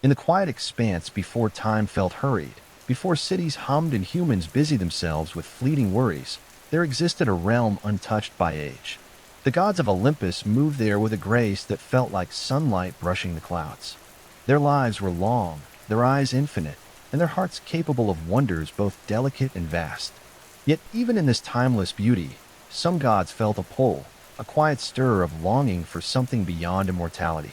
In the quiet expanse before time felt hurried, before cities hummed and humans busied themselves with fleeting worries, there existed a realm untouched by age. The gods of Olympus moved there with a grace that felt like sunlight brushing the clouds. Their lives were long, their eyes infinite, and their hearts capable of wonders both delicate and vast. Yet even in this timeless beauty, some gods felt a pull, a quiet stir of longing for something beyond immortality.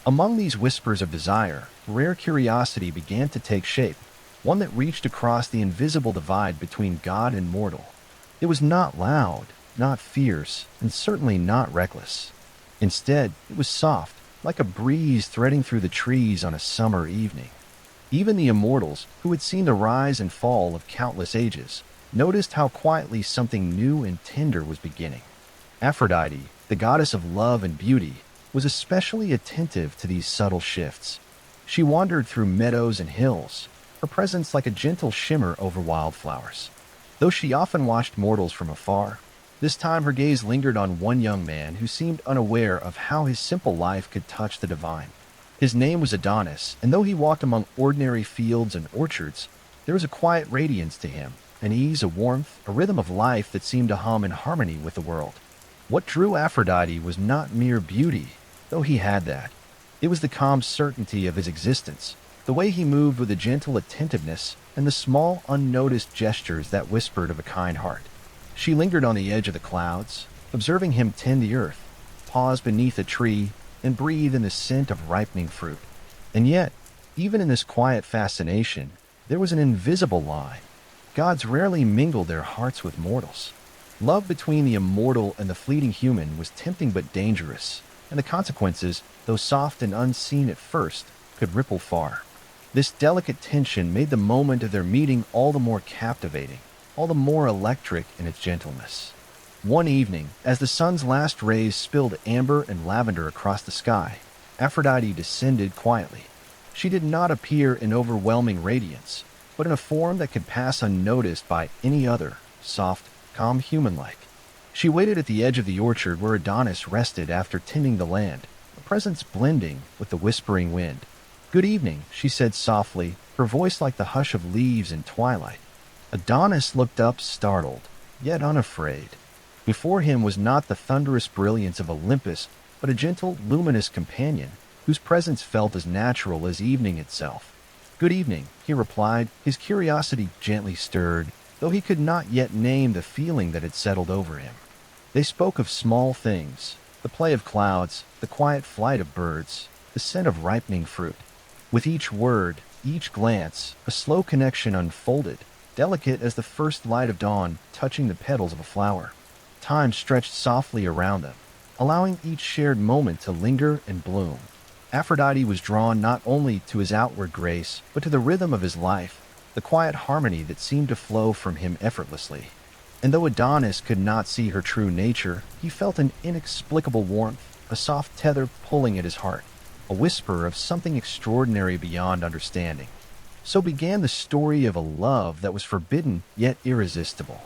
Among these whispers of desire, rare curiosity began to take shape, one that reached across the invisible divide between God and mortal. It was not loud, not fierce, and certainly not reckless. Instead, it was soft, like a breeze threading through the trees on a summer evening. Even the immortals, who had seen the rise and fall of countless ages, noticed how quietly something new and tender was beginning. Aphrodite, the goddess of love and beauty, was especially attentive to these subtle shifts. She wandered through meadows and hills, her presence like a gentle shimmer over wildflowers. Though she often watched mortals from afar, this time her gaze lingered on one young man who seemed unaware of how his simple life could touch the divine. His name was Adonis, and though he walked among ordinary fields and orchards, there was a quiet radiance to him, an ease, a warmth, a rhythm of life that seemed to hum in harmony with the world. What drew Aphrodite was not mere beauty, though he had that. It was the calm certainty of his existence, the way he moved with a gentle attentiveness, and the small, unnoticed gestures that whispered of a kind heart. She lingered on the edge of the clouds, observing him tend the earth, pause beneath a tree, and breathe in the scent of ripening fruit. And yet, even in this quiet fascination, there was an invisible line. Gods rarely mingled their hearts with mortals. Love between the immortal and the fleeting human was tempting but dangerous, and the consequences, though soft and unseen at first, could ripple far. This delicate tension made the moment of their meeting all the more captivating, all the more electric in its gentleness. One evening, as the sun's last rays spilled amber and lavender across the sky, Aphrodite descended quietly. She did not appear in overwhelming radiance, but in a form that could pass unnoticed by any other, soft, calm, human-like. She waited at the edge of the orchard where Adonis rested after tending the land, a presence blending with the whispering wind. "Good evening," she said softly, her voice like the hush of leaves in twilight. Adonis looked up startled, yet unafraid. Before him was not the thunderous brilliance of Olympus, but a gentle, luminous companion, whose presence felt as natural as evening itself. "Good evening," he replied, his curiosity gently stirred, though he could not yet name the feeling that had settled over him. They spoke of small things, the play of clouds, the quiet flight of birds, the scent of ripening fruit. With each word, each glance, a slow connection unfolded, delicate as the first light of dawn touching the petals of a flower. Time stretched softly around them, allowing each shared moment to linger and bloom. Aphrodite was drawn not only to his outward grace, but to the rhythm of his life, the quiet harmony that seemed to flow from him effortlessly. And though Adonis could not see her true nature, he felt an inexplicable warmth, a soft tether pulling at his heart, a whisper of something extraordinary beyond understanding. So began the story of a love that was forbidden yet irresistible.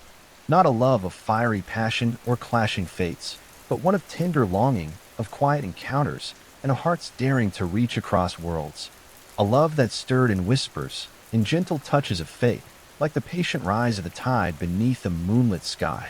Not a love of fiery passion or clashing fates, but one of tender longing, of quiet encounters, and a heart's daring to reach across worlds. A love that stirred in whispers, in gentle touches of fate, like the patient rise of the tide beneath a moonlit sky.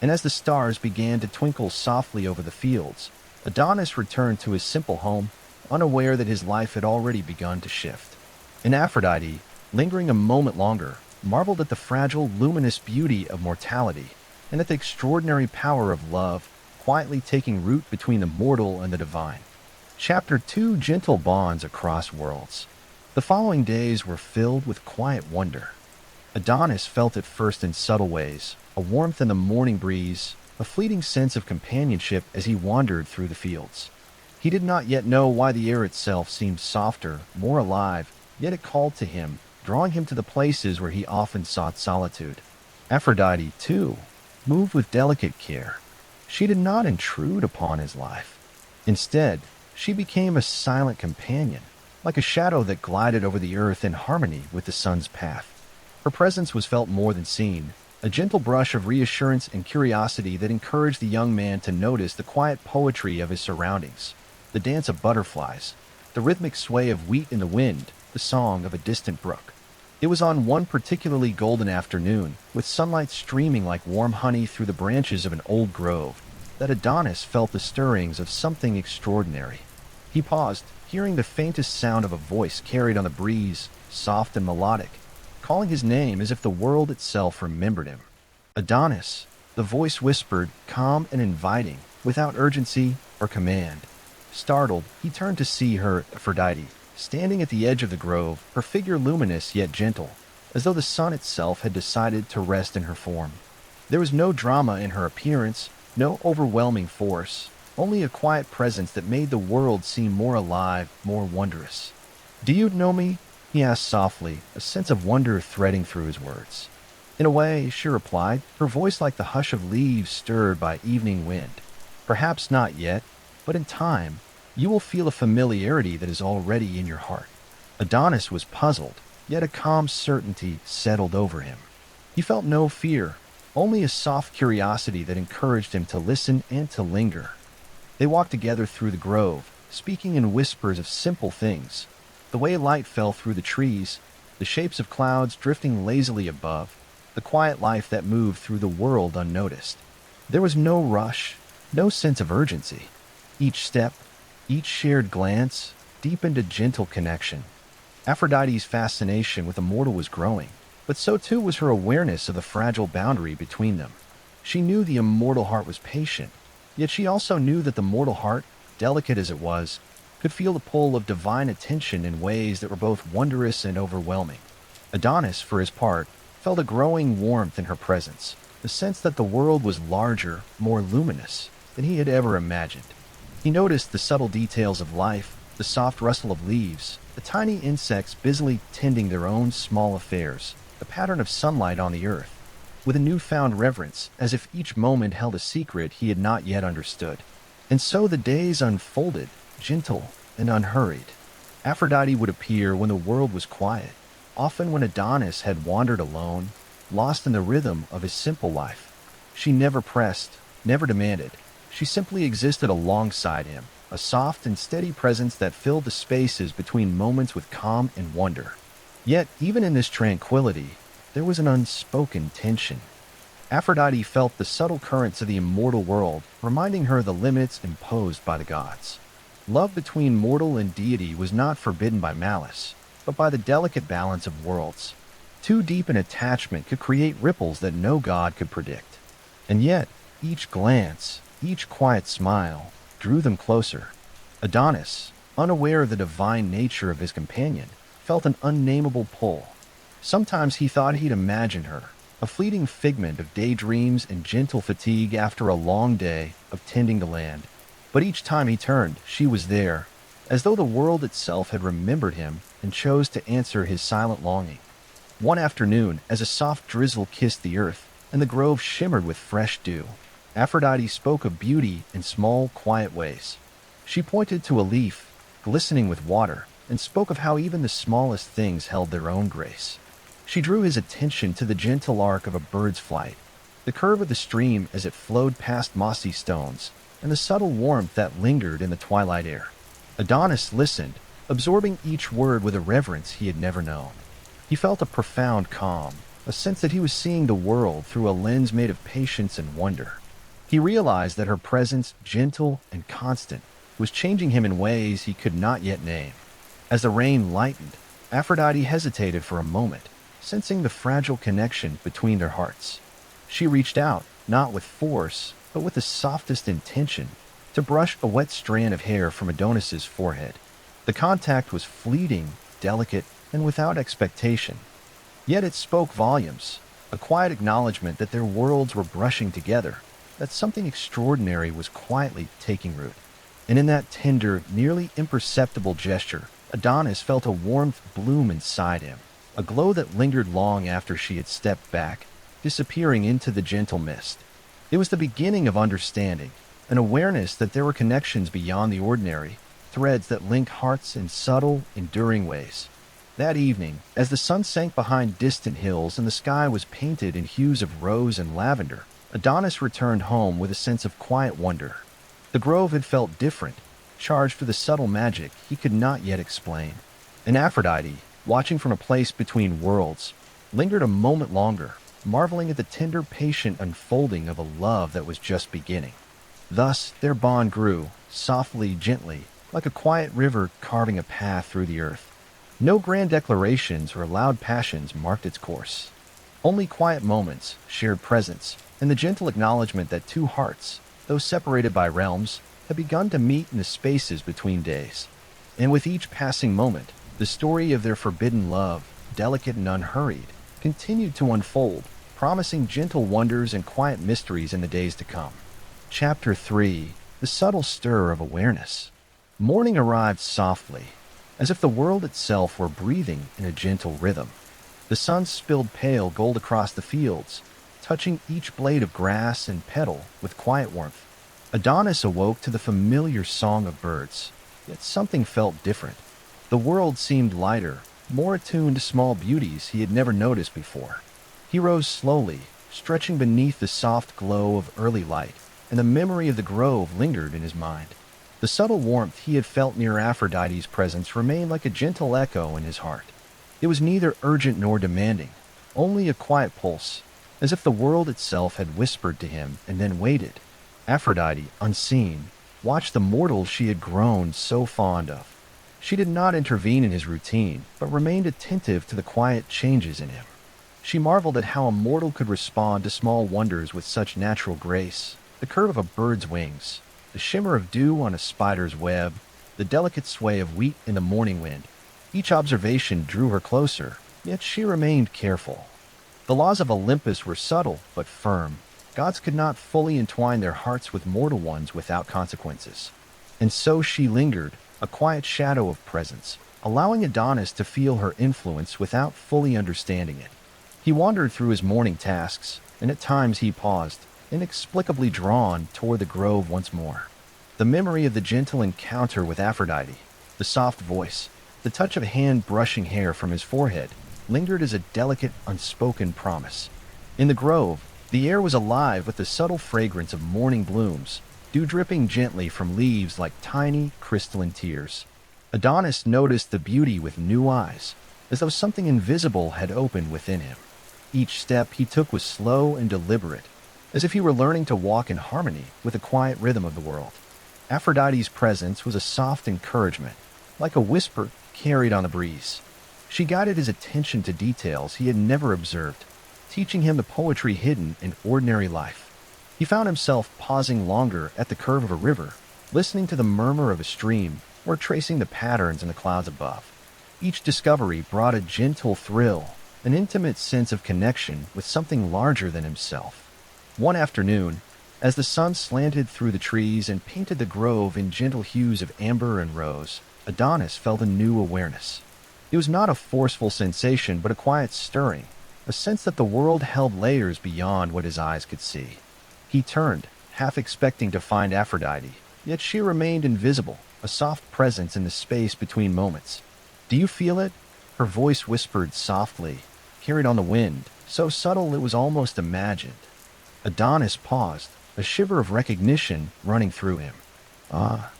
And as the stars began to twinkle softly over the fields, Adonis returned to his simple home, unaware that his life had already begun to shift. And Aphrodite, lingering a moment longer, marveled at the fragile, luminous beauty of mortality, and at the extraordinary power of love, quietly taking root between the mortal and the divine. Chapter 2: Gentle Bonds Across Worlds. The following days were filled with quiet wonder. Adonis felt it first in subtle ways, a warmth in the morning breeze, a fleeting sense of companionship as he wandered through the fields. He did not yet know why the air itself seemed softer, more alive, yet it called to him, drawing him to the places where he often sought solitude. Aphrodite, too, moved with delicate care. She did not intrude upon his life. Instead, she became a silent companion, like a shadow that glided over the earth in harmony with the sun's path. Her presence was felt more than seen, a gentle brush of reassurance and curiosity that encouraged the young man to notice the quiet poetry of his surroundings, the dance of butterflies, the rhythmic sway of wheat in the wind, the song of a distant brook. It was on one particularly golden afternoon, with sunlight streaming like warm honey through the branches of an old grove, that Adonis felt the stirrings of something extraordinary. He paused, hearing the faintest sound of a voice carried on the breeze, soft and melodic, calling his name as if the world itself remembered him. Adonis, the voice whispered, calm and inviting, without urgency or command. Startled, he turned to see her, Aphrodite, standing at the edge of the grove, her figure luminous yet gentle, as though the sun itself had decided to rest in her form. There was no drama in her appearance, no overwhelming force, only a quiet presence that made the world seem more alive, more wondrous. "Do you know me?" he asked softly, a sense of wonder threading through his words. "In a way," she replied, her voice like the hush of leaves stirred by evening wind. "Perhaps not yet, but in time, you will feel a familiarity that is already in your heart." Adonis was puzzled, yet a calm certainty settled over him. He felt no fear, only a soft curiosity that encouraged him to listen and to linger. They walked together through the grove, speaking in whispers of simple things, the way light fell through the trees, the shapes of clouds drifting lazily above, the quiet life that moved through the world unnoticed. There was no rush, no sense of urgency. Each step, each shared glance, deepened a gentle connection. Aphrodite's fascination with the mortal was growing, but so too was her awareness of the fragile boundary between them. She knew the immortal heart was patient, yet she also knew that the mortal heart, delicate as it was, could feel the pull of divine attention in ways that were both wondrous and overwhelming. Adonis, for his part, felt a growing warmth in her presence, the sense that the world was larger, more luminous than he had ever imagined. He noticed the subtle details of life, the soft rustle of leaves, the tiny insects busily tending their own small affairs, the pattern of sunlight on the earth, with a newfound reverence, as if each moment held a secret he had not yet understood. And so the days unfolded, gentle and unhurried. Aphrodite would appear when the world was quiet, often when Adonis had wandered alone, lost in the rhythm of his simple life. She never pressed, never demanded. She simply existed alongside him, a soft and steady presence that filled the spaces between moments with calm and wonder. Yet, even in this tranquility, there was an unspoken tension. Aphrodite felt the subtle currents of the immortal world, reminding her of the limits imposed by the gods. Love between mortal and deity was not forbidden by malice, but by the delicate balance of worlds. Too deep an attachment could create ripples that no god could predict. And yet, each glance, each quiet smile, drew them closer. Adonis, unaware of the divine nature of his companion, felt an unnameable pull. Sometimes he thought he'd imagined her, a fleeting figment of daydreams and gentle fatigue after a long day of tending the land. But each time he turned, she was there, as though the world itself had remembered him and chose to answer his silent longing. One afternoon, as a soft drizzle kissed the earth and the grove shimmered with fresh dew, Aphrodite spoke of beauty in small, quiet ways. She pointed to a leaf, glistening with water, and spoke of how even the smallest things held their own grace. She drew his attention to the gentle arc of a bird's flight, the curve of the stream as it flowed past mossy stones, and the subtle warmth that lingered in the twilight air. Adonis listened, absorbing each word with a reverence he had never known. He felt a profound calm, a sense that he was seeing the world through a lens made of patience and wonder. He realized that her presence, gentle and constant, was changing him in ways he could not yet name. As the rain lightened, Aphrodite hesitated for a moment, sensing the fragile connection between their hearts. She reached out, not with force, but with the softest intention, to brush a wet strand of hair from Adonis's forehead. The contact was fleeting, delicate, and without expectation. Yet it spoke volumes, a quiet acknowledgement that their worlds were brushing together, that something extraordinary was quietly taking root. And in that tender, nearly imperceptible gesture, Adonis felt a warmth bloom inside him, a glow that lingered long after she had stepped back, disappearing into the gentle mist. It was the beginning of understanding, an awareness that there were connections beyond the ordinary, threads that link hearts in subtle, enduring ways. That evening, as the sun sank behind distant hills and the sky was painted in hues of rose and lavender, Adonis returned home with a sense of quiet wonder. The grove had felt different, charged with a subtle magic he could not yet explain. And Aphrodite, watching from a place between worlds, lingered a moment longer, marveling at the tender, patient unfolding of a love that was just beginning. Thus, their bond grew, softly, gently, like a quiet river carving a path through the earth. No grand declarations or loud passions marked its course. Only quiet moments, shared presence, and the gentle acknowledgement that two hearts, though separated by realms, had begun to meet in the spaces between days. And with each passing moment, the story of their forbidden love, delicate and unhurried, continued to unfold, promising gentle wonders and quiet mysteries in the days to come. Chapter 3: The Subtle Stir of Awareness. Morning arrived softly, as if the world itself were breathing in a gentle rhythm. The sun spilled pale gold across the fields, touching each blade of grass and petal with quiet warmth. Adonis awoke to the familiar song of birds, yet something felt different. The world seemed lighter, more attuned to small beauties he had never noticed before. He rose slowly, stretching beneath the soft glow of early light, and the memory of the grove lingered in his mind. The subtle warmth he had felt near Aphrodite's presence remained like a gentle echo in his heart. It was neither urgent nor demanding, only a quiet pulse, as if the world itself had whispered to him and then waited. Aphrodite, unseen, watched the mortal she had grown so fond of. She did not intervene in his routine, but remained attentive to the quiet changes in him. She marveled at how a mortal could respond to small wonders with such natural grace: the curve of a bird's wings, the shimmer of dew on a spider's web, the delicate sway of wheat in the morning wind. Each observation drew her closer, yet she remained careful. The laws of Olympus were subtle but firm. Gods could not fully entwine their hearts with mortal ones without consequences. And so she lingered, a quiet shadow of presence, allowing Adonis to feel her influence without fully understanding it. He wandered through his morning tasks, and at times he paused, inexplicably drawn toward the grove once more. The memory of the gentle encounter with Aphrodite, the soft voice, the touch of a hand brushing hair from his forehead, lingered as a delicate, unspoken promise. In the grove, the air was alive with the subtle fragrance of morning blooms, dew dripping gently from leaves like tiny, crystalline tears. Adonis noticed the beauty with new eyes, as though something invisible had opened within him. Each step he took was slow and deliberate, as if he were learning to walk in harmony with the quiet rhythm of the world. Aphrodite's presence was a soft encouragement, like a whisper carried on the breeze. She guided his attention to details he had never observed, teaching him the poetry hidden in ordinary life. He found himself pausing longer at the curve of a river, listening to the murmur of a stream or tracing the patterns in the clouds above. Each discovery brought a gentle thrill, an intimate sense of connection with something larger than himself. One afternoon, as the sun slanted through the trees and painted the grove in gentle hues of amber and rose, Adonis felt a new awareness. It was not a forceful sensation, but a quiet stirring, a sense that the world held layers beyond what his eyes could see. He turned, half expecting to find Aphrodite, yet she remained invisible, a soft presence in the space between moments. "Do you feel it?" Her voice whispered softly, carried on the wind, so subtle it was almost imagined. Adonis paused, a shiver of recognition running through him. "Ah,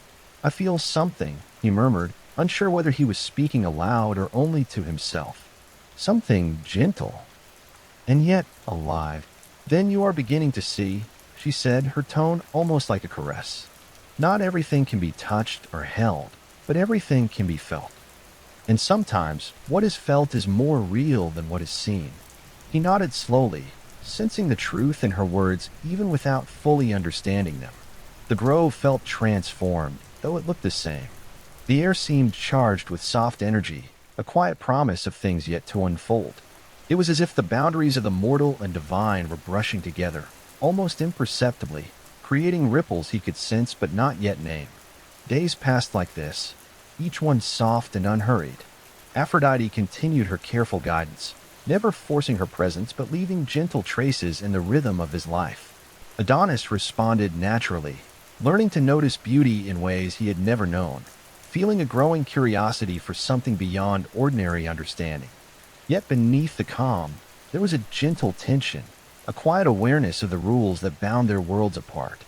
I feel something," he murmured, unsure whether he was speaking aloud or only to himself. "Something gentle, and yet alive." "Then you are beginning to see," she said, her tone almost like a caress. "Not everything can be touched or held, but everything can be felt. And sometimes what is felt is more real than what is seen." He nodded slowly, sensing the truth in her words even without fully understanding them. The grove felt transformed, though it looked the same. The air seemed charged with soft energy, a quiet promise of things yet to unfold. It was as if the boundaries of the mortal and divine were brushing together, almost imperceptibly, creating ripples he could sense but not yet name. Days passed like this, each one soft and unhurried. Aphrodite continued her careful guidance, never forcing her presence but leaving gentle traces in the rhythm of his life. Adonis responded naturally, learning to notice beauty in ways he had never known, feeling a growing curiosity for something beyond ordinary understanding. Yet beneath the calm, there was a gentle tension, a quiet awareness of the rules that bound their worlds apart.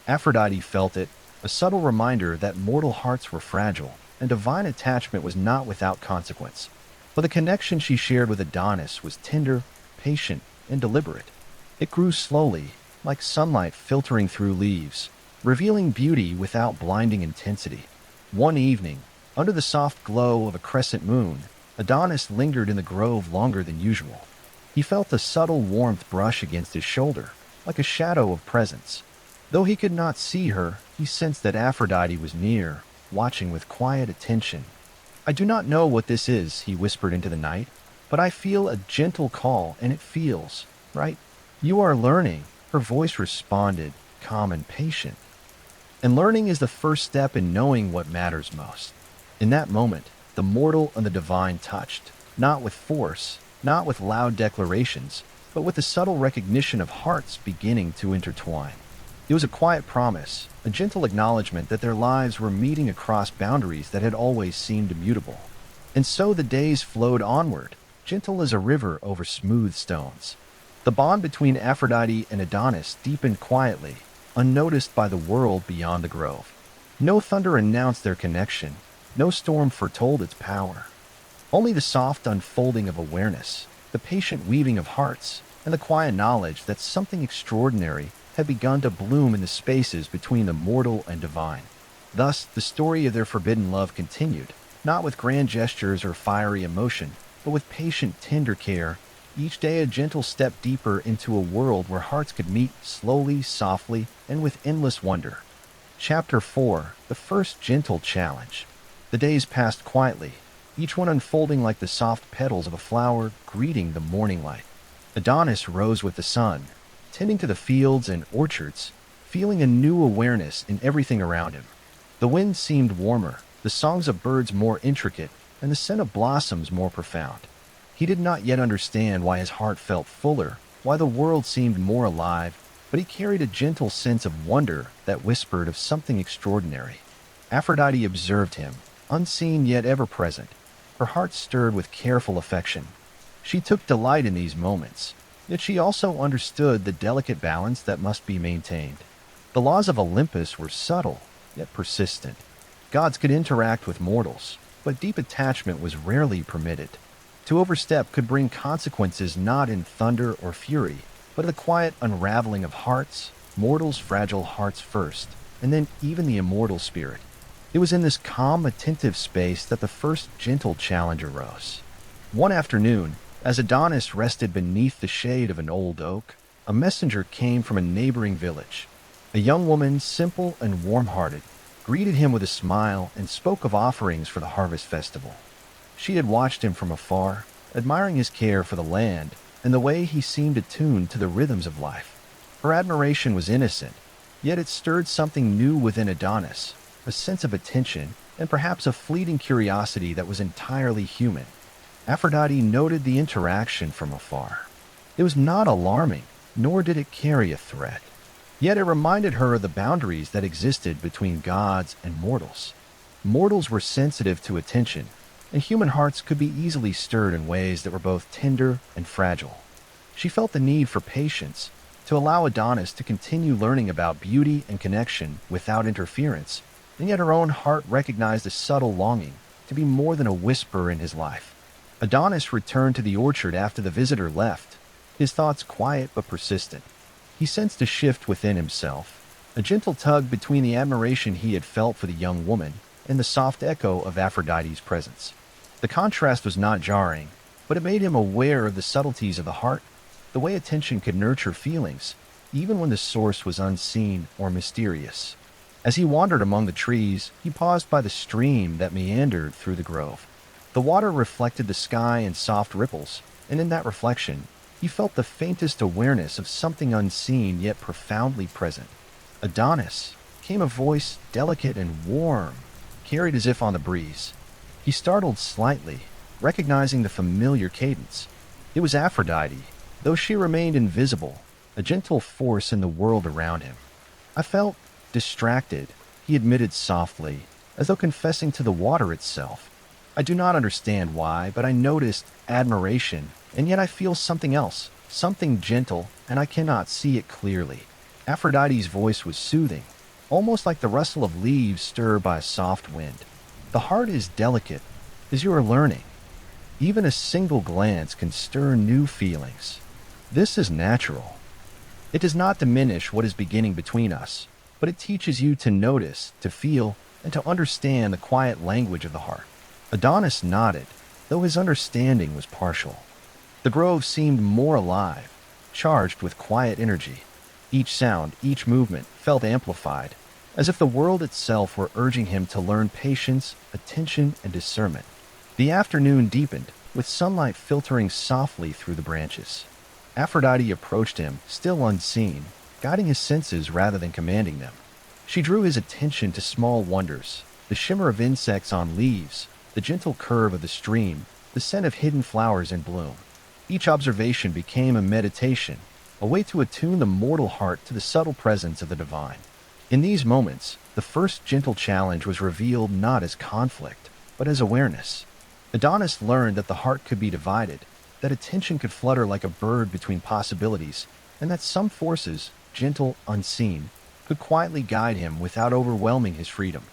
Aphrodite felt it, a subtle reminder that mortal hearts were fragile and divine attachment was not without consequence. But the connection she shared with Adonis was tender, patient, and deliberate. It grew slowly, like sunlight filtering through leaves, revealing beauty without blinding intensity. One evening, under the soft glow of a crescent moon, Adonis lingered in the grove longer than usual. He felt a subtle warmth brush against his shoulder, like a shadow of presence. Though he could not see her, he sensed that Aphrodite was near, watching with quiet attention. "I do not know what this is," he whispered into the night, "but I feel a gentle call, and it feels right." "You are learning," her voice responded, calm and patient. "And learning is the first step in knowing what matters most." In that moment, the mortal and the divine touched, not with force, not with loud declarations, but with the subtle recognition of hearts beginning to intertwine. It was a quiet promise, a gentle acknowledgement that their lives were meeting across boundaries that had always seemed immutable. And so the days flowed onward, gentle as a river over smooth stones. The bond between Aphrodite and Adonis deepened quietly, unnoticed by the world beyond the grove. No thunder announced their connection, no storm foretold its power. Only the soft unfolding of awareness, the patient weaving of hearts, and the quiet knowledge that something extraordinary had begun to bloom in the spaces between the mortal and divine. Thus, the story of their forbidden love continued, not with grand gestures or fiery emotion, but with patient, tender care, each day a gentle step deeper into a world where hearts could meet slowly, softly, and with endless wonder. Chapter 4: The First Gentle Challenge. The days passed quietly, each one unfolding like the soft petals of a flower greeting the morning light. Adonis rose with the sun, tending to the fields and orchards, feeling a new awareness in everything around him. The wind seemed warmer, the songs of birds more intricate, and the scent of blossoms more profound. He did not yet understand why his heart felt fuller, why the world seemed more alive, but he carried a gentle sense of wonder that whispered of something extraordinary. Aphrodite observed him, unseen yet ever present, her heart stirred with careful affection. She took delight in these moments, yet she also understood the delicate balance that must be maintained. The laws of Olympus were subtle, yet persistent. Gods could interact with mortals, but deep attachment was rarely permitted. To overstep could bring consequences not in thunder or fury, but the quiet unraveling of hearts, mortals' fragile hearts first, and then even the immortal spirit. It was in this calm, attentive space that the first gentle challenge arose. One afternoon, as Adonis rested beneath the shade of an old oak, a messenger came from a neighboring village. A young woman, simple and warm-hearted, greeted him with a smile and spoke of offerings for the harvest festival. She had watched him from afar, admiring his care for the land and the way he seemed attuned to the rhythms of life. Her admiration was innocent, yet it stirred something new within Adonis, a sense of attention and perhaps a fleeting curiosity that was entirely human. Aphrodite noted the interaction from afar. It was not alarming, nor did it carry a threat. Yet it reminded her of the boundaries that existed between gods and mortals. Mortals were sensitive to attention, and human hearts could be easily stirred in ways that were both tender and fragile. She felt the need for patience, to allow Adonis to continue learning about beauty and connection without interference, and yet her own heart recognized a subtle longing to be more than a whisper in his life. Adonis returned to the orchard after the visitor left, his thoughts quiet but persistent. He sensed a shift within himself, a gentle tug between the admiration he had felt for the young woman and the soft echo of Aphrodite's presence. The contrast was not jarring, but it made him aware of the subtleties of the heart, the way attention could nurture feelings, even when the source was unseen or mysterious. As he wandered among the trees, he paused by the stream that meandered through the grove. The water reflected the sky in soft ripples, and in that reflection, he felt the faintest awareness of something unseen yet profoundly present. "Adonis," came a voice delicate and warm, carried as if on the breeze. He startled slightly, recognizing the familiar cadence. It was Aphrodite, though she remained invisible, a gentle force in the world around him. "I felt distracted," he admitted softly, as though confessing to the water itself. "I do not understand why, but I noticed admiration, and yet I feel something else, something gentle, and I cannot see it clearly." Aphrodite's voice was soothing, almost like the rustle of leaves stirred by a soft wind. The heart is delicate, as you are learning. Even a single glance can stir new feelings. This is natural. It does not diminish what is beginning between us, but it teaches you to notice, to feel, and to understand the quiet language of the heart. Adonis nodded, though his understanding was partial. The grove seemed more alive, charged with quiet energy. Each sound, each movement felt amplified, as if the world itself were urging him to learn patience, attention, and discernment. The afternoon deepened, with sunlight filtering softly through the branches. Aphrodite approached him, still unseen, guiding his senses rather than commanding them. She drew his attention to small wonders, the shimmer of insects on leaves, the gentle curve of the stream, the scent of hidden flowers in bloom. Each observation became a meditation, a way to attune the mortal heart to the subtle presence of the divine. In these moments, the first gentle challenge was revealed not as conflict, but as awareness. Adonis learned that the heart could be divided, that attention could flutter like a bird between possibilities, and that some forces, gentle, unseen, could quietly guide him without overwhelming his freedom.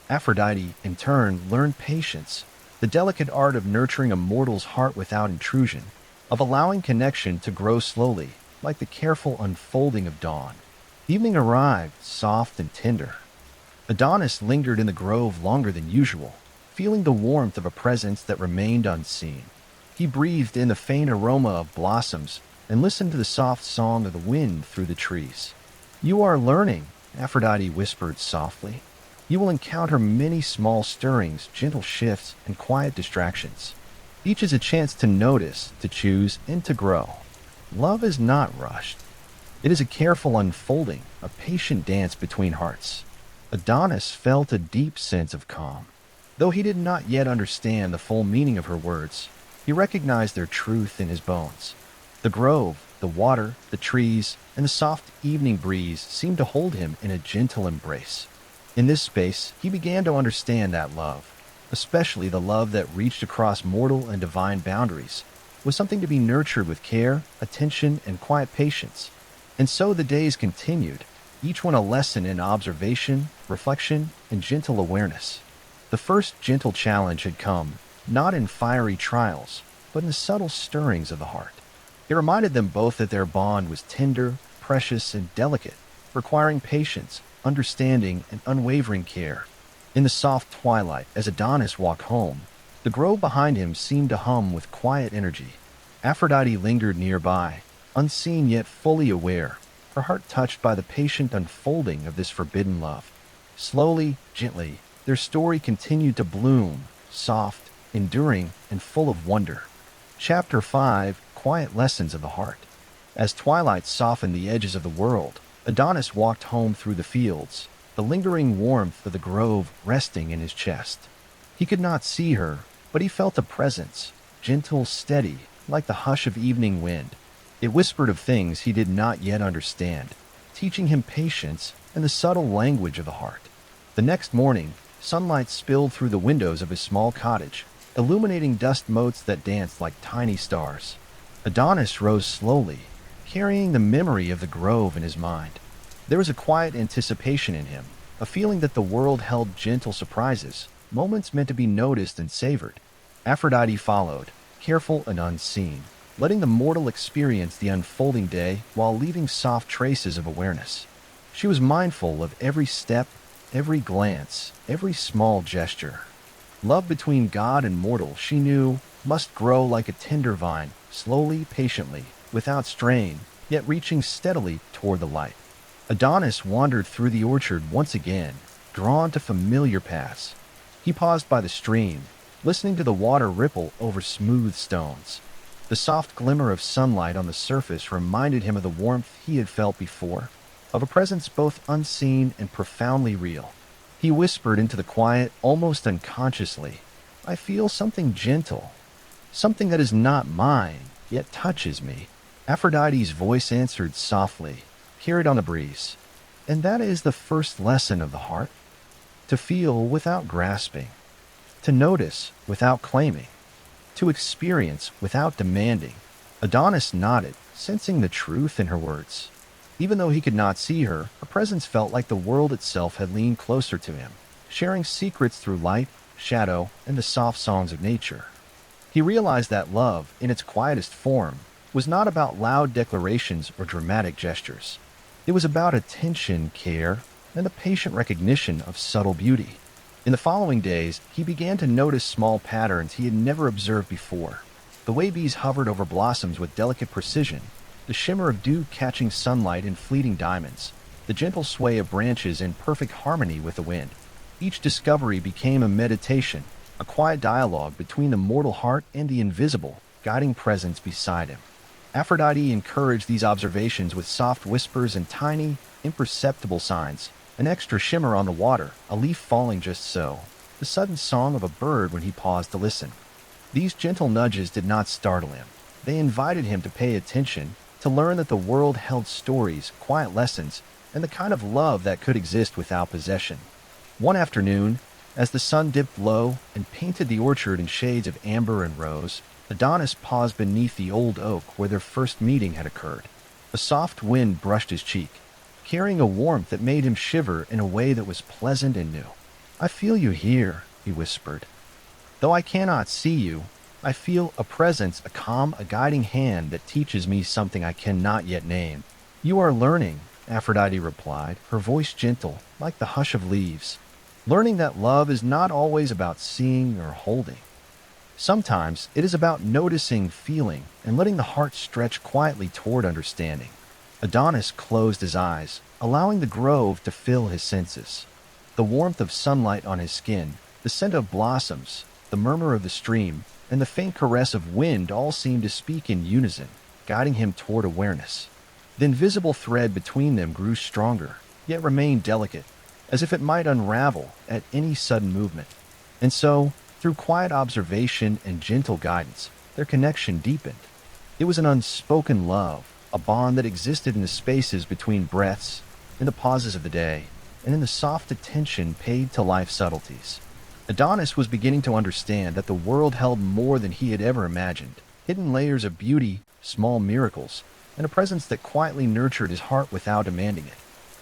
Aphrodite, in turn, learned patience, the delicate art of nurturing a mortal's heart without intrusion, of allowing connection to grow slowly, like the careful unfolding of dawn. Evening arrived, soft and tender. Adonis lingered in the grove longer than usual, feeling the warmth of a presence that remained unseen. He breathed in the faint aroma of blossoms and listened to the soft song of the wind through the trees. "You are learning," Aphrodite whispered softly. "You will encounter many small stirrings, gentle shifts, and quiet distractions. Each is a chance to notice, to choose, and to grow. Love is not rushed. It is a careful unfolding, a patient dance between hearts." Adonis felt a deep sense of calm. Though he did not yet understand the full meaning of her words, he recognized their truth in his bones. The grove, the water, the trees, and the soft evening breeze seemed to hold him in a gentle embrace. In this space, he began to understand that love, especially the love that reached across mortal and divine boundaries, was something to be nurtured with care, attention, and quiet patience. And so the days continued, each one a lesson in observation, reflection, and gentle awareness. The first gentle challenge had come, not in fiery trials, but in the subtle stirrings of the heart. It reminded them both that their bond was tender, precious, and delicate, requiring patience, understanding, and unwavering care. In the soft twilight, as Adonis walked home, the grove behind him seemed to hum with quiet energy. Aphrodite lingered nearby, unseen yet fully aware, her heart touched by the patient unfolding of this forbidden love. Slowly, gently, their story continued to bloom, soft, enduring, and full of wonder. Chapter 5: Quiet Lessons of the Heart. As twilight softened the edges of the world, Adonis walked home through the fields, the lingering warmth of the grove resting in his chest. He could not see her, but he felt a presence, gentle, steady, like the hush of evening wind. It whispered of things he did not yet understand, teaching him patience and the subtle language of the heart. The next morning, sunlight spilled through the windows of his small cottage, illuminating dust motes that danced like tiny stars. Adonis rose slowly, carrying the memory of the grove in his mind. There was a quiet anticipation in him, a feeling that the world held gentle surprises, moments meant to be noticed and savored. Aphrodite followed, careful and unseen, letting the mortal experience the unfolding day while leaving soft traces of awareness. She was mindful of every step, every glance, every small gesture. Love between God and mortal, she knew, must grow like a tender vine, slowly, patiently, without strain, yet reaching steadily toward the light. Adonis wandered through the orchard once again, drawn to familiar paths. He paused by the stream, listening to the water ripple over smooth stones. The soft glimmer of sunlight on the surface reminded him of the warmth he had felt before, of a presence both unseen and profoundly real. He whispered into the quiet, almost unconsciously, "I feel something gentle, something that is not mine, yet touches me." Aphrodite's voice answered softly, carried on the breeze. "And that is the first lesson of the heart. To feel without grasping, to notice without claiming, to experience without demanding." Adonis nodded, sensing the truth in her words. Even though he could not see her, her presence felt like the world itself had leaned closer to him, sharing secrets through light, shadow, and the soft songs of nature. He realized that love, in its quietest form, was not about loud declarations or dramatic gestures. It was about attention, care, and the patient recognition of subtle beauty. In the following days, he began to notice small patterns he had never observed before. The way bees hovered over blossoms with delicate precision, the shimmer of dew catching sunlight in fleeting diamonds, the gentle sway of branches in perfect harmony with the wind. Each discovery became a meditation, a quiet dialogue between the mortal heart and the invisible, guiding presence beside him. Aphrodite encouraged these observations with soft whispers and tiny, imperceptible signs, an extra shimmer on the water, a leaf falling just so, the sudden song of a bird when he paused to listen. These gentle nudges did not startle him. They invited him to pay attention, to learn that the world held stories, quiet lessons, and the kind of love that could exist without possession. One afternoon, as the sun dipped low and painted the orchard in shades of amber and rose, Adonis paused beneath the old oak where their first meeting had occurred. A soft wind brushed his cheek, carrying a warmth that made him shiver in a way that was pleasant and new. "I feel you here," he whispered. "Though I cannot see you, I feel a presence, a calm, a guiding hand that teaches me something I cannot yet name." "You are learning," Aphrodite replied, her voice gentle, like the hush of leaves. "Learning that love is not always about seeing or holding. Sometimes it is about noticing, feeling, and letting the heart stretch quietly toward understanding." Adonis closed his eyes, allowing the grove to fill his senses. The warmth of sunlight on his skin, the scent of blossoms, the murmur of the stream, and the faint caress of wind all seemed to speak in unison, guiding him toward awareness. The invisible thread between them grew stronger, yet remained delicate, as if it might unravel at any sudden movement. And so, through quiet observation and gentle guidance, their connection deepened. It was an unspoken love, a bond that existed in the spaces between breaths, in the pauses of the day, and in the soft attention paid to life's subtleties. Adonis was beginning to understand that the world held more than he had ever imagined, hidden layers of beauty, small miracles, and a presence that quietly nurtured his heart without demanding it.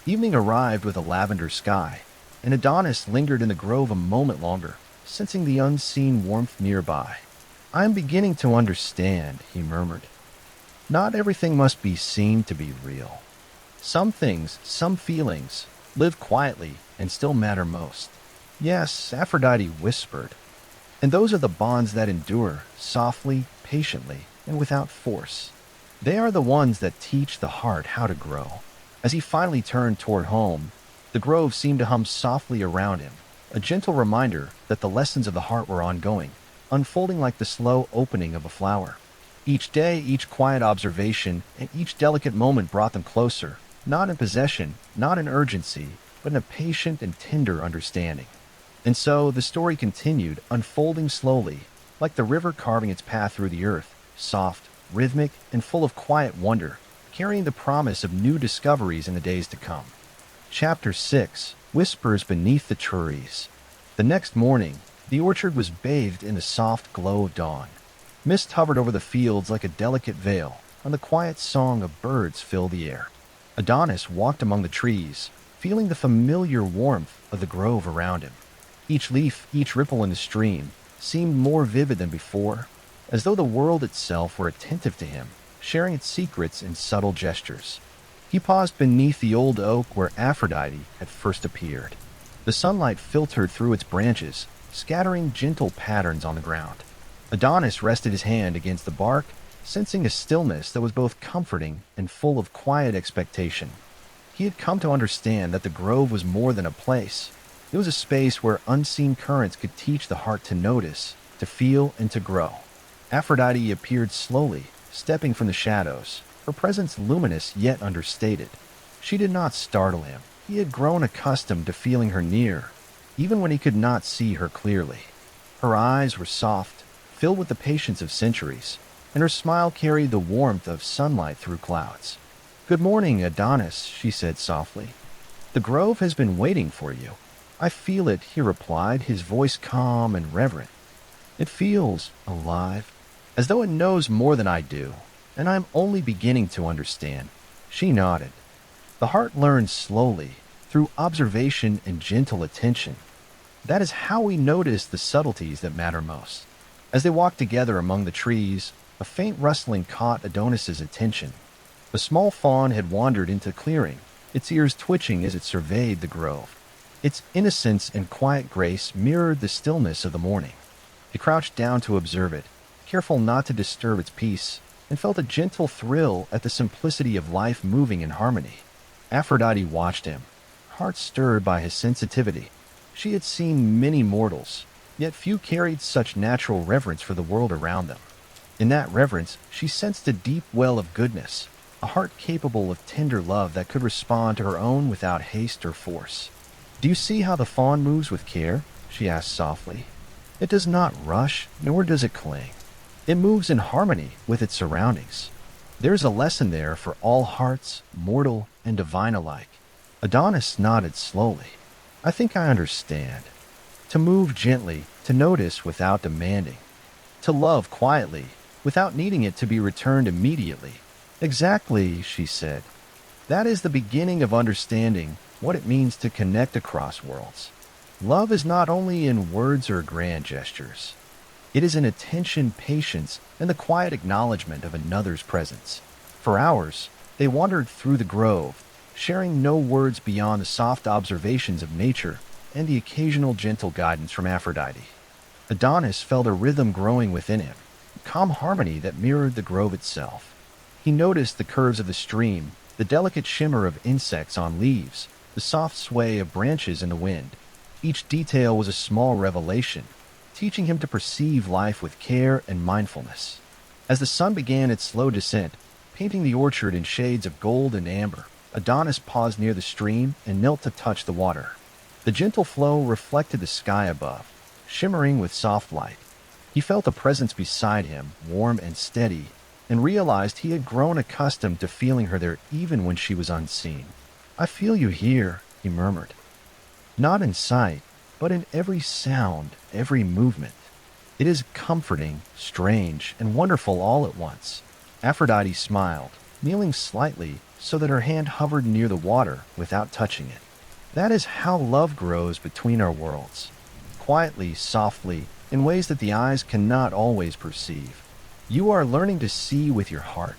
Evening arrived with a lavender sky, and Adonis lingered in the grove a moment longer, sensing the unseen warmth nearby. "I am beginning to understand," he murmured. "Not everything must be seen to be real. Some things, some feelings, live quietly and still matter most." "Yes," Aphrodite whispered. "And those are the bonds that endure, softly, patiently, and without force. They are the ones that teach the heart how to grow." As he finally turned toward home, the grove seemed to hum softly around him, a gentle reminder that the lessons of the heart were ongoing, unfolding like the slow opening of a flower. Each day, each quiet observation, and each delicate moment brought them closer, not in possession, not in urgency, but in a patient and tender understanding. And so the story continued, unfolding slowly, like the river carving its path through the earth, soft, rhythmic, and full of quiet wonder, carrying the promise of new discoveries in the days to come. Chapter 6: Whispers Beneath the Trees. The next morning, the orchard was bathed in the soft glow of dawn. Mist hovered over the fields like a delicate veil, and the quiet song of birds filled the air. Adonis walked among the trees, feeling the familiar warmth of the grove around him. Each leaf, each ripple in the stream, seemed more vivid than before, as though the world itself were attentive to him, sharing its secrets in subtle gestures. He paused beneath the old oak where Aphrodite had first appeared. The sunlight filtered through its branches, scattering gentle patterns on the ground. Adonis rested his hand against the bark, sensing a stillness that was both comforting and full of quiet expectation. He had come to understand that the grove was more than a place. It was a space where unseen currents could teach the heart to notice, to feel, and to grow. Aphrodite appeared slowly, stepping from the shadows, her presence luminous yet understated. She did not startle him. He had grown accustomed to feeling her near, even when he could not see her clearly. Her eyes were soft, filled with the patience of centuries, and her smile carried the warmth of sunlight through clouds. "Good morning, Adonis," she said softly. "The grove has been waiting for you." "I feel it," he replied, his voice calm and reverent. "It feels alive, as though it knows more than I do, and I'm only beginning to understand." She nodded. The heart learns slowly, through observation and gentle attention. That is how we notice the subtleties that matter most. As they walked together among the trees, a faint rustling caught Adonis's attention. The small fawn had wandered into the clearing, its ears twitching as it surveyed the grove. Its innocence and quiet grace mirrored the stillness of the morning. He crouched down to observe it, careful not to disturb its peace, and felt a gentle thrill at the simplicity of life moving in harmony. Aphrodite watched him, heart stirred by his sensitivity. She had seen many mortals, yet few carried such natural reverence for the world around them. In that reverence, she sensed a deep well of goodness, a heart capable of tender love that could respond to her own without haste or force. "Do you see how the fawn moves with care?" she asked softly. "It does not rush, nor does it cling. It moves in harmony with its surroundings. There is a lesson there for all hearts, mortal and divine alike." Adonis nodded slowly. "I think I understand. To move gently, to notice without demanding. To love quietly, without needing it to be returned immediately." "Exactly," she said. "That is the beginning of understanding what it means to connect across worlds. Love is not only in words or grand gestures. It is in attention, patience, and the quiet acknowledgement of another's presence." For hours, they wandered through the grove, sharing no words beyond the soft observations of nature and the occasional gentle guidance from Aphrodite. Adonis felt a rhythm growing within him, a calm harmony that mirrored the grove itself. He noticed the curves of the stream, the delicate shimmer of insects on leaves, the soft sway of branches in the wind. Each detail was a small revelation, teaching him to perceive life with care and mindfulness. As the sun began its slow descent, painting the orchard in shades of gold and amber, Adonis paused near the stream and knelt to touch the water. The gentle flow reflected the sky above, shimmering with soft light. He felt a presence beside him, warm and steady, and realized he had grown accustomed to feeling her there even when she was unseen. "I feel you here," he murmured. "Not in sight, but in every sound, every movement. It is comforting, strange, and wonderful all at once." Aphrodite smiled, kneeling slightly so that her hand hovered near the water without touching it. "That is how love grows between our worlds. Quietly, softly, in ways that the eyes cannot always perceive. You are learning to see with your heart."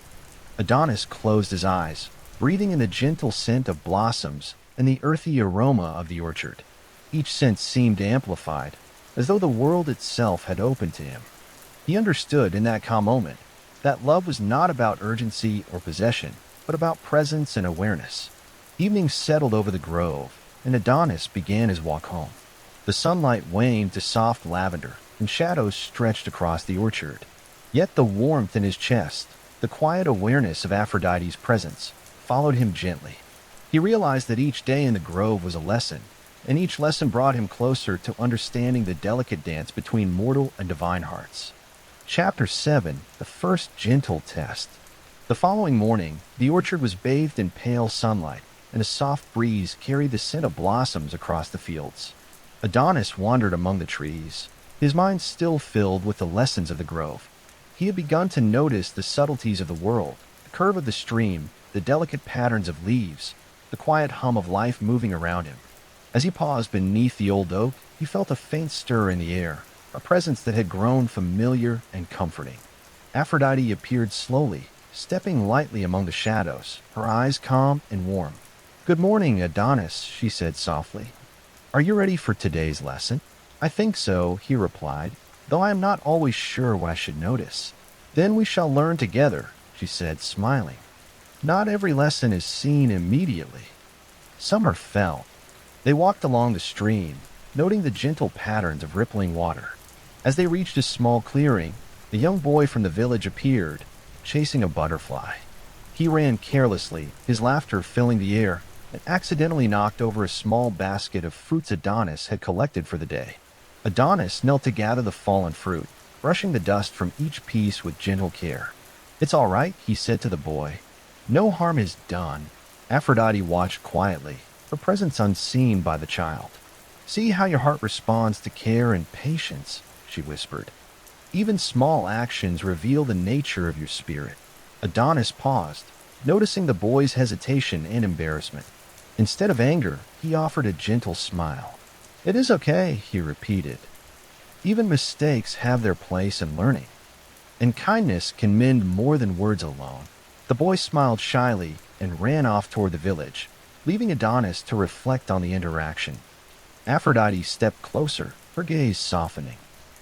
Adonis closed his eyes, breathing in the gentle scent of blossoms and the earthy aroma of the orchard. Each scent seemed amplified, as though the world itself had opened to him. He understood in that calm moment that love was not about urgency or possession, but about presence and awareness. Evening settled over the grove, and Adonis began his walk home. The sunlight waned to soft lavender, and shadows stretched across the orchard. Yet the warmth in his chest, the quiet awareness of Aphrodite's presence, followed him gently. He realized that each day in the grove was a lesson, and each lesson brought him closer to understanding the delicate dance between mortal and divine hearts. Chapter 7: The First Gentle Test. The following morning, the orchard was bathed in pale sunlight, and a soft breeze carried the scent of blossoms across the fields. Adonis wandered among the trees, his mind still filled with the lessons of the grove. He had begun to notice the subtleties of the world, the curve of the stream, the delicate patterns of leaves, the quiet hum of life moving around him. As he paused beneath the old oak, he felt a faint stir in the air, a presence that had grown familiar and comforting. Aphrodite appeared slowly, stepping lightly among the shadows, her eyes calm and warm. "Good morning, Adonis," she said softly. "Are you ready for today's lesson?" "I think so," he replied, "though I am not always sure what I should notice." "Then we shall learn together," she said, smiling. "Not every lesson is seen immediately. Some are felt." They walked along the stream, noting the gentle patterns of rippling water. As they reached a small clearing, a young boy from the village appeared, chasing a butterfly. He ran carelessly, his laughter filling the air, and accidentally knocked over a small basket of fruits Adonis had collected for the day. Adonis knelt to gather the fallen fruit, brushing the dust from each piece with gentle care. "It's all right," he said to the boy. "No harm is done." Aphrodite watched quietly, her presence unseen by the child. "See how your heart responds to care and patience," she whispered. "Even small actions reveal the nature of your spirit." Adonis paused, noticing the boy's hesitation and embarrassment. Instead of anger, he offered a gentle smile. "It is okay," he repeated. "Even mistakes have their place in learning. And kindness can mend more than words alone." The boy smiled shyly and ran off toward the village, leaving Adonis to reflect on the interaction. Aphrodite stepped closer, her gaze softening.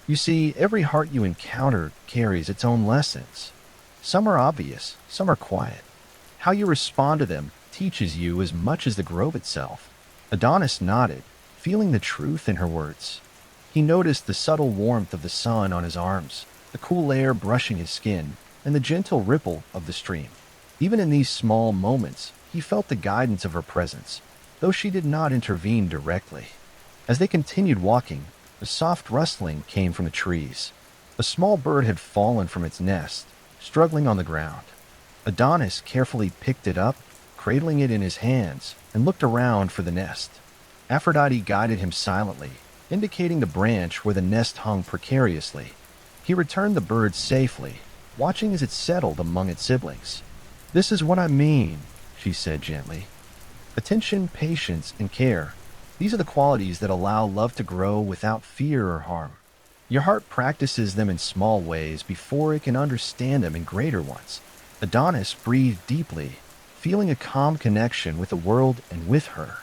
"You see, every heart you encounter carries its own lessons. Some are obvious, some are quiet. How you respond to them teaches you as much as the grove itself." Adonis nodded, feeling the truth in her words. He noticed the subtle warmth of the sun on his arms, the cool air brushing his skin, and the gentle ripple of the stream. Even in these small moments, he felt the guidance of her presence, though she did not intervene directly. As they continued walking, a soft rustling came from the trees. A small bird had fallen from its nest, struggling on the ground. Adonis carefully picked it up, cradling it in his hands, and looked around for the nest. Aphrodite guided him silently, indicating the branch where the nest hung precariously. He returned the bird safely, watching as it settled among its siblings. "This is what I mean," she said gently. "Attention, patience, and care. These are the qualities that allow love to grow without fear or harm. Your heart practices them in small ways before it can understand them in greater ones." Adonis breathed deeply, feeling a calm connection with the world and with her.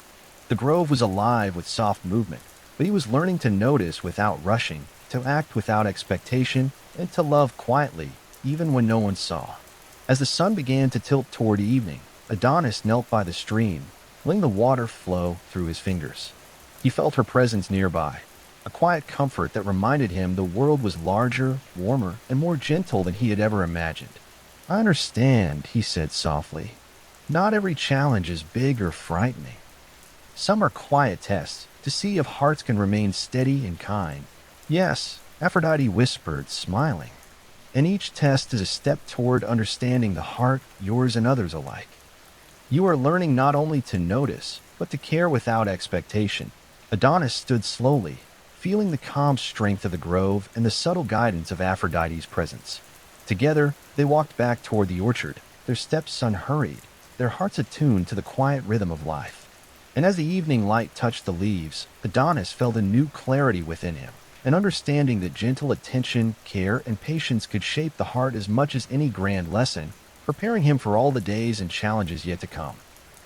The grove was alive with soft movement, but he was learning to notice without rushing, to act without expectation, and to love quietly, even when no one saw. As the sun began to tilt toward evening, Adonis knelt by the stream, letting the water flow through his fingers. He felt her presence nearby, a quiet comfort that reminded him the world was larger, warmer, and more gentle than he had ever imagined. "I understand," he said softly. "Not every challenge is big or frightening. Some are quiet tests to see if hearts can remain steady and kind." "Yes," Aphrodite whispered, smiling. "And each test is a step toward understanding the heart, yours and others alike. You are learning not only to notice, but to care without expectation." Adonis stood slowly, feeling the calm strength of the grove and the subtle guidance of Aphrodite's presence. Together, they walked back toward the orchard, their steps unhurried, their hearts attuned to the quiet rhythm of life. And as the evening light touched the leaves, Adonis felt a new clarity within him, an understanding that gentle attention, care, and patience could shape the heart as much as any grand lesson, preparing him for all the days and challenges yet to come.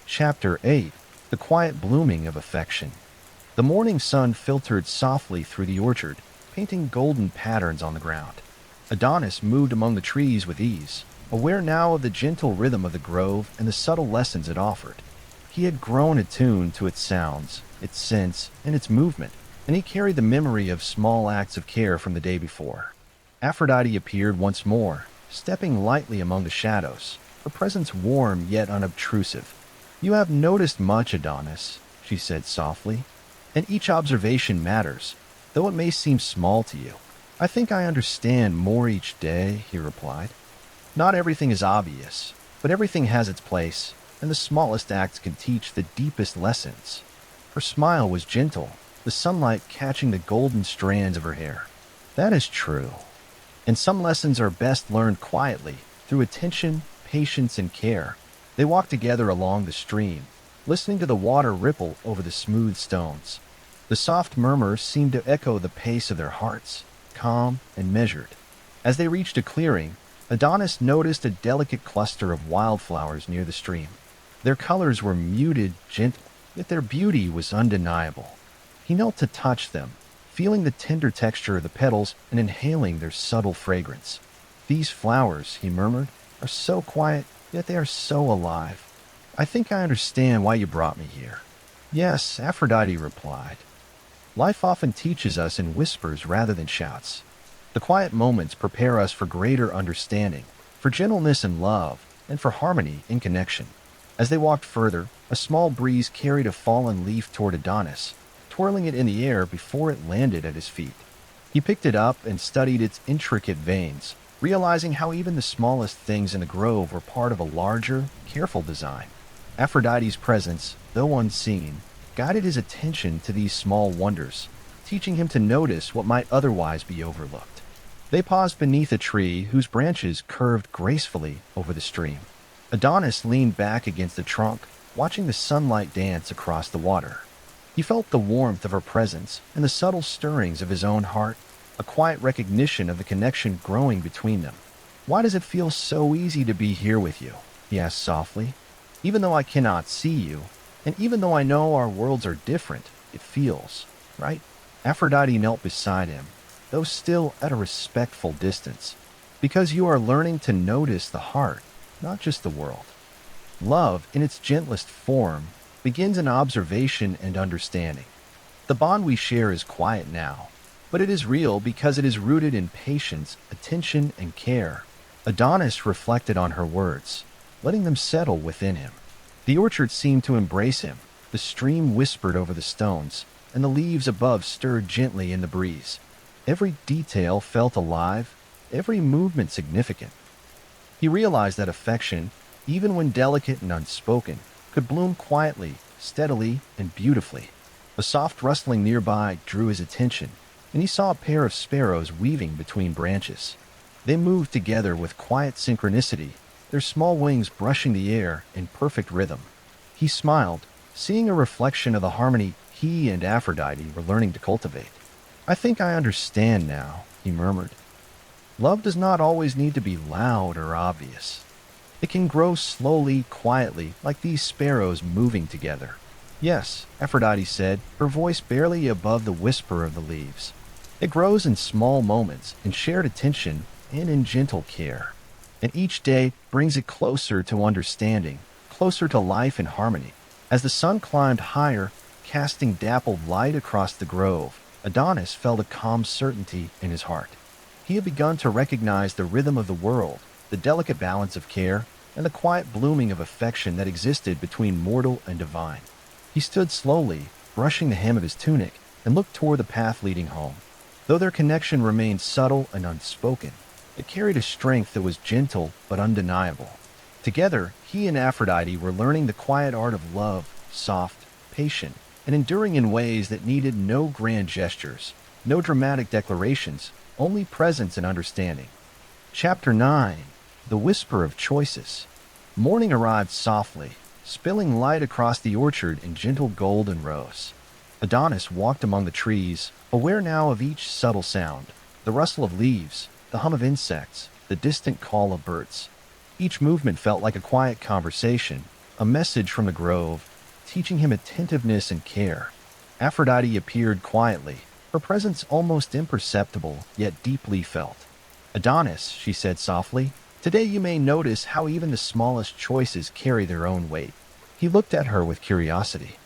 Chapter 8. The Quiet Blooming of Affection. The morning sun filtered softly through the orchard, painting golden patterns on the ground. Adonis moved among the trees with ease, aware now of the gentle rhythm of the grove and the subtle lessons it offered. He had grown attuned to its sounds, its scents, and its movement, and he carried the memory of small acts of care from the day before. Aphrodite appeared once more, stepping lightly among the shadows, her presence warm yet unobtrusive. "You have noticed much, Adonis," she said softly, "and each observation matters, though it may seem small to you." "I think I understand more each day," he replied. "Not everything is obvious, but everything has its place, and the smallest acts can teach the deepest lessons." Her smile was gentle, the sunlight catching the golden strands of her hair. "That is true. And some lessons are best learned quietly, through attention, patience, and care." They walked together along the stream, listening to the water ripple over the smooth stones. The soft murmur seemed to echo the pace of their hearts, calm and measured. As they reached a clearing, Adonis noticed a delicate cluster of wildflowers near the stream. Their colors were muted, gentle, yet their beauty was undeniable. He knelt to touch them, feeling the tender texture of the petals and inhaling their subtle fragrance. "These flowers," he murmured, "are so quiet, yet they are so alive. I think I understand why you brought me here." "Yes," Aphrodite replied. "Life often teaches us in whispers rather than shouts. The quiet moments prepare us for greater understanding, for gentleness in love, and for harmony in connection." As they walked further, a small breeze carried a fallen leaf toward Adonis, twirling it in the air before it landed at his feet. He picked it up and studied its intricate veins, realizing how even the smallest things in the grove were part of a larger, careful design. Aphrodite's presence, though unseen, guided his attention to these small wonders, teaching him to notice what might otherwise be overlooked. They paused beneath a tree whose branches curved gracefully over the stream. Adonis leaned back against the trunk, watching the sunlight dance across the water. He felt the warmth of her presence and the subtle stirrings of his own heart, a quiet recognition of the connection growing between them. "Why does it feel so easy to be here with you?" he asked softly. "Even though I cannot see you, and even though I know our worlds are different, it feels right." Aphrodite knelt beside him, though still at a respectful distance, "because you are learning to notice the heart, not just the world." Love, in its gentlest form, begins in observation and understanding. The bond we share is quiet now, but it is real because it is rooted in patience, attention, and care. Adonis reflected on her words, letting them settle within him. The orchard seemed to embrace him. The stream whispered over the stones, and the leaves above stirred gently in the breeze. Every detail felt alive, every movement significant. He realized that affection, even when delicate and unspoken, could bloom quietly, steadily, and beautifully. A soft rustling nearby drew his attention, and he saw a pair of sparrows weaving between branches. They moved together with quiet synchronicity, their small wings brushing the air in perfect rhythm. He smiled, seeing a reflection of the harmony he and Aphrodite were learning to cultivate. "I think I understand now," he murmured. "Love does not always need to be loud or obvious. It can grow slowly, quietly, like these sparrows moving together." "Yes," Aphrodite said, her voice barely above the whisper of the leaves. "It grows in small moments, in shared attention, and in gentle care. And each day brings it closer to understanding, closer to life and harmony." As the sun climbed higher, casting dappled light across the grove, Adonis felt a calm certainty in his heart. He had begun to recognize the rhythm of the world, the delicate balance of care, and the quiet blooming of affection that existed between mortal and divine. He stood slowly, brushing the hem of his tunic, and looked toward the path leading home. Though their connection remained subtle and unspoken, it carried a strength that was gentle but undeniable. Together, he and Aphrodite were learning the quiet art of love, soft, patient, and enduring in ways that needed no grand gestures, no dramatic declarations, only presence and understanding. Chapter 9. The Whisper of Choices. Morning arrived softly, spilling light across the orchard in gentle gold and rose. Adonis walked among the trees, aware now of each subtle sound, the rustle of leaves, the hum of insects, the distant call of birds. Each movement felt like a quiet conversation, a message from the grove, teaching him attentiveness and care. Aphrodite appeared quietly, her presence almost imperceptible, yet deeply felt. "Adonis," she said softly, "today you may notice how even the smallest choices carry their own weight." He looked at her with curiosity.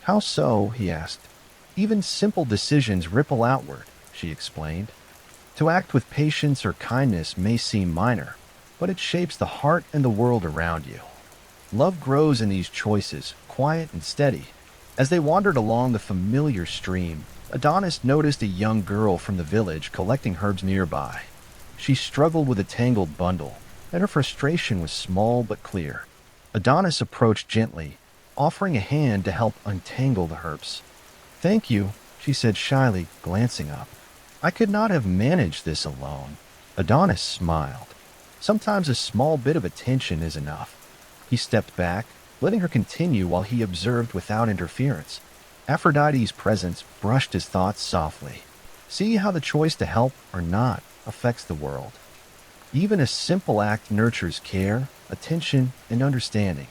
"How so?" he asked. "Even simple decisions ripple outward," she explained. "To act with patience or kindness may seem minor, but it shapes the heart and the world around you. Love grows in these choices, quiet and steady." As they wandered along the familiar stream, Adonis noticed a young girl from the village collecting herbs nearby. She struggled with a tangled bundle, and her frustration was small but clear. Adonis approached gently, offering a hand to help untangle the herbs. "Thank you," she said shyly, glancing up. "I could not have managed this alone." Adonis smiled. Sometimes a small bit of attention is enough. He stepped back, letting her continue while he observed without interference. Aphrodite's presence brushed his thoughts softly. "See how the choice to help or not affects the world. Even a simple act nurtures care, attention, and understanding.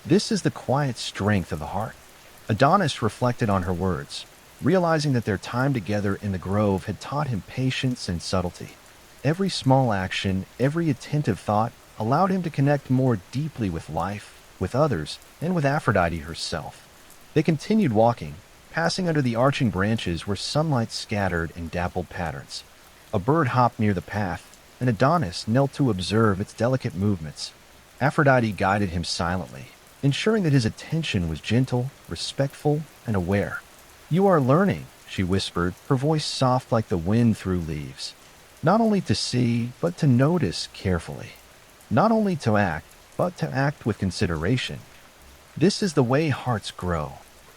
This is the quiet strength of the heart." Adonis reflected on her words, realizing that their time together in the grove had taught him patience and subtlety. Every small action, every attentive thought allowed him to connect more deeply with life, with others, and with Aphrodite herself. They continued walking, passing under the arching branches where sunlight scattered in dappled patterns. A bird hopped near the path, and Adonis knelt to observe its delicate movements. Aphrodite guided him silently, ensuring that his attention was gentle, respectful, and aware. "You are learning," she whispered, her voice soft like the wind through leaves. "Not only to see, but to notice carefully. Not only to act, but to act with consideration. This is the way hearts grow,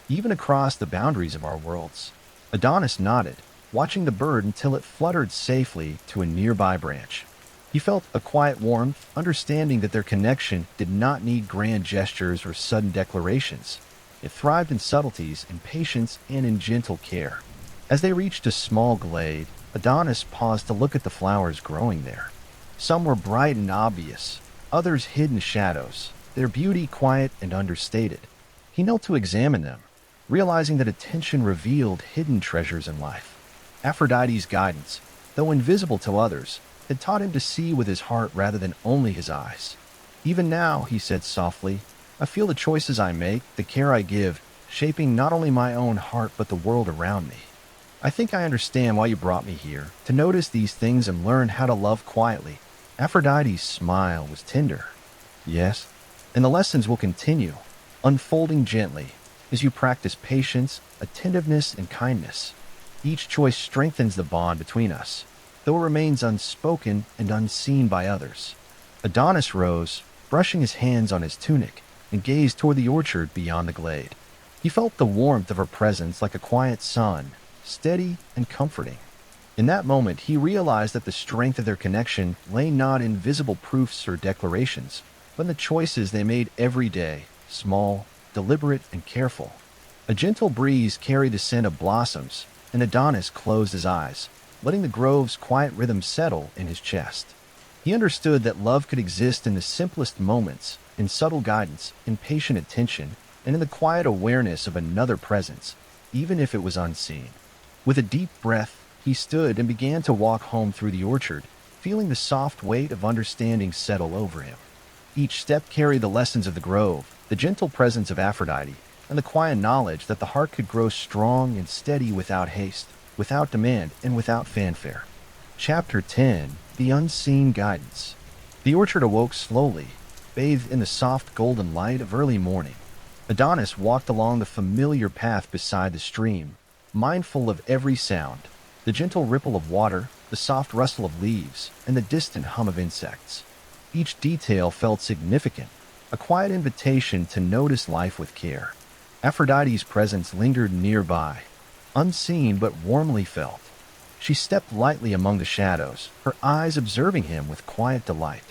even across the boundaries of our worlds." Adonis nodded, watching the bird until it fluttered safely to a nearby branch. He felt a quiet warmth, understanding that their connection did not need grand gestures or sudden declarations. It thrived in subtleties, in patience, and in gentle care. As they reached a small glade, Adonis paused to look at the flowers growing there. Some were bright and obvious, others hid in shadows, their beauty quiet and understated. He knelt to examine them, realizing that attention revealed hidden treasures in life. Aphrodite's guidance, though invisible to others, had taught him to see with his heart rather than only his eyes. Even now, he said softly, I feel the choices I make, the care I give, shaping not only my own heart but the world around me. I think I understand why you brought me here, to notice these things and learn how to love quietly. Aphrodite's smile was tender. Yes, and the lessons will continue, unfolding gently, as you practice patience, attentiveness, and kindness. Each choice strengthens the bond between us, though it remains unspoken and unseen by others. Adonis rose, brushing his hands on his tunic, and gazed toward the orchard beyond the glade. He felt the warmth of her presence like a quiet sun, steady and comforting. In that moment, he realized that the strength of their connection lay not in visible proofs or declarations, but in the choices they made every day, small, deliberate, and careful. A gentle breeze carried the scent of blossoms, and Adonis closed his eyes, letting the grove's quiet rhythm settle in his chest. He understood that love could exist in the simplest moments, in subtle guidance, in patient attention, and in the quiet awareness of another presence, even if it was unseen. With a deep breath, he stood and began to walk home through the orchard, feeling the soft weight of understanding settle over him. Each step carried the lessons of the grove, the gentle presence of Aphrodite, and the quiet knowledge that the heart could grow strong and steady without haste, without demand, and without fanfare. Chapter 10: The Unseen Guidance. The orchard awoke slowly, bathed in the soft golden light of early morning. Adonis walked along the familiar path beside the stream, mindful of every sound, the gentle ripple of water, the soft rustle of leaves, and the distant hum of insects. Each detail felt significant, a quiet invitation to notice life with care. Aphrodite's presence lingered nearby, unseen but warmly felt. She stepped lightly among the shadows, her eyes observing him with quiet delight.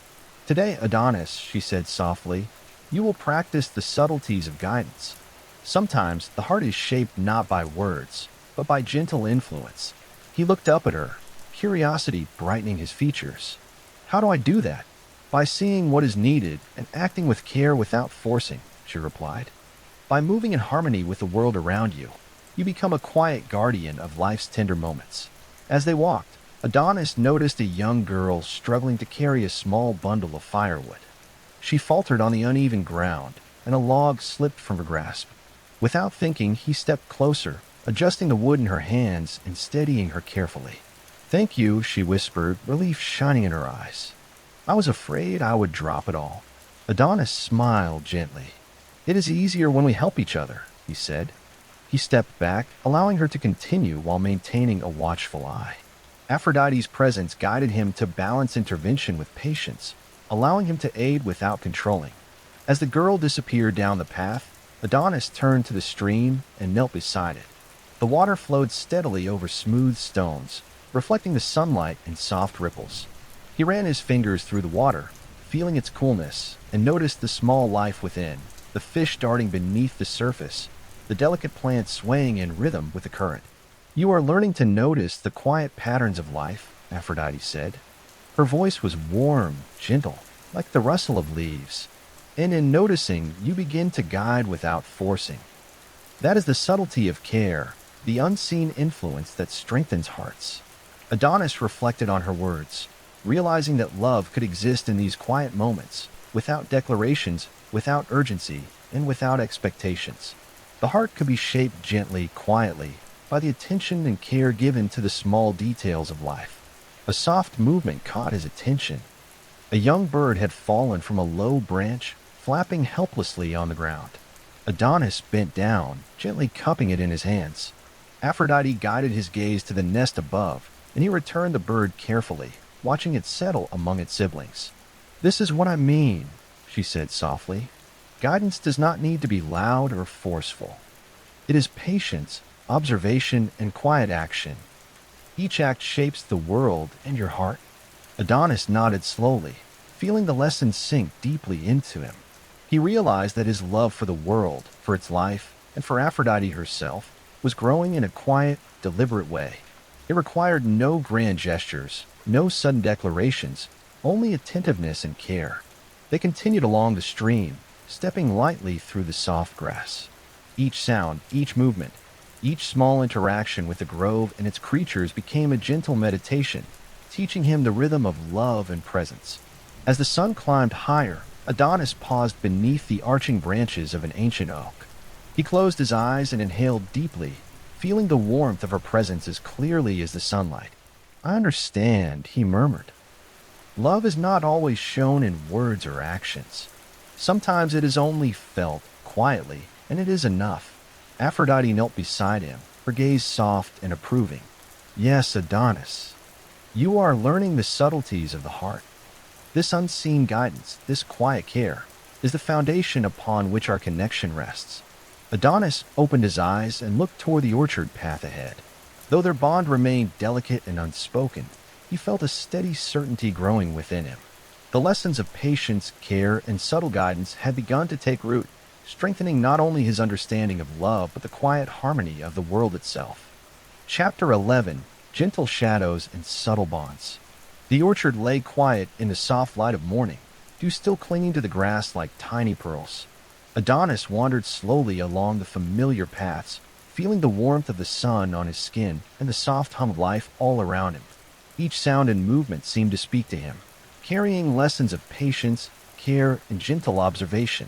Today, Adonis, she said softly, you will practice the subtleties of guidance. Sometimes the heart is shaped not by words, but by gentle influence. He looked up at her, curiosity brightening his features. How do I do that? By seeing what is needed and acting with care without forcing, she replied. By moving in harmony with the world around you, you become a quiet guardian of life's tender moments. As they walked, Adonis noticed a young girl struggling to carry a small bundle of firewood. She faltered on the uneven ground, and a log slipped from her grasp. Without thinking, he stepped closer, adjusting the wood in her hands and steadying her carefully. Thank you, she whispered, relief shining in her eyes. I was afraid I would drop it all. Adonis smiled gently. It is easier when we help each other, he said. He stepped back, allowing her to continue while maintaining a watchful eye. Aphrodite's presence guided him to balance intervention with patience, allowing him to aid without controlling. As the girl disappeared down the path, Adonis turned to the stream and knelt beside it. The water flowed steadily over smooth stones, reflecting the sunlight in soft ripples. He ran his fingers through the water, feeling its coolness, and noticed the small life within, the fish darting beneath the surface, the delicate plants swaying in rhythm with the current. You are learning to notice the quiet patterns of life, Aphrodite said. Her voice was warm, gentle, like the rustle of leaves. And in noticing, you begin to guide without forcing. That is the subtlety of care, the unseen influence that strengthens hearts. Adonis reflected on her words, realizing that love could exist in these quiet moments, without declarations, without urgency, and without expectations. The heart could be shaped gently, quietly, by the attention and care given to the small details of life. A soft movement caught his attention. A young bird had fallen from a low branch, flapping helplessly on the ground. Adonis bent down, gently cupping it in his hands. Aphrodite guided his gaze to the nest above, and he returned the bird carefully, watching it settle among its siblings. This is what I mean, she said softly. Guidance does not need to be loud or forceful. It is patience, observation, and quiet action. Each act shapes the world and your heart. Adonis nodded slowly, feeling the lesson sink deeply into him. He realized that his love for the world, for its life, and for Aphrodite herself was growing in a quiet, deliberate way. It required no grand gestures, no sudden declarations, only attentiveness and care. They continued along the stream, stepping lightly through the soft grass. Each sound, each movement, each small interaction with the grove and its creatures became a gentle meditation, teaching him the rhythm of love and presence. As the sun climbed higher, Adonis paused beneath the arching branches of an ancient oak. He closed his eyes and inhaled deeply, feeling the warmth of her presence as clearly as the sunlight. "I understand," he murmured. "Love is not always shown in words or actions. Sometimes it is only felt, quietly, and it is enough." Aphrodite knelt beside him, her gaze soft and approving. "Yes, Adonis, you are learning the subtleties of the heart. This unseen guidance, this quiet care, is the foundation upon which our connection rests." Adonis opened his eyes and looked toward the orchard path ahead. Though their bond remained delicate and unspoken, he felt a steady certainty growing within him. The lessons of patience, care, and subtle guidance had begun to take root, strengthening not only his understanding of love but the quiet harmony of the world itself. Chapter 11: Gentle Shadows and Subtle Bonds. The orchard lay quiet in the soft light of morning, dew still clinging to the grass like tiny pearls. Adonis wandered slowly along the familiar paths, feeling the warmth of the sun on his skin and the soft hum of life all around him. Each sound and movement seemed to speak to him, carrying lessons of patience, care, and gentle observation.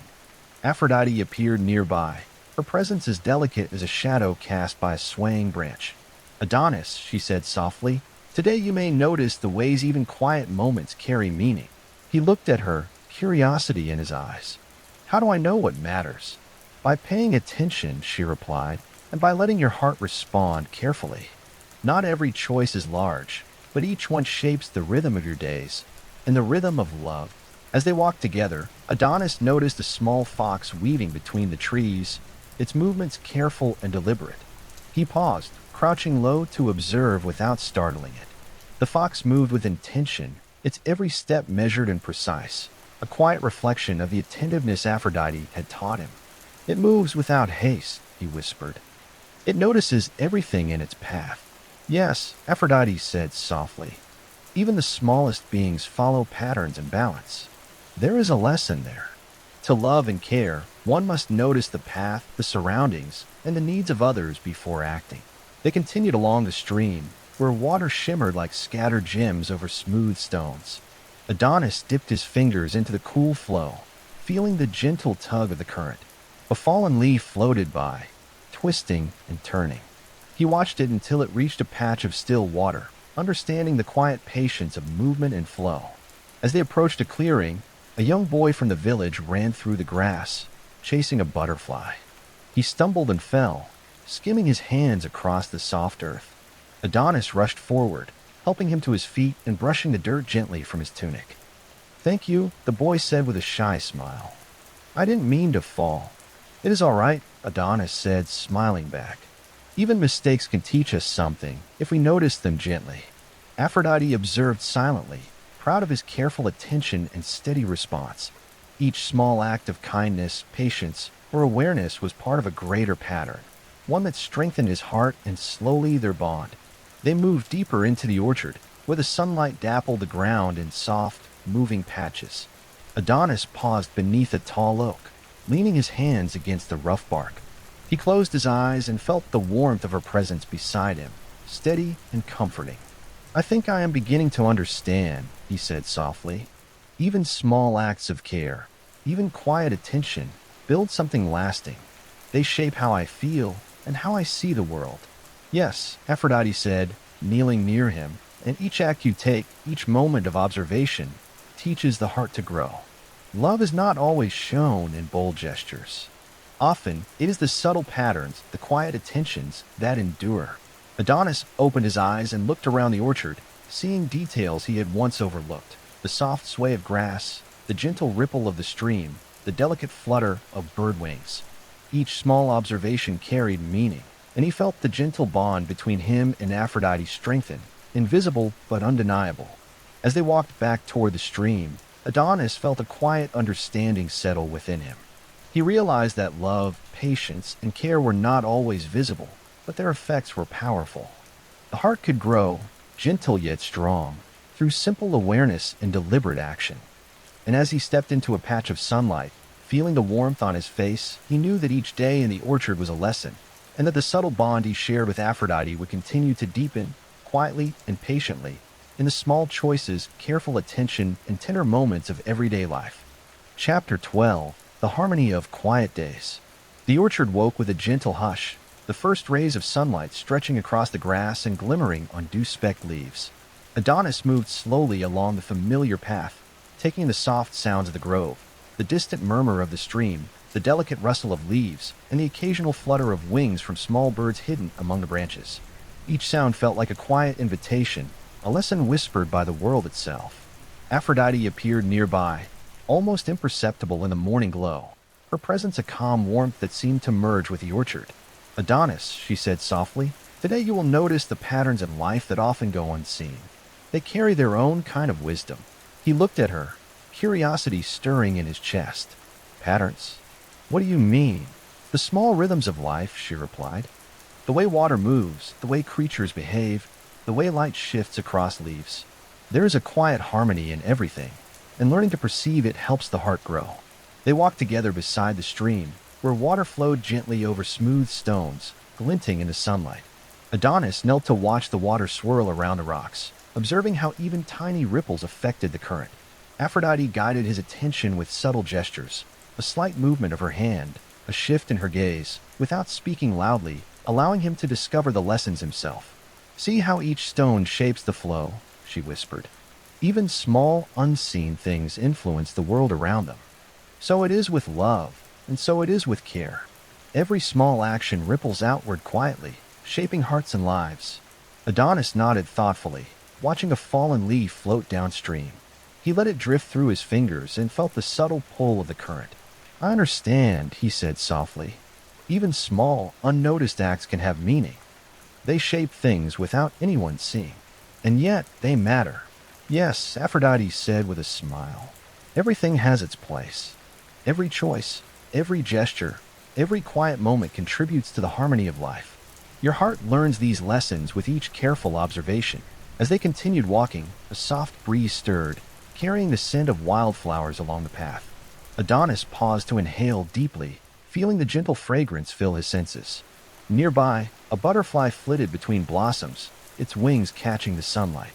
Aphrodite appeared nearby, her presence as delicate as a shadow cast by a swaying branch. "Adonis," she said softly, "today you may notice the ways even quiet moments carry meaning." He looked at her, curiosity in his eyes. "How do I know what matters?" "By paying attention," she replied, "and by letting your heart respond carefully. Not every choice is large, but each one shapes the rhythm of your days, and the rhythm of love." As they walked together, Adonis noticed a small fox weaving between the trees, its movements careful and deliberate. He paused, crouching low to observe without startling it. The fox moved with intention, its every step measured and precise, a quiet reflection of the attentiveness Aphrodite had taught him. "It moves without haste," he whispered. "It notices everything in its path." "Yes," Aphrodite said softly. "Even the smallest beings follow patterns and balance. There is a lesson there. To love and care, one must notice the path, the surroundings, and the needs of others before acting." They continued along the stream, where water shimmered like scattered gems over smooth stones. Adonis dipped his fingers into the cool flow, feeling the gentle tug of the current. A fallen leaf floated by, twisting and turning. He watched it until it reached a patch of still water, understanding the quiet patience of movement and flow. As they approached a clearing, a young boy from the village ran through the grass, chasing a butterfly. He stumbled and fell, skimming his hands across the soft earth. Adonis rushed forward, helping him to his feet and brushing the dirt gently from his tunic. "Thank you," the boy said with a shy smile. "I didn't mean to fall." "It is all right," Adonis said, smiling back. "Even mistakes can teach us something, if we notice them gently." Aphrodite observed silently, proud of his careful attention and steady response. Each small act of kindness, patience, or awareness was part of a greater pattern, one that strengthened his heart and slowly their bond. They moved deeper into the orchard, where the sunlight dappled the ground in soft, moving patches. Adonis paused beneath a tall oak, leaning his hands against the rough bark. He closed his eyes and felt the warmth of her presence beside him, steady and comforting. "I think I am beginning to understand," he said softly. "Even small acts of care, even quiet attention, build something lasting. They shape how I feel and how I see the world." "Yes," Aphrodite said, kneeling near him, "and each act you take, each moment of observation, teaches the heart to grow. Love is not always shown in bold gestures. Often, it is the subtle patterns, the quiet attentions, that endure." Adonis opened his eyes and looked around the orchard, seeing details he had once overlooked. The soft sway of grass, the gentle ripple of the stream, the delicate flutter of bird wings. Each small observation carried meaning, and he felt the gentle bond between him and Aphrodite strengthen, invisible but undeniable. As they walked back toward the stream, Adonis felt a quiet understanding settle within him. He realized that love, patience, and care were not always visible, but their effects were powerful. The heart could grow, gentle yet strong, through simple awareness and deliberate action. And as he stepped into a patch of sunlight, feeling the warmth on his face, he knew that each day in the orchard was a lesson, and that the subtle bond he shared with Aphrodite would continue to deepen, quietly and patiently, in the small choices, careful attention, and tender moments of everyday life. Chapter 12: The Harmony of Quiet Days. The orchard woke with a gentle hush, the first rays of sunlight stretching across the grass and glimmering on dew-specked leaves. Adonis moved slowly along the familiar path, taking the soft sounds of the grove, the distant murmur of the stream, the delicate rustle of leaves, and the occasional flutter of wings from small birds hidden among the branches. Each sound felt like a quiet invitation, a lesson whispered by the world itself. Aphrodite appeared nearby, almost imperceptible in the morning glow, her presence a calm warmth that seemed to merge with the orchard. "Adonis," she said softly, "today you will notice the patterns in life that often go unseen. They carry their own kind of wisdom." He looked at her, curiosity stirring in his chest. "Patterns? What do you mean?" "The small rhythms of life," she replied. "The way water moves, the way creatures behave, the way light shifts across leaves. There is a quiet harmony in everything, and learning to perceive it helps the heart grow." They walked together beside the stream, where water flowed gently over smooth stones, glinting in the sunlight. Adonis knelt to watch the water swirl around the rocks, observing how even tiny ripples affected the current. Aphrodite guided his attention with subtle gestures, a slight movement of her hand, a shift in her gaze, without speaking loudly, allowing him to discover the lessons himself. "See how each stone shapes the flow," she whispered. "Even small, unseen things influence the world around them. So it is with love, and so it is with care. Every small action ripples outward quietly, shaping hearts and lives." Adonis nodded thoughtfully, watching a fallen leaf float downstream. He let it drift through his fingers and felt the subtle pull of the current. "I understand," he said softly. "Even small, unnoticed acts can have meaning. They shape things without anyone seeing. And yet, they matter." "Yes," Aphrodite said with a smile. "Everything has its place. Every choice, every gesture, every quiet moment contributes to the harmony of life." Your heart learns these lessons with each careful observation. As they continued walking, a soft breeze stirred, carrying the scent of wildflowers along the path. Adonis paused to inhale deeply, feeling the gentle fragrance fill his senses. Nearby, a butterfly flitted between blossoms, its wings catching the sunlight.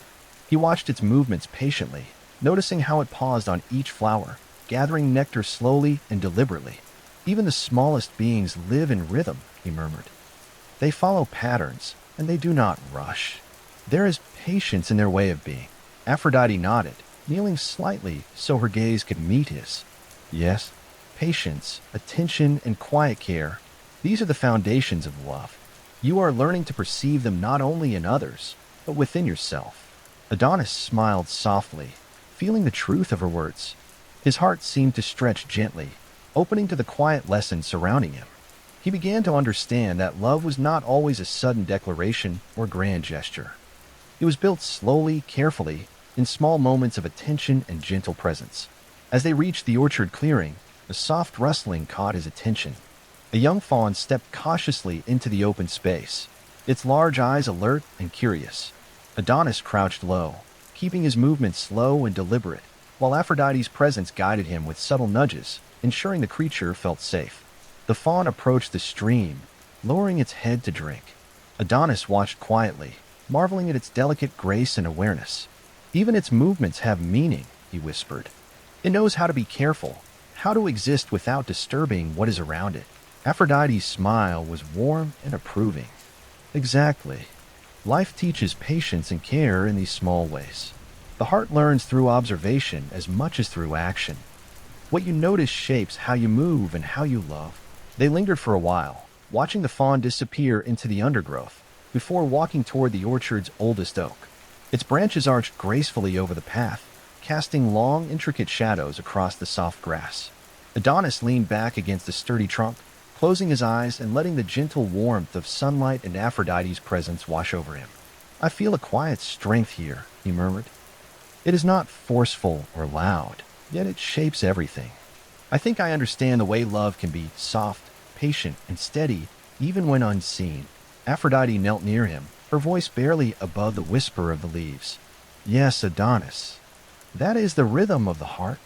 He watched its movements patiently, noticing how it paused on each flower, gathering nectar slowly and deliberately. "Even the smallest beings live in rhythm," he murmured. "They follow patterns, and they do not rush. There is patience in their way of being." Aphrodite nodded, kneeling slightly so her gaze could meet his. "Yes, patience, attention, and quiet care. These are the foundations of love. You are learning to perceive them not only in others, but within yourself." Adonis smiled softly, feeling the truth of her words. His heart seemed to stretch gently, opening to the quiet lessons surrounding him. He began to understand that love was not always a sudden declaration or grand gesture. It was built slowly, carefully, in small moments of attention and gentle presence. As they reached the orchard clearing, a soft rustling caught his attention. A young fawn stepped cautiously into the open space, its large eyes alert and curious. Adonis crouched low, keeping his movements slow and deliberate, while Aphrodite's presence guided him with subtle nudges, ensuring the creature felt safe. The fawn approached the stream, lowering its head to drink. Adonis watched quietly, marveling at its delicate grace and awareness. "Even its movements have meaning," he whispered. "It knows how to be careful, how to exist without disturbing what is around it." Aphrodite's smile was warm and approving. "Exactly. Life teaches patience and care in these small ways. The heart learns through observation as much as through action. What you notice shapes how you move and how you love." They lingered for a while, watching the fawn disappear into the undergrowth, before walking toward the orchard's oldest oak. Its branches arched gracefully over the path, casting long, intricate shadows across the soft grass. Adonis leaned back against the sturdy trunk, closing his eyes and letting the gentle warmth of sunlight and Aphrodite's presence wash over him. "I feel a quiet strength here," he murmured. It is not forceful or loud, yet it shapes everything. I think I understand the way love can be soft, patient, and steady, even when unseen. Aphrodite knelt near him, her voice barely above the whisper of the leaves. Yes, Adonis. That is the rhythm of the heart.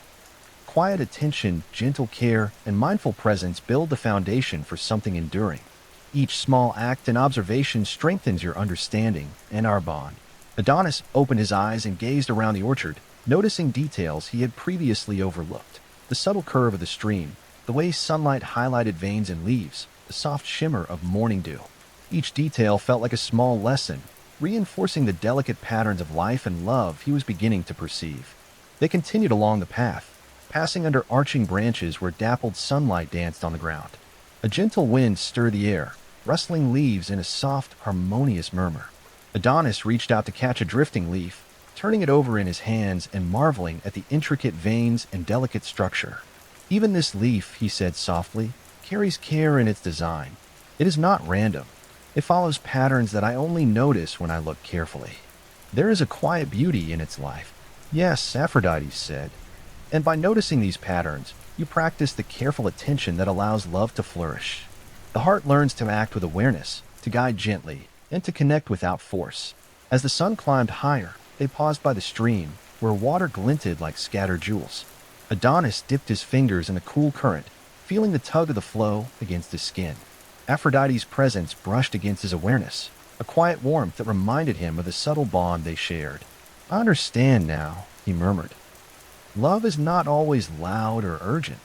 Quiet attention, gentle care, and mindful presence build the foundation for something enduring. Each small act and observation strengthens your understanding and our bond. Adonis opened his eyes and gazed around the orchard, noticing details he had previously overlooked. The subtle curve of the stream, the way sunlight highlighted veins and leaves, the soft shimmer of morning dew. Each detail felt like a small lesson, reinforcing the delicate patterns of life and love he was beginning to perceive. They continued along the path, passing under arching branches where dappled sunlight danced on the ground. A gentle wind stirred the air, rustling leaves in a soft, harmonious murmur. Adonis reached out to catch a drifting leaf, turning it over in his hands and marveling at the intricate veins and delicate structure. Even this leaf, he said softly, carries care in its design. It is not random. It follows patterns that I only notice when I look carefully. There is a quiet beauty in its life. Yes, Aphrodite said. And by noticing these patterns, you practice the careful attention that allows love to flourish. The heart learns to act with awareness, to guide gently, and to connect without force. As the sun climbed higher, they paused by the stream, where water glinted like scattered jewels. Adonis dipped his fingers in the cool current, feeling the tug of the flow against his skin. Aphrodite's presence brushed against his awareness, a quiet warmth that reminded him of the subtle bond they shared. I understand now, he murmured. Love is not always loud or urgent.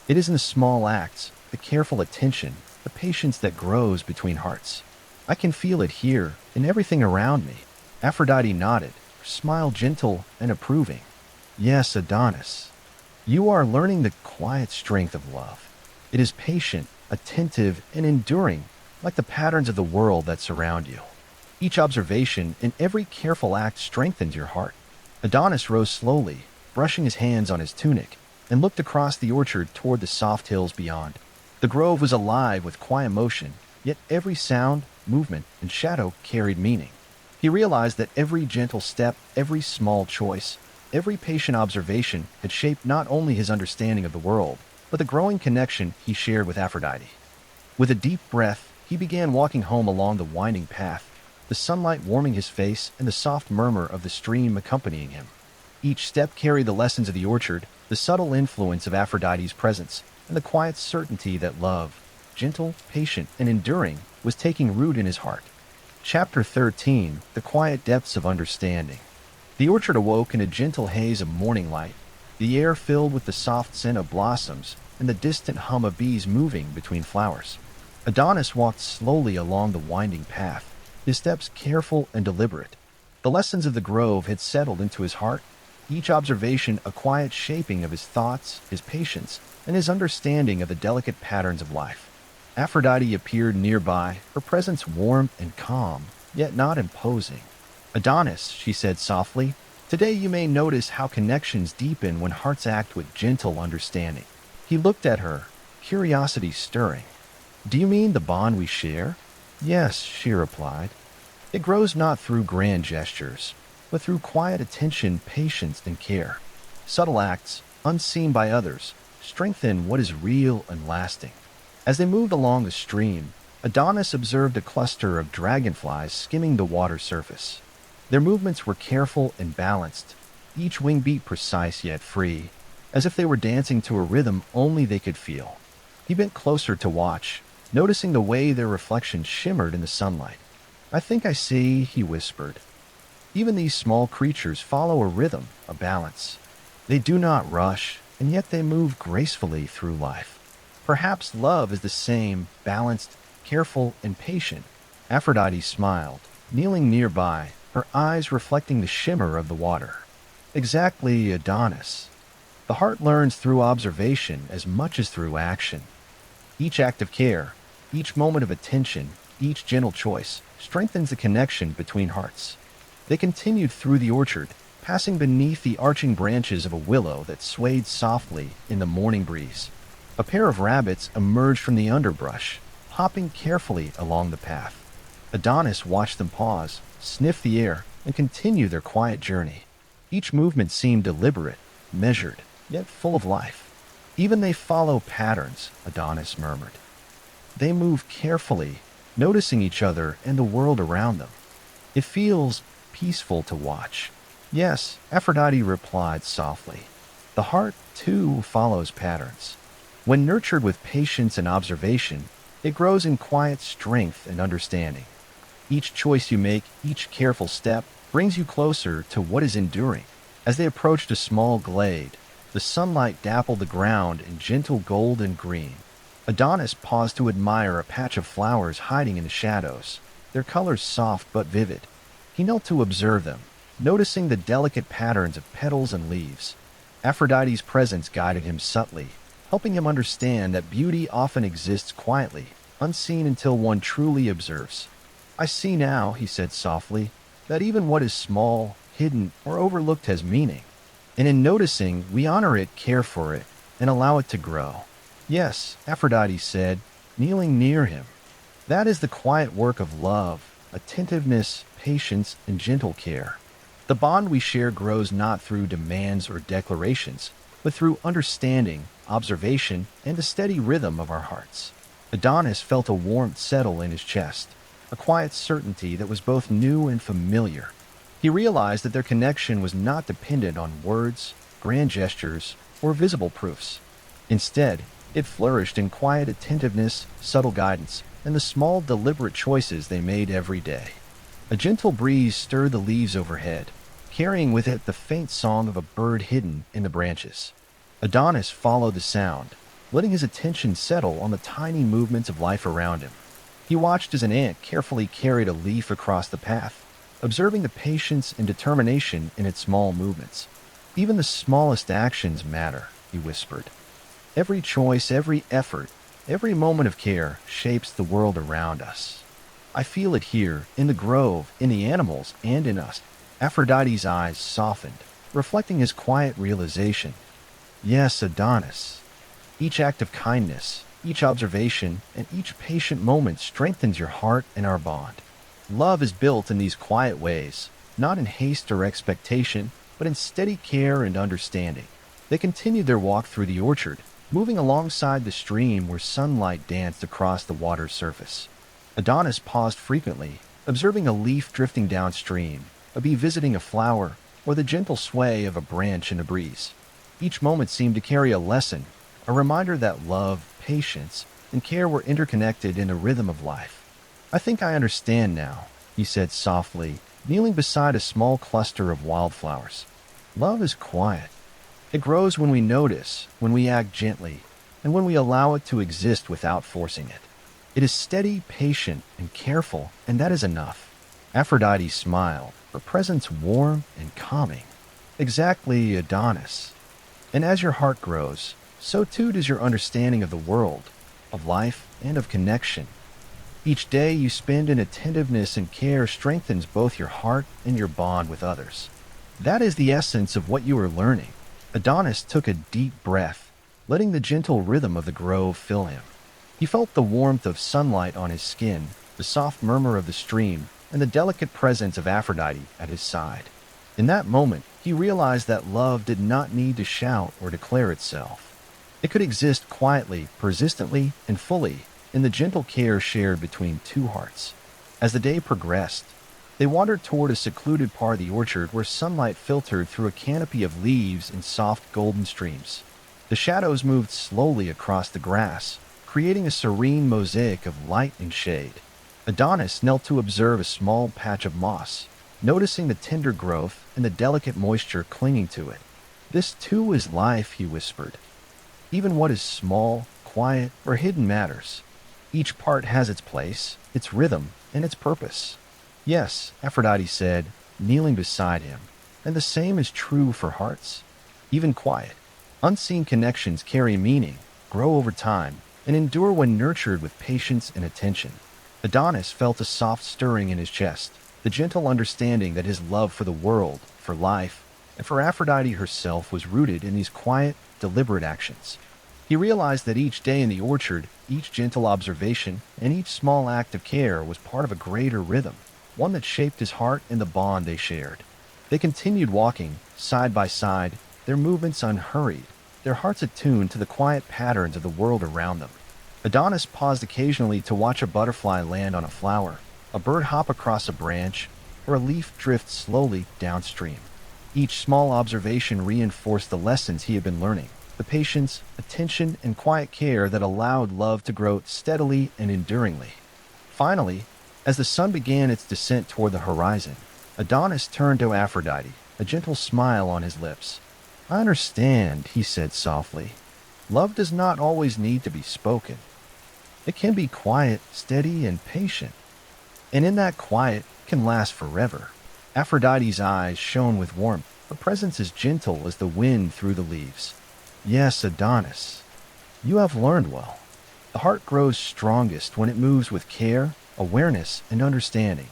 It is in the small acts, the careful attention, the patience that grows between hearts. I can feel it here, in everything around me. Aphrodite nodded, her smile gentle and approving. Yes, Adonis. You are learning the quiet strength of love. It is patient, attentive, and enduring, like the patterns of the world that surround you. Each observation and every careful act strengthens your heart. Adonis rose slowly, brushing his hands on his tunic, and looked across the orchard toward the soft hills beyond. The grove was alive with quiet motion, yet every sound, movement, and shadow carried meaning. He realized that every gentle step, every small choice, every patient observation had shaped not only his understanding of the world, but the growing connection he shared with Aphrodite. With a deep breath, he began walking home along the winding path, the sunlight warming his face and the soft murmur of the stream accompanying him. Each step carried the lessons of the orchard, the subtle influence of Aphrodite's presence, and the quiet certainty that love, gentle, patient, and enduring, was taking root in his heart. Chapter 13: The Quiet Depths of Understanding. The orchard awoke in a gentle haze of morning light, the air filled with the soft scent of blossoms and the distant hum of bees moving between flowers. Adonis walked slowly along the winding path, his steps careful and deliberate. The lessons of the grove had settled into his heart, each observation a quiet shaping of his thoughts, his patience, and his understanding of the delicate patterns of life. Aphrodite appeared nearby, her presence warm and calm, yet not imposing. Adonis, she said softly, today you may notice how connections deepen when hearts act with gentle understanding. He looked at her, curiosity stirring. Do you mean the bond we share? Yes, she replied. It grows not through grand gestures, but through quiet attention, patience, and care. Subtle acts, unseen by others, strengthen what is real and lasting. As they moved along the stream, Adonis observed a cluster of dragonflies skimming the water surface. Their movements were careful and balanced, each wing beat precise yet free, as if they were dancing to a rhythm only they could feel. He bent closer to watch, noticing the way their reflections shimmered in the sunlight. I think I see, he whispered. Even these small creatures follow a rhythm, a balance. They do not rush, and yet they move gracefully through life. Perhaps love is the same, balanced, careful, and patient. Aphrodite smiled, kneeling nearby, her eyes reflecting the shimmer of the water. Exactly, Adonis. The heart learns through observation as much as through action. Each act of care, each moment of attention, each gentle choice strengthens the connection between hearts. They continued through the orchard, passing beneath the arching branches of a willow that swayed softly in the morning breeze. A pair of rabbits emerged from the underbrush, hopping carefully along the path. Adonis watched them pause, sniff the air, and continue their quiet journey. Each movement seemed deliberate, measured, yet full of life. Even they follow patterns, Adonis murmured. They move carefully, noticing each other and the world around them. It feels peaceful to watch. Yes, Aphrodite replied softly. The heart, too, follows patterns. When nurtured with patience and observation, it grows in quiet strength and understanding. Each choice you make, each careful step, brings you closer to what is enduring. As they approached a small glade, the sunlight dappled the ground in gentle gold and green. Adonis paused to admire a patch of flowers hiding in the shadows, their colors soft but vivid. He knelt to observe them, noticing the delicate patterns of petals and leaves. Aphrodite's presence guided him subtly, helping him understand that beauty often exists quietly, unseen until one truly observes. I see now, he said softly, that even what is small, hidden, or overlooked has meaning. And in noticing, we honor it, care for it, and allow it to grow. Yes, Aphrodite said, kneeling near him. That is the quiet work of love, attentiveness, patience, and gentle care. The bond we share grows not through demands or declarations, but through understanding, observation, and the steady rhythm of our hearts. Adonis felt a warmth settle in his chest, a quiet certainty that was both new and familiar. He realized that their connection was not dependent on words, grand gestures, or visible proofs. Instead, it flourished in quiet attentiveness, subtle guidance, and the small, deliberate choices they made every day. A gentle breeze stirred the leaves overhead, carrying with it the faint song of a bird hidden in the branches. Adonis followed the sound, letting his attention settle on the tiny movements of life around him. He watched as an ant carefully carried a leaf across the path, observing the patience and determination in its small movements. Even the smallest actions matter, he whispered. Every choice, every effort, every moment of care shapes the world around us. I feel it here, in the grove, in the animals, and in us. Aphrodite's eyes softened, reflecting his quiet realization. Yes, Adonis. Each act of kindness, each observation, and each patient moment strengthens your heart and our bond. Love is built in these quiet ways, not in haste or expectation, but in steady care and understanding. They continued their walk through the orchard, moving alongside the stream where sunlight danced across the water's surface. Adonis paused frequently, observing a leaf drifting downstream, a bee visiting a flower, or the gentle sway of a branch in a breeze. Each moment seemed to carry a lesson, a reminder that love, patience, and care were interconnected in the rhythm of life. I think I understand now, he said softly, kneeling beside a small cluster of wildflowers. Love is quiet. It grows when we notice, when we act gently, and when we allow it to exist without forcing it. It is steady, patient, and careful, and that is enough. Aphrodite smiled, her presence warm and calming. Exactly, Adonis. And as your heart grows, so too does your understanding of the world, of life, and of connection. Each day you spend in attentiveness and care strengthens both your heart and your bond with others. That is the essence of what you are learning. Adonis took a deep breath, letting the gentle rhythm of the grove fill him. He felt the warmth of sunlight on his skin, the soft murmur of the stream, and the delicate presence of Aphrodite at his side. In that moment, he realized that love did not need to shout or declare itself. It could exist quietly, persistently, and fully in the gentle care shared between two hearts. As the day progressed, they wandered toward a secluded part of the orchard where sunlight filtered through a canopy of leaves in soft golden streams. The shadows moved slowly across the grass, creating a serene mosaic of light and shade. Adonis knelt to observe a small patch of moss, noticing the tender growth and the delicate moisture clinging to it. This too is life, he whispered. Even what is small, quiet, or hidden matters. Each part has its place, its rhythm, and its purpose. Yes, Aphrodite said, kneeling beside him, and the same is true for hearts. Even quiet, unseen connections carry meaning, grow over time, and endure when nurtured with patience and attention. Adonis felt a soft stirring in his chest, the gentle understanding that his love for the world, for life, and for Aphrodite herself was rooted in these quiet, deliberate actions. He realized that each day in the orchard, each gentle observation, and each small act of care was part of a greater rhythm, one that shaped his heart and the bond they shared. They continued walking, side by side, their movements unhurried, their hearts attuned to the quiet patterns of the world around them. Adonis paused occasionally to watch a butterfly land on a flower, a bird hop across a branch, or a leaf drift slowly downstream. Each small observation reinforced the lessons he had been learning, the patience, attention, and quiet care that allowed love to grow steadily and enduringly. Finally, as the sun began its descent toward the horizon, Adonis turned to Aphrodite, a gentle smile on his lips. "I understand," he said softly. "Love does not always need to be spoken. It can be quiet, steady, and patient. And in that quiet can last forever." Aphrodite's eyes shone with warmth, her presence as gentle as the wind through the leaves. "Yes, Adonis, you have learned well. The heart grows strongest when it moves with care, awareness, and understanding.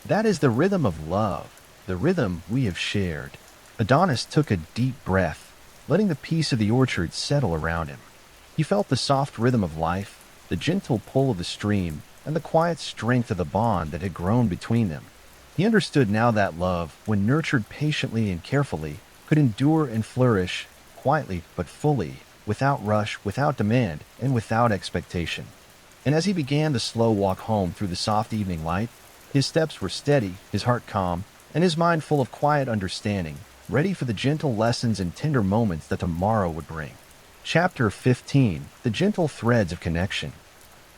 That is the rhythm of love, the rhythm we have shared." Adonis took a deep breath, letting the peace of the orchard settle around him. He felt the soft rhythm of life, the gentle pull of the stream, and the quiet strength of the bond that had grown between them. He understood now that love, when nurtured patiently and carefully, could endure and flourish, quietly but fully, without rush, without demand, and without expectation. And as he began the slow walk home through the soft evening light, his steps were steady, his heart calm, and his mind full of quiet understanding, ready for the gentle lessons and tender moments that tomorrow would bring. Chapter 15: The Gentle Threads of Connection.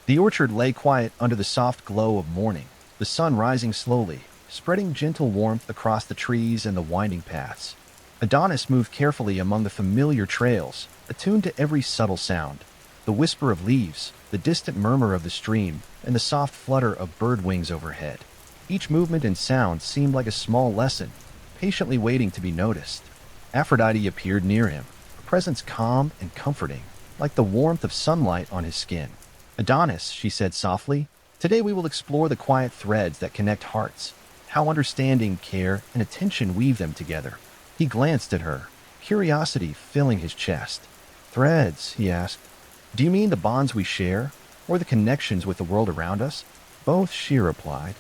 The orchard lay quiet under the soft glow of morning, the sun rising slowly, spreading gentle warmth across the trees and the winding paths. Adonis moved carefully among the familiar trails, attuned to every subtle sound, the whisper of leaves, the distant murmur of the stream, and the soft flutter of bird wings overhead. Each movement and sound seemed like a small lesson, patiently waiting to be noticed. Aphrodite appeared near him, her presence calm and comforting, like the warmth of sunlight on his skin. "Adonis," she said softly, "today we will explore the quiet threads that connect hearts, how understanding, care, and attention weave them together." He glanced at her, curiosity filling his chest. "Threads?" he asked. "Do you mean the bonds we share, or the connections with the world around us?" "Both," she replied.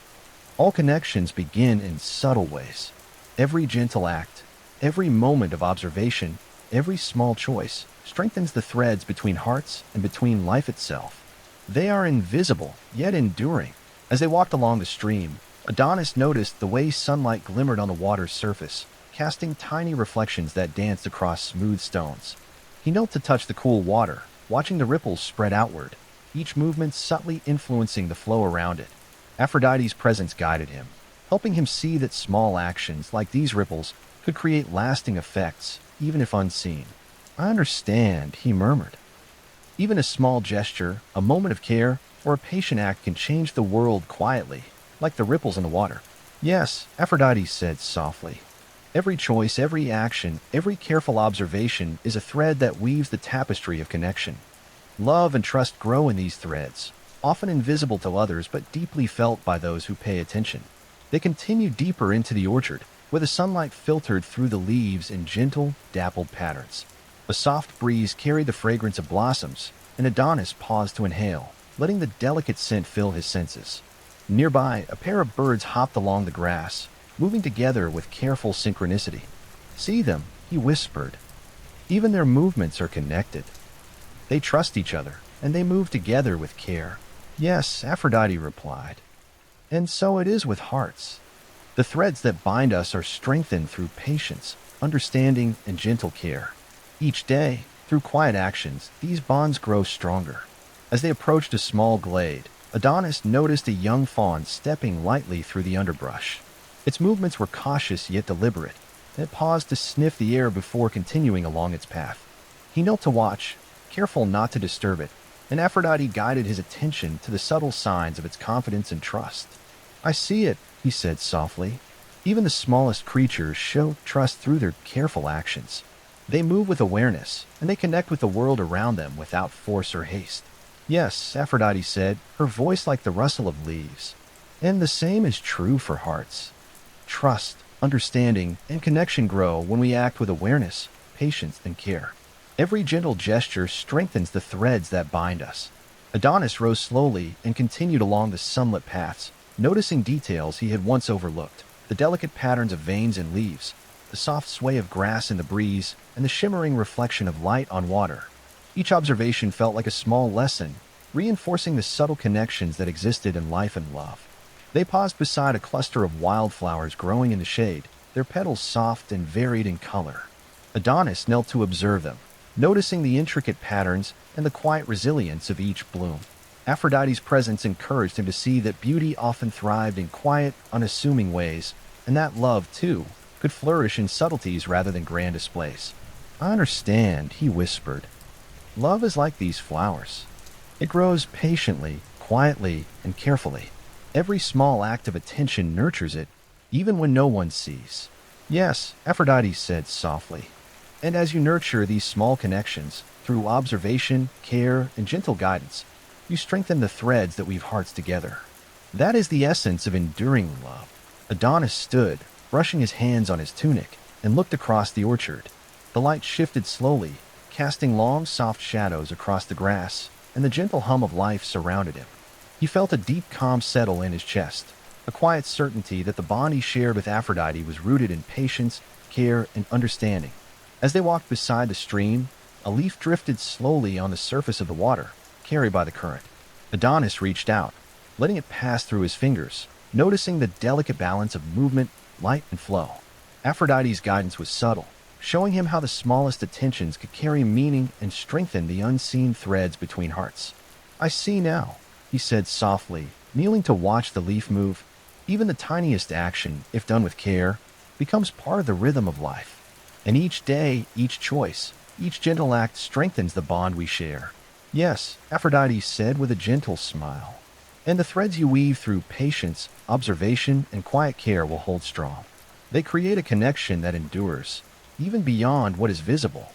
"All connections begin in subtle ways. Every gentle act, every moment of observation, every small choice strengthens the threads between hearts and between life itself. They are invisible, yet enduring." As they walked along the stream, Adonis noticed the way sunlight glimmered on the water's surface, casting tiny reflections that danced across smooth stones. He knelt to touch the cool water, watching the ripples spread outward, each movement subtly influencing the flow around it. Aphrodite's presence guided him, helping him see that small actions like these ripples could create lasting effects, even if unseen. "I understand," he murmured. "Even a small gesture, a moment of care, or a patient act can change the world quietly, like the ripples in the water." "Yes," Aphrodite said softly. "Every choice, every action, every careful observation is a thread that weaves the tapestry of connection. Love and trust grow in these threads, often invisible to others but deeply felt by those who pay attention." They continued deeper into the orchard, where the sunlight filtered through the leaves in gentle, dappled patterns. A soft breeze carried the fragrance of blossoms, and Adonis paused to inhale, letting the delicate scent fill his senses. Nearby, a pair of birds hopped along the grass, moving together with careful synchronicity. "See them," he whispered. "Even their movements are connected. They trust each other, and they move together with care." "Yes," Aphrodite replied. "And so it is with hearts. The threads that bind us are strengthened through patience, understanding, and gentle care. Each day, through quiet actions, these bonds grow stronger." As they approached a small glade, Adonis noticed a young fawn stepping lightly through the underbrush. Its movements were cautious yet deliberate, and it paused to sniff the air before continuing along its path. He knelt to watch, careful not to disturb it, and Aphrodite guided his attention to the subtle signs of its confidence and trust. "I see it," he said softly. "Even the smallest creatures show trust through their careful actions. They move with awareness, and they connect with the world around them without force or haste." "Yes," Aphrodite said, her voice like the rustle of leaves. "And the same is true for hearts. Trust, understanding, and connection grow when we act with awareness, patience, and care. Every gentle gesture strengthens the threads that bind us." Adonis rose slowly and continued along the sunlit paths, noticing details he had once overlooked. the delicate patterns of veins and leaves, the soft sway of grass in the breeze, and the shimmering reflection of light on water. Each observation felt like a small lesson, reinforcing the subtle connections that existed in life and love. They paused beside a cluster of wildflowers growing in the shade, their petals soft and varied in color. Adonis knelt to observe them, noticing the intricate patterns and the quiet resilience of each bloom. Aphrodite's presence encouraged him to see that beauty often thrived in quiet, unassuming ways, and that love, too, could flourish in subtleties rather than grand displays. "I understand," he whispered. "Love is like these flowers. It grows patiently, quietly, and carefully. Every small act of attention nurtures it, even when no one sees." "Yes," Aphrodite said softly. "And as you nurture these small connections, through observation, care, and gentle guidance, you strengthen the threads that weave hearts together. That is the essence of enduring love." Adonis stood, brushing his hands on his tunic, and looked across the orchard. The light shifted slowly, casting long, soft shadows across the grass, and the gentle hum of life surrounded him. He felt a deep calm settle in his chest, a quiet certainty that the bond he shared with Aphrodite was rooted in patience, care, and understanding. As they walked beside the stream, a leaf drifted slowly on the surface of the water, carried by the current. Adonis reached out, letting it pass through his fingers, noticing the delicate balance of movement, light, and flow. Aphrodite's guidance was subtle, showing him how the smallest attentions could carry meaning and strengthen the unseen threads between hearts. "I see now," he said softly, kneeling to watch the leaf move. "Even the tiniest action, if done with care, becomes part of the rhythm of life. And each day, each choice, each gentle act strengthens the bond we share." "Yes," Aphrodite said with a gentle smile. "And the threads you weave through patience, observation, and quiet care will hold strong. They create a connection that endures, even beyond what is visible.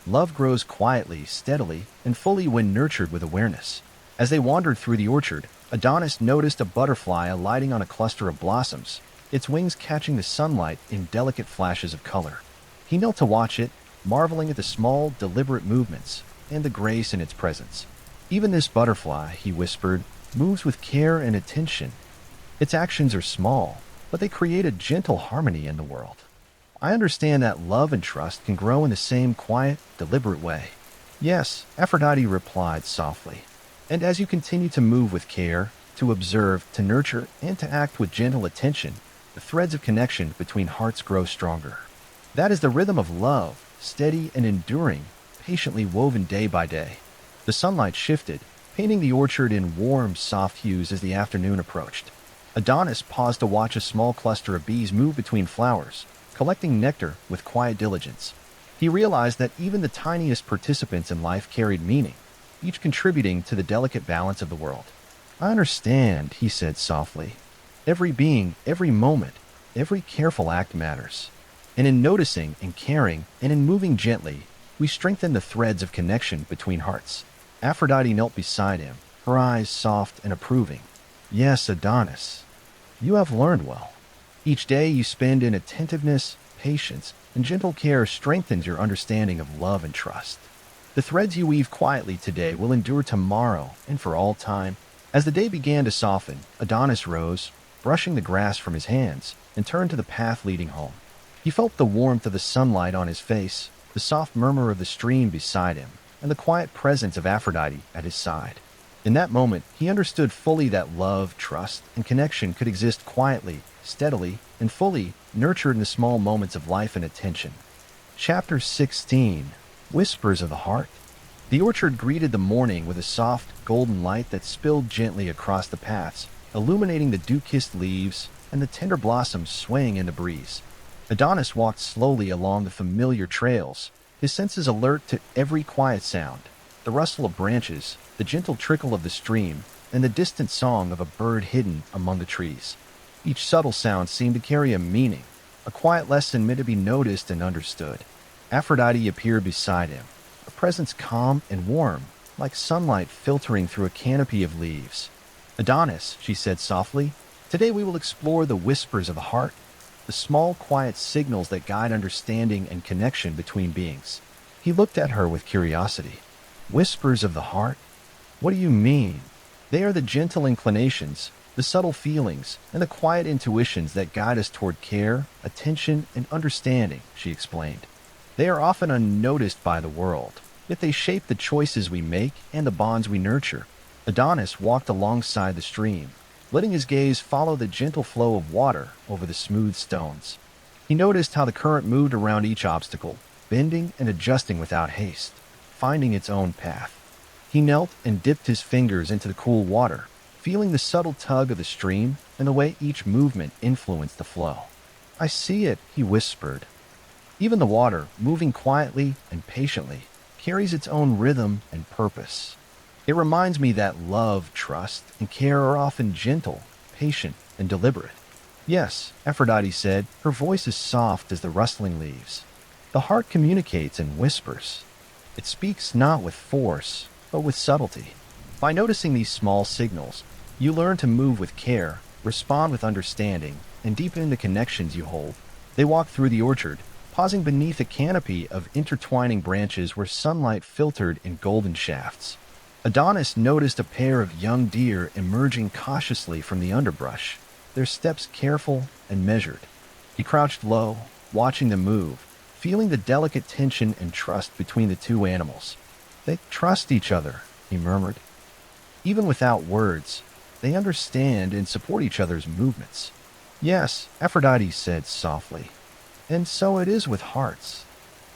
Love grows quietly, steadily, and fully when nurtured with awareness." As they wandered through the orchard, Adonis noticed a butterfly alighting on a cluster of blossoms, its wings catching the sunlight in delicate flashes of color. He knelt to watch it, marveling at the small, deliberate movements and the grace in its presence. "Even this butterfly," he whispered, "moves with care and attention. Its actions are small, but they create a gentle harmony in the world. I understand that love and trust can grow in the same quiet, deliberate way." "Yes," Aphrodite replied softly. "And as you continue to move with care, to observe, to nurture, and to act with gentle attention, the threads of connection between hearts grow stronger. That is the rhythm of love, steady and enduring, patiently woven day by day." The sunlight shifted, painting the orchard in warm, soft hues as the afternoon approached. Adonis paused to watch a small cluster of bees move between flowers, collecting nectar with quiet diligence. He realized that even the tiniest participants in life carried meaning, each contributing to the delicate balance of the world. "I understand," he said softly. "Every being, every moment, every careful act matters. And in noticing and caring and in moving gently, we strengthen the threads of connection between hearts." Aphrodite knelt beside him, her eyes soft and approving. "Yes, Adonis, you have learned well. Each day you spend in attentiveness, patience, and gentle care strengthens your understanding of love and trust. The threads you weave quietly today will endure tomorrow and for all time." As the day began to soften, Adonis rose, brushing the grass from his hands, and turned to the path leading home. He felt the warmth of the sunlight on his face, the soft murmur of the stream beside him, and the quiet presence of Aphrodite at his side. In that moment, he understood fully that love, trust, and connection could exist quietly, steadily, and fully, nurtured in the small moments of life and attention. Chapter 16. Whispers of the Heart. The orchard greeted the morning with a soft, golden light that spilled gently across the paths, illuminating the dew-kissed leaves and the tender blossoms swaying in the breeze. Adonis walked slowly along the familiar trails, his senses alert to every quiet sound, the rustle of branches, the gentle trickle of the stream, and the distant song of a bird hidden among the trees. Each subtle sound seemed to carry a meaning, a quiet lesson meant to be noticed and understood. Aphrodite appeared beside him, a presence calm and warm, like sunlight filtering through a canopy of leaves. "Adonis," she said softly, "today we will explore the whispers of the heart, the small, quiet signals that guide understanding and connection between beings." He looked at her with curiosity. "Whispers of the heart? What do you mean?" "They are the gentle inclinations, the subtle feelings, and the quiet intuitions that guide us toward care, attention, and understanding, she explained. They are often unnoticed by the world, yet they shape the choices we make and the bonds we nurture. Adonis walked alongside the stream, letting his gaze follow the gentle flow of water over the smooth stones. He noticed how the current moved around each obstacle, bending and adjusting without haste, finding its own path. He knelt and dipped his fingers into the cool water, feeling the subtle tug of the stream and the way each movement influenced the flow. "I see it," he whispered. Even the water, moving quietly and patiently, carries its own rhythm and purpose. It reminds me that love, trust, and care are often gentle, patient, and deliberate. "Yes," Aphrodite said, her voice as soft as the rustling leaves. "The heart communicates in whispers. It speaks not with force, but with subtlety. By noticing these small signals, you learn to move with care, respond with understanding, and deepen the connections you hold." They walked through the orchard, pausing beneath a canopy of intertwining branches where sunlight filtered in golden shafts. Adonis noticed a pair of young deer emerging cautiously from the underbrush, their steps careful and measured. He crouched low, watching them move, feeling the delicate tension and trust between the two animals. "They trust each other," he murmured. "Even without words, they understand and support each other's movements." "Yes," Aphrodite said softly. "And so it is with hearts.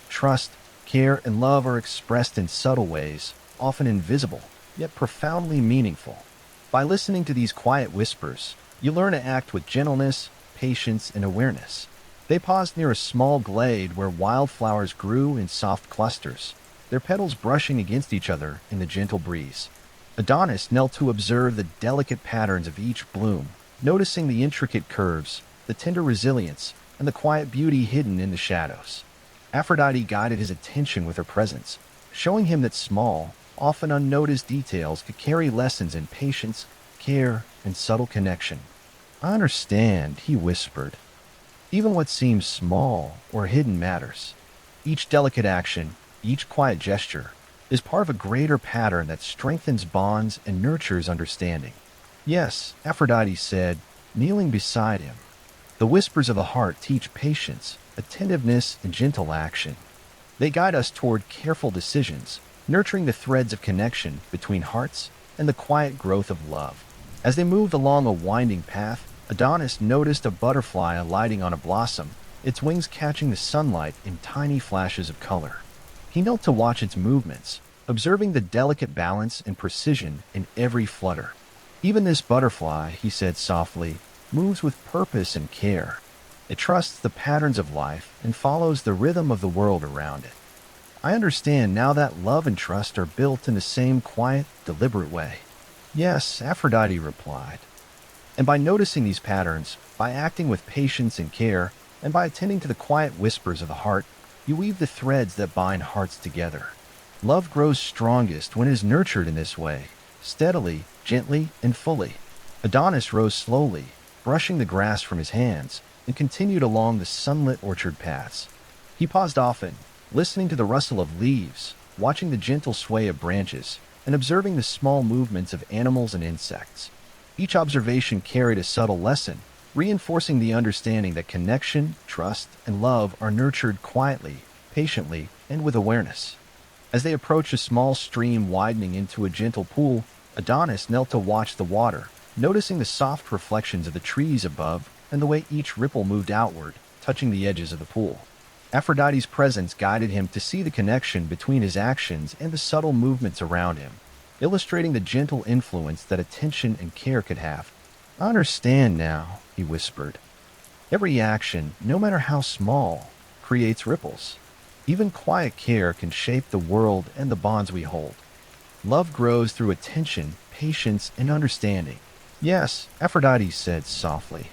Trust, care, and love are expressed in subtle ways, often invisible, yet profoundly meaningful. By listening to these quiet whispers, you learn to act with gentleness, patience, and awareness." They paused near a small glade where wildflowers grew in soft clusters, their petals brushing against each other in the gentle breeze. Adonis knelt to observe the delicate patterns of each bloom, noticing the intricate curves, the tender resilience, and the quiet beauty hidden in the shadows. Aphrodite guided his attention with her presence, showing him that small, often unnoticed details could carry lessons in patience, care, and subtle connection. "I understand," he whispered. "Even what seems small or hidden matters. Each delicate action, each quiet gesture, is part of a greater pattern that strengthens bonds and nurtures understanding." "Yes," Aphrodite said, kneeling beside him. "The whispers of the heart teach patience, attentiveness, and gentle action. They guide us toward careful decisions, nurturing the threads of connection between hearts and the quiet growth of love." As they moved along a winding path, Adonis noticed a butterfly alighting on a blossom, its wings catching the sunlight in tiny flashes of color. He knelt to watch its movements, observing the delicate balance and precision in every flutter. "Even this butterfly," he said softly, "moves with purpose and care. It trusts the patterns of life and follows the rhythm of the world around it. I understand now that love and trust are built in the same quiet, deliberate way." "Yes," Aphrodite replied. "And by noticing these patterns, by acting with patience and care, and by attending to the quiet whispers of the heart, you weave the threads that bind hearts together. Love grows strongest when it is nurtured in this way, steadily, gently, and fully." Adonis rose slowly, brushing the grass from his hands, and continued along the sunlit orchard paths. He paused often, listening to the rustle of leaves, watching the gentle sway of branches, and observing the small movements of animals and insects. Each observation carried a subtle lesson, reinforcing the understanding that connection, trust, and love are nurtured quietly, patiently, and with awareness. As they approached a small stream widening into a gentle pool, Adonis knelt to watch the water, noticing the soft reflections of the trees above and the way each ripple moved outward, touching the edges of the pool. Aphrodite's presence guided him to see the connection between his actions and the subtle movements around him, illustrating the gentle influence that attention and care could have. "I understand now," he whispered. "Every action, no matter how small, creates ripples. Even quiet care can shape the world and the bonds we hold. Love grows through attention, patience, and understanding." "Yes," Aphrodite said softly.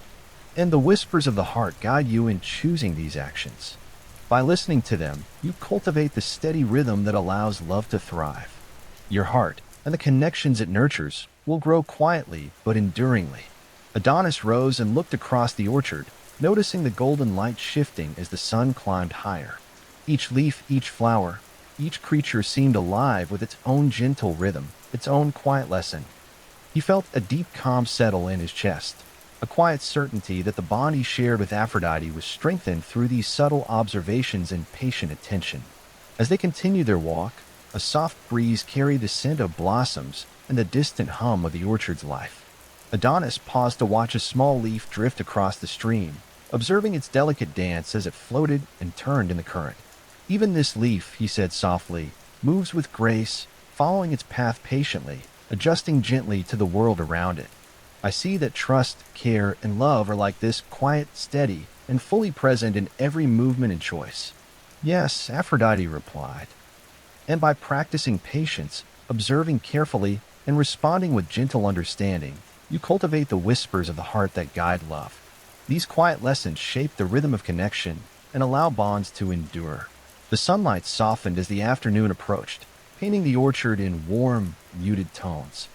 "And the whispers of the heart guide you in choosing these actions. By listening to them, you cultivate the steady rhythm that allows love to thrive. Your heart, and the connections it nurtures, will grow quietly but enduringly." Adonis rose and looked across the orchard, noticing the golden light shifting as the sun climbed higher. Each leaf, each flower, each creature seemed alive with its own gentle rhythm, its own quiet lesson. He felt a deep calm settle in his chest, a quiet certainty that the bond he shared with Aphrodite was strengthened through these subtle observations and patient attention. As they continued their walk, a soft breeze carried the scent of blossoms and the distant hum of the orchard's life. Adonis paused to watch a small leaf drift across the stream, observing its delicate dance as it floated and turned in the current. Even this leaf, he said softly, moves with grace, following its path patiently, adjusting gently to the world around it. I see that trust, care, and love are like this, quiet, steady, and fully present in every movement and choice. Yes, Aphrodite replied. And by practicing patience, observing carefully, and responding with gentle understanding, you cultivate the whispers of the heart that guide love. These quiet lessons shape the rhythm of connection and allow bonds to endure. The sunlight softened as the afternoon approached, painting the orchard in warm, muted tones.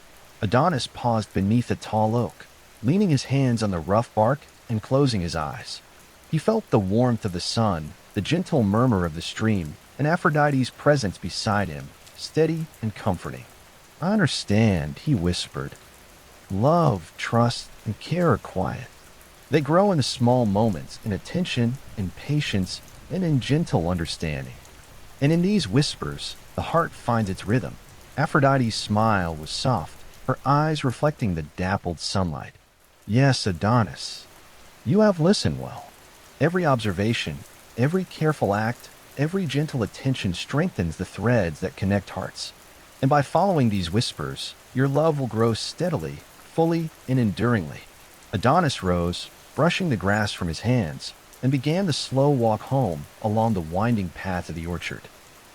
Adonis paused beneath a tall oak, leaning his hands on the rough bark and closing his eyes. He felt the warmth of the sun, the gentle murmur of the stream, and Aphrodite's presence beside him, steady and comforting. I understand, he whispered. Love, trust, and care are quiet. They grow in the small moments, in attention, in patience, and in gentle understanding. And in these whispers, the heart finds its rhythm. Aphrodite's smile was soft, her eyes reflecting the dappled sunlight. Yes, Adonis, you have listened well. Every observation, every careful act, every gentle attention strengthens the threads that connect hearts. And by following these whispers, your love will grow steadily, fully, and enduringly. Adonis rose, brushing the grass from his hands, and began the slow walk home along the winding path of the orchard.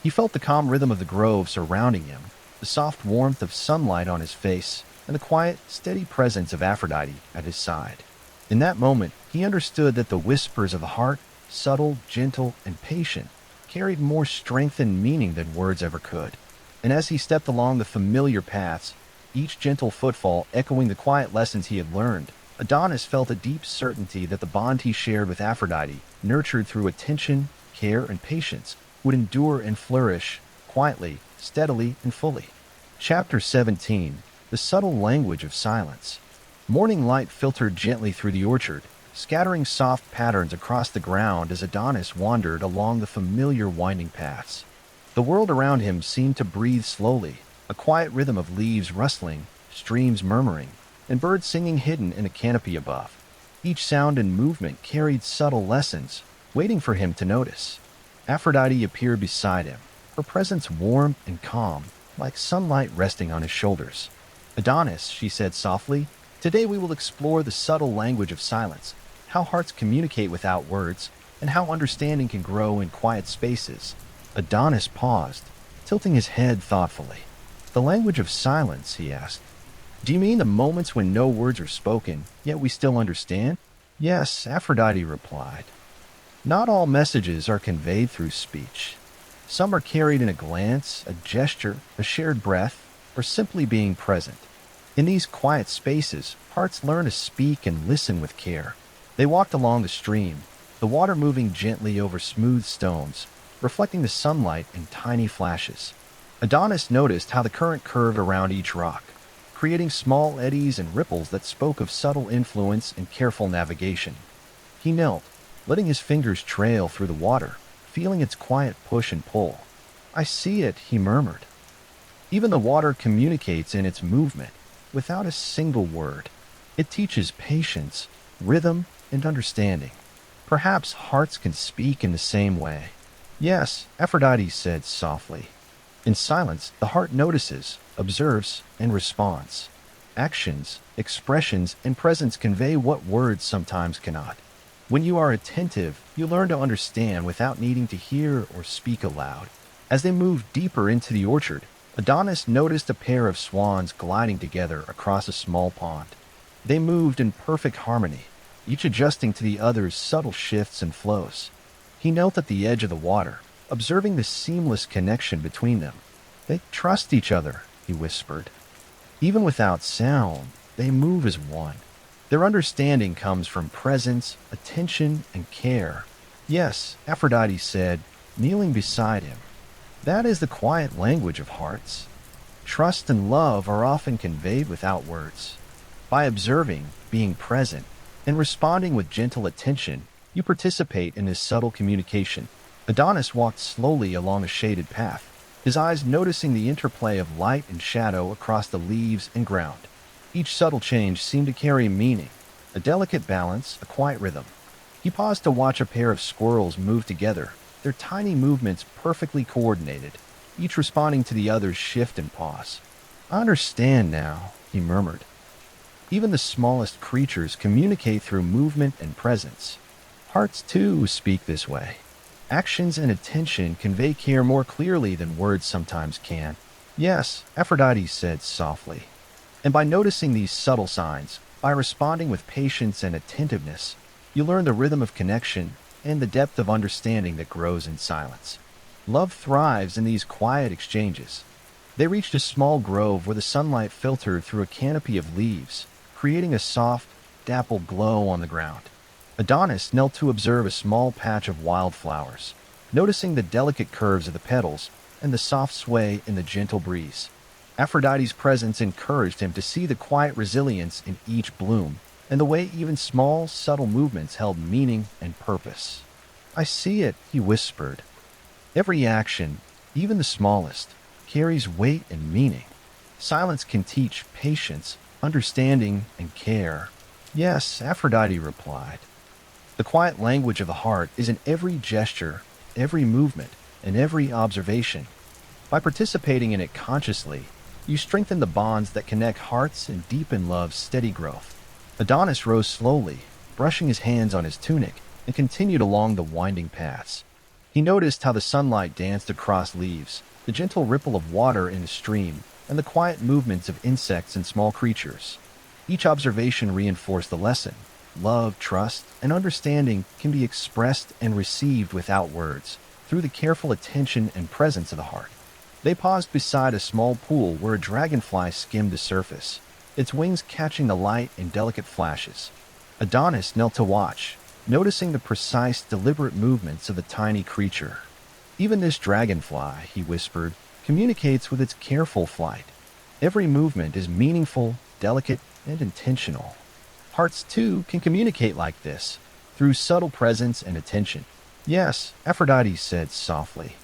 He felt the calm rhythm of the grove surrounding him, the soft warmth of sunlight on his face, and the quiet, steady presence of Aphrodite at his side. In that moment, he understood that the whispers of the heart, subtle, gentle, and patient, carried more strength and meaning than words ever could. And as he stepped along the familiar paths, each gentle footfall echoing the quiet lessons he had learned, Adonis felt a deep certainty that the bond he shared with Aphrodite, nurtured through attention, care, and patience, would endure and flourish, quietly, steadily, and fully. Chapter 17. The Subtle Language of Silence. Morning light filtered gently through the orchard, scattering soft patterns across the ground as Adonis wandered along the familiar winding paths. The world around him seemed to breathe slowly, a quiet rhythm of leaves rustling, streams murmuring, and birds singing hidden in a canopy above. Each sound and movement carried subtle lessons, waiting for him to notice. Aphrodite appeared beside him, her presence warm and calm, like sunlight resting on his shoulders. Adonis, she said softly, today we will explore the subtle language of silence, how hearts communicate without words, and how understanding can grow in quiet spaces. Adonis paused, tilting his head thoughtfully. The language of silence, he asked. Do you mean the moments when no words are spoken, yet we still understand? Yes, Aphrodite replied. Not all messages are conveyed through speech. Some are carried in a glance, a gesture, a shared breath, or simply being present. In these quiet spaces, hearts learn to speak and listen with care. They walked along the stream, the water moving gently over smooth stones, reflecting the sunlight in tiny flashes. Adonis noticed how the current curved around each rock, creating small eddies and ripples that spoke of subtle influence and careful navigation. He knelt, letting his fingers trail through the water, feeling its quiet push and pull. I see it, he murmured. Even the water communicates in its movement, without a single word. It teaches patience, rhythm, and understanding. Perhaps hearts can speak in the same way. Yes, Aphrodite said softly. In silence, the heart notices, observes, and responds. Actions, expressions, and presence convey what words sometimes cannot. When you are attentive, you learn to understand without needing to hear or speak aloud. As they moved deeper into the orchard, Adonis noticed a pair of swans gliding together across a small pond. They moved in perfect harmony, each adjusting to the other's subtle shifts and flows. He knelt at the edge of the water, observing the seamless connection between them. They trust each other, he whispered. Even without sound, they move as one. Their understanding comes from presence, attention, and care. Yes, Aphrodite said, kneeling beside him. That is the quiet language of hearts. Trust and love are often conveyed without words. By observing, being present, and responding with gentle attention, you participate in this subtle communication. Adonis walked slowly along a shaded path, his eyes noticing the interplay of light and shadow across the leaves and ground. Each subtle change seemed to carry meaning, a delicate balance, a quiet rhythm. He paused to watch a pair of squirrels move together, their tiny movements perfectly coordinated, each responding to the other's shift and pause. "I understand now," he murmured. Even the smallest creatures communicate through movement and presence. Hearts, too, speak this way. Actions and attention convey care more clearly than words sometimes can. "Yes," Aphrodite said softly. And by noticing these subtle signs, by responding with patience and attentiveness, you learn the rhythm of connection and the depth of understanding that grows in silence. Love thrives in these quiet exchanges. They reached a small grove where the sunlight filtered through a canopy of leaves, creating a soft, dappled glow on the ground. Adonis knelt to observe a small patch of wildflowers, noticing the delicate curves of the petals and the soft sway in the gentle breeze. Aphrodite's presence encouraged him to see the quiet resilience in each bloom and the way even small, subtle movements held meaning and purpose. "I see it," he whispered. "Every action, even the smallest, carries weight and meaning. Silence can teach patience, understanding, and care." "Yes," Aphrodite replied. The quiet language of the heart is in every gesture, every movement, and every observation. By participating in it consciously, you strengthen the bonds that connect hearts and deepen love's steady growth. Adonis rose slowly, brushing his hands on his tunic, and continued along the winding paths. He noticed how the sunlight danced across leaves, the gentle ripple of water in the stream, and the quiet movements of insects and small creatures. Each observation reinforced the lesson. Love, trust, and understanding can be expressed and received without words, through the careful attention and presence of the heart. They paused beside a small pool where a dragonfly skimmed the surface, its wings catching the light in delicate flashes. Adonis knelt to watch, noticing the precise, deliberate movements of the tiny creature. "Even this dragonfly," he whispered, "communicates with its careful flight. Every movement is meaningful, delicate, and intentional." Hearts, too, can communicate like this, through subtle presence and attention. "Yes," Aphrodite said softly.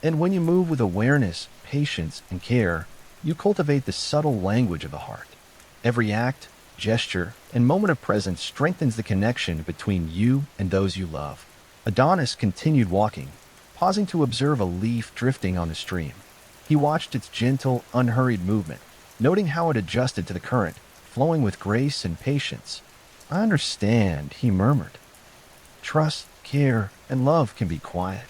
"And when you move with awareness, patience, and care, you cultivate the subtle language of the heart. Every act, gesture, and moment of presence strengthens the connection between you and those you love." Adonis continued walking, pausing to observe a leaf drifting on the stream. He watched its gentle, unhurried movement, noting how it adjusted to the current, flowing with grace and patience. "I understand," he murmured. "Trust, care, and love can be quiet.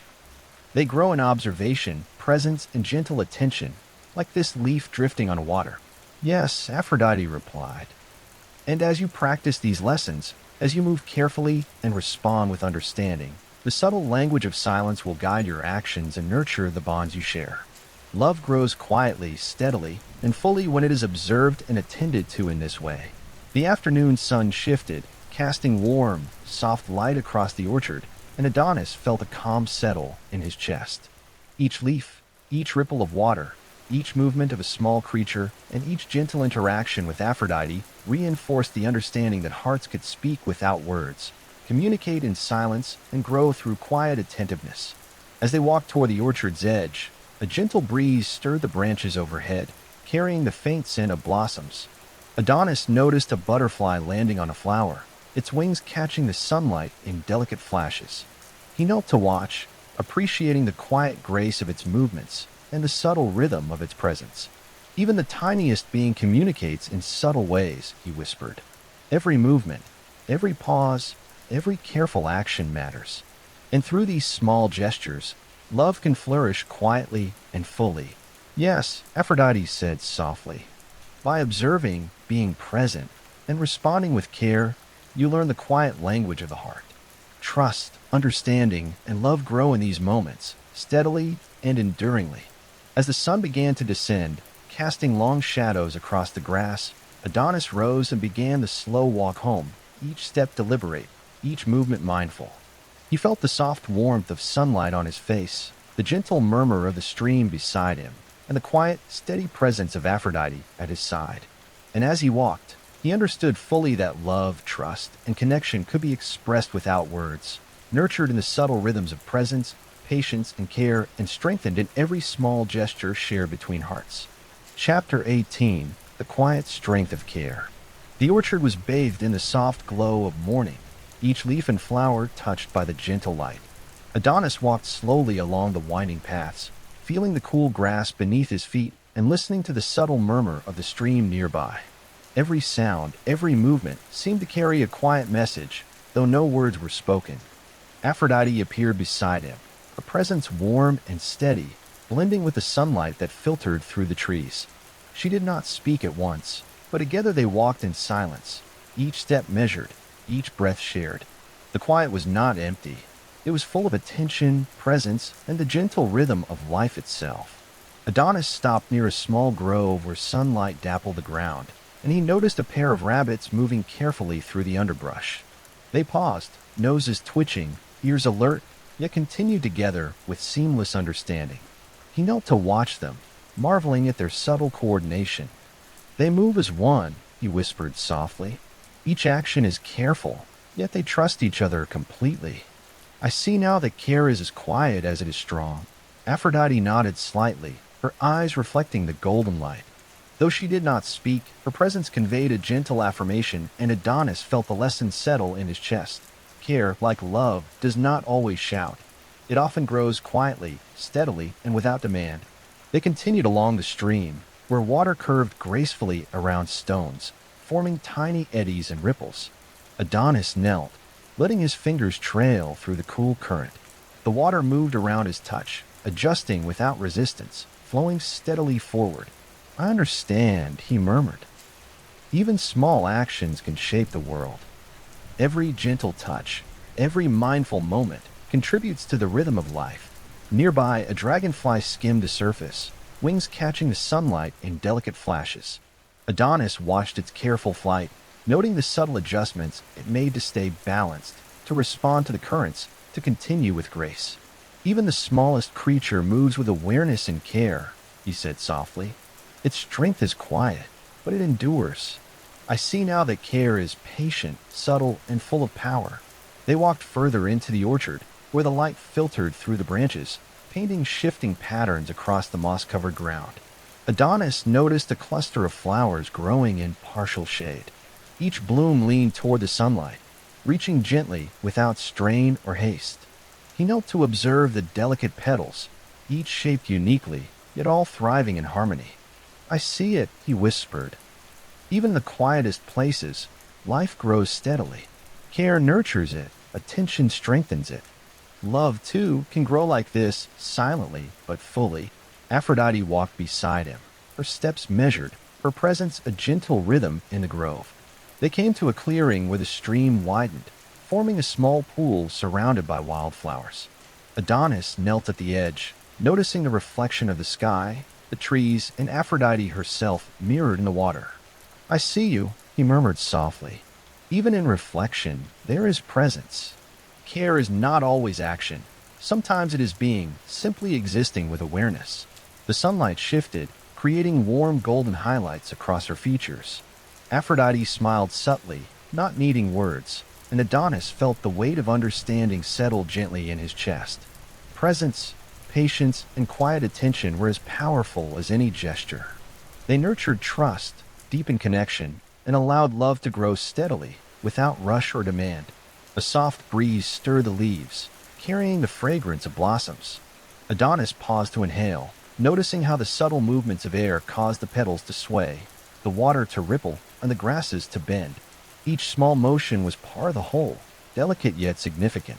They grow in observation, presence, and gentle attention, like this leaf drifting on water." "Yes," Aphrodite replied. "And as you practice these lessons, as you move carefully and respond with understanding, the subtle language of silence will guide your actions and nurture the bonds you share. Love grows quietly, steadily, and fully when it is observed and attended to in this way." The afternoon sun shifted, casting warm, soft light across the orchard, and Adonis felt a calm settle in his chest. Each leaf, each ripple of water, each movement of a small creature, and each gentle interaction with Aphrodite reinforced the understanding that hearts could speak without words, communicate in silence, and grow through quiet attentiveness. As they walked toward the orchard's edge, a gentle breeze stirred the branches overhead, carrying the faint scent of blossoms. Adonis noticed a butterfly landing on a flower, its wings catching the sunlight in delicate flashes. He knelt to watch, appreciating the quiet grace of its movements and the subtle rhythm of its presence. "Even the tiniest being communicates in subtle ways," he whispered. "Every movement, every pause, every careful action matters. And through these small gestures, love can flourish quietly and fully." "Yes," Aphrodite said softly. By observing, being present, and responding with care, you learn the quiet language of the heart. Trust, understanding, and love grow in these moments, steadily and enduringly. As the sun began to descend, casting long shadows across the grass, Adonis rose and began the slow walk home, each step deliberate, each movement mindful. He felt the soft warmth of sunlight on his face, the gentle murmur of the stream beside him, and the quiet, steady presence of Aphrodite at his side. And as he walked, he understood fully that love, trust, and connection could be expressed without words, nurtured in the subtle rhythms of presence, patience, and care, and strengthened in every small gesture shared between hearts. Chapter 18: The Quiet Strength of Care. The orchard was bathed in the soft glow of morning, each leaf and flower touched by the gentle light. Adonis walked slowly along the winding paths, feeling the cool grass beneath his feet and listening to the subtle murmur of the stream nearby. Every sound, every movement seemed to carry a quiet message, though no words were spoken. Aphrodite appeared beside him, her presence warm and steady, blending with the sunlight that filtered through the trees. She did not speak at once, but together they walked in silence, each step measured, each breath shared. The quiet was not empty. It was full of attention, presence, and the gentle rhythm of life itself. Adonis stopped near a small grove where sunlight dappled the ground, and he noticed a pair of rabbits moving carefully through the underbrush. They paused, noses twitching, ears alert, yet continued together with seamless understanding. He knelt to watch them, marveling at their subtle coordination. "They move as one," he whispered softly. "Each action is careful, yet they trust each other completely. I see now that care is as quiet as it is strong." Aphrodite nodded slightly, her eyes reflecting the golden light. Though she did not speak, her presence conveyed a gentle affirmation, and Adonis felt the lesson settle in his chest. Care, like love, does not always shout. It often grows quietly, steadily, and without demand. They continued along the stream, where water curved gracefully around stones, forming tiny eddies and ripples. Adonis knelt, letting his fingers trail through the cool current. The water moved around his touch, adjusting without resistance, flowing steadily forward. "I understand," he murmured. "Even small actions can shape the world. Every gentle touch, every mindful moment contributes to the rhythm of life." Nearby, a dragonfly skimmed the surface, wings catching the sunlight in delicate flashes. Adonis watched its careful flight, noting the subtle adjustments it made to stay balanced, to respond to the currents, to continue with grace. "Even the smallest creature moves with awareness and care," he said softly. "Its strength is quiet, but it endures. I see now that care is patient, subtle, and full of power." They walked further into the orchard, where the light filtered through the branches, painting shifting patterns across the moss-covered ground. Adonis noticed a cluster of flowers growing in partial shade. Each bloom leaned toward the sunlight, reaching gently without strain or haste. He knelt to observe the delicate petals, each shaped uniquely, yet all thriving in harmony. "I see it," he whispered. "Even in the quietest places, life grows steadily. Care nurtures it, attention strengthens it. Love, too, can grow like this, silently but fully." Aphrodite walked beside him, her steps measured, her presence a gentle rhythm in the grove. They came to a clearing where the stream widened, forming a small pool surrounded by wildflowers. Adonis knelt at the edge, noticing the reflection of the sky, the trees, and Aphrodite herself mirrored in the water. "I see you," he murmured softly. "Even in reflection, there is presence. Care is not always action. Sometimes it is being, simply existing with awareness." The sunlight shifted, creating warm golden highlights across her features. Aphrodite smiled subtly, not needing words, and Adonis felt the weight of understanding settle gently in his chest. Presence, patience, and quiet attention were as powerful as any gesture. They nurtured trust, deepened connection, and allowed love to grow steadily, without rush or demand. A soft breeze stirred the leaves, carrying the fragrance of blossoms. Adonis paused to inhale, noticing how the subtle movements of air caused the petals to sway, the water to ripple, and the grasses to bend. Each small motion was part of the whole, delicate yet significant.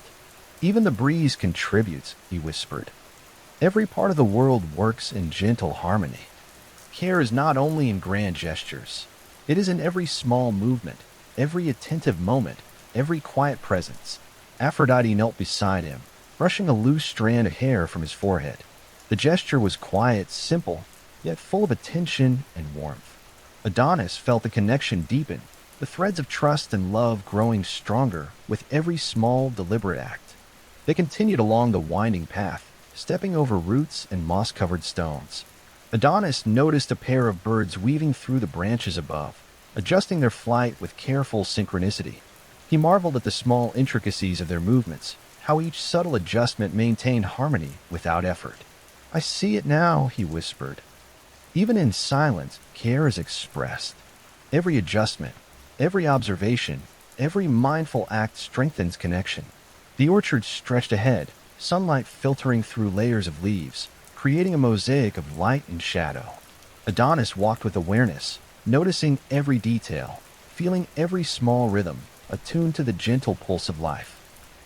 "Even the breeze contributes," he whispered. "Every part of the world works in gentle harmony. Care is not only in grand gestures. It is in every small movement, every attentive moment, every quiet presence." Aphrodite knelt beside him, brushing a loose strand of hair from his forehead. The gesture was quiet, simple, yet full of attention and warmth. Adonis felt the connection deepen, the threads of trust and love growing stronger with every small, deliberate act. They continued along the winding path, stepping over roots and moss-covered stones. Adonis noticed a pair of birds weaving through the branches above, adjusting their flight with careful synchronicity. He marveled at the small intricacies of their movements, how each subtle adjustment maintained harmony without effort. "I see it now," he whispered. Even in silence, care is expressed. Every adjustment, every observation, every mindful act strengthens connection. The orchard stretched ahead, sunlight filtering through layers of leaves, creating a mosaic of light and shadow. Adonis walked with awareness, noticing every detail, feeling every small rhythm, attuned to the gentle pulse of life.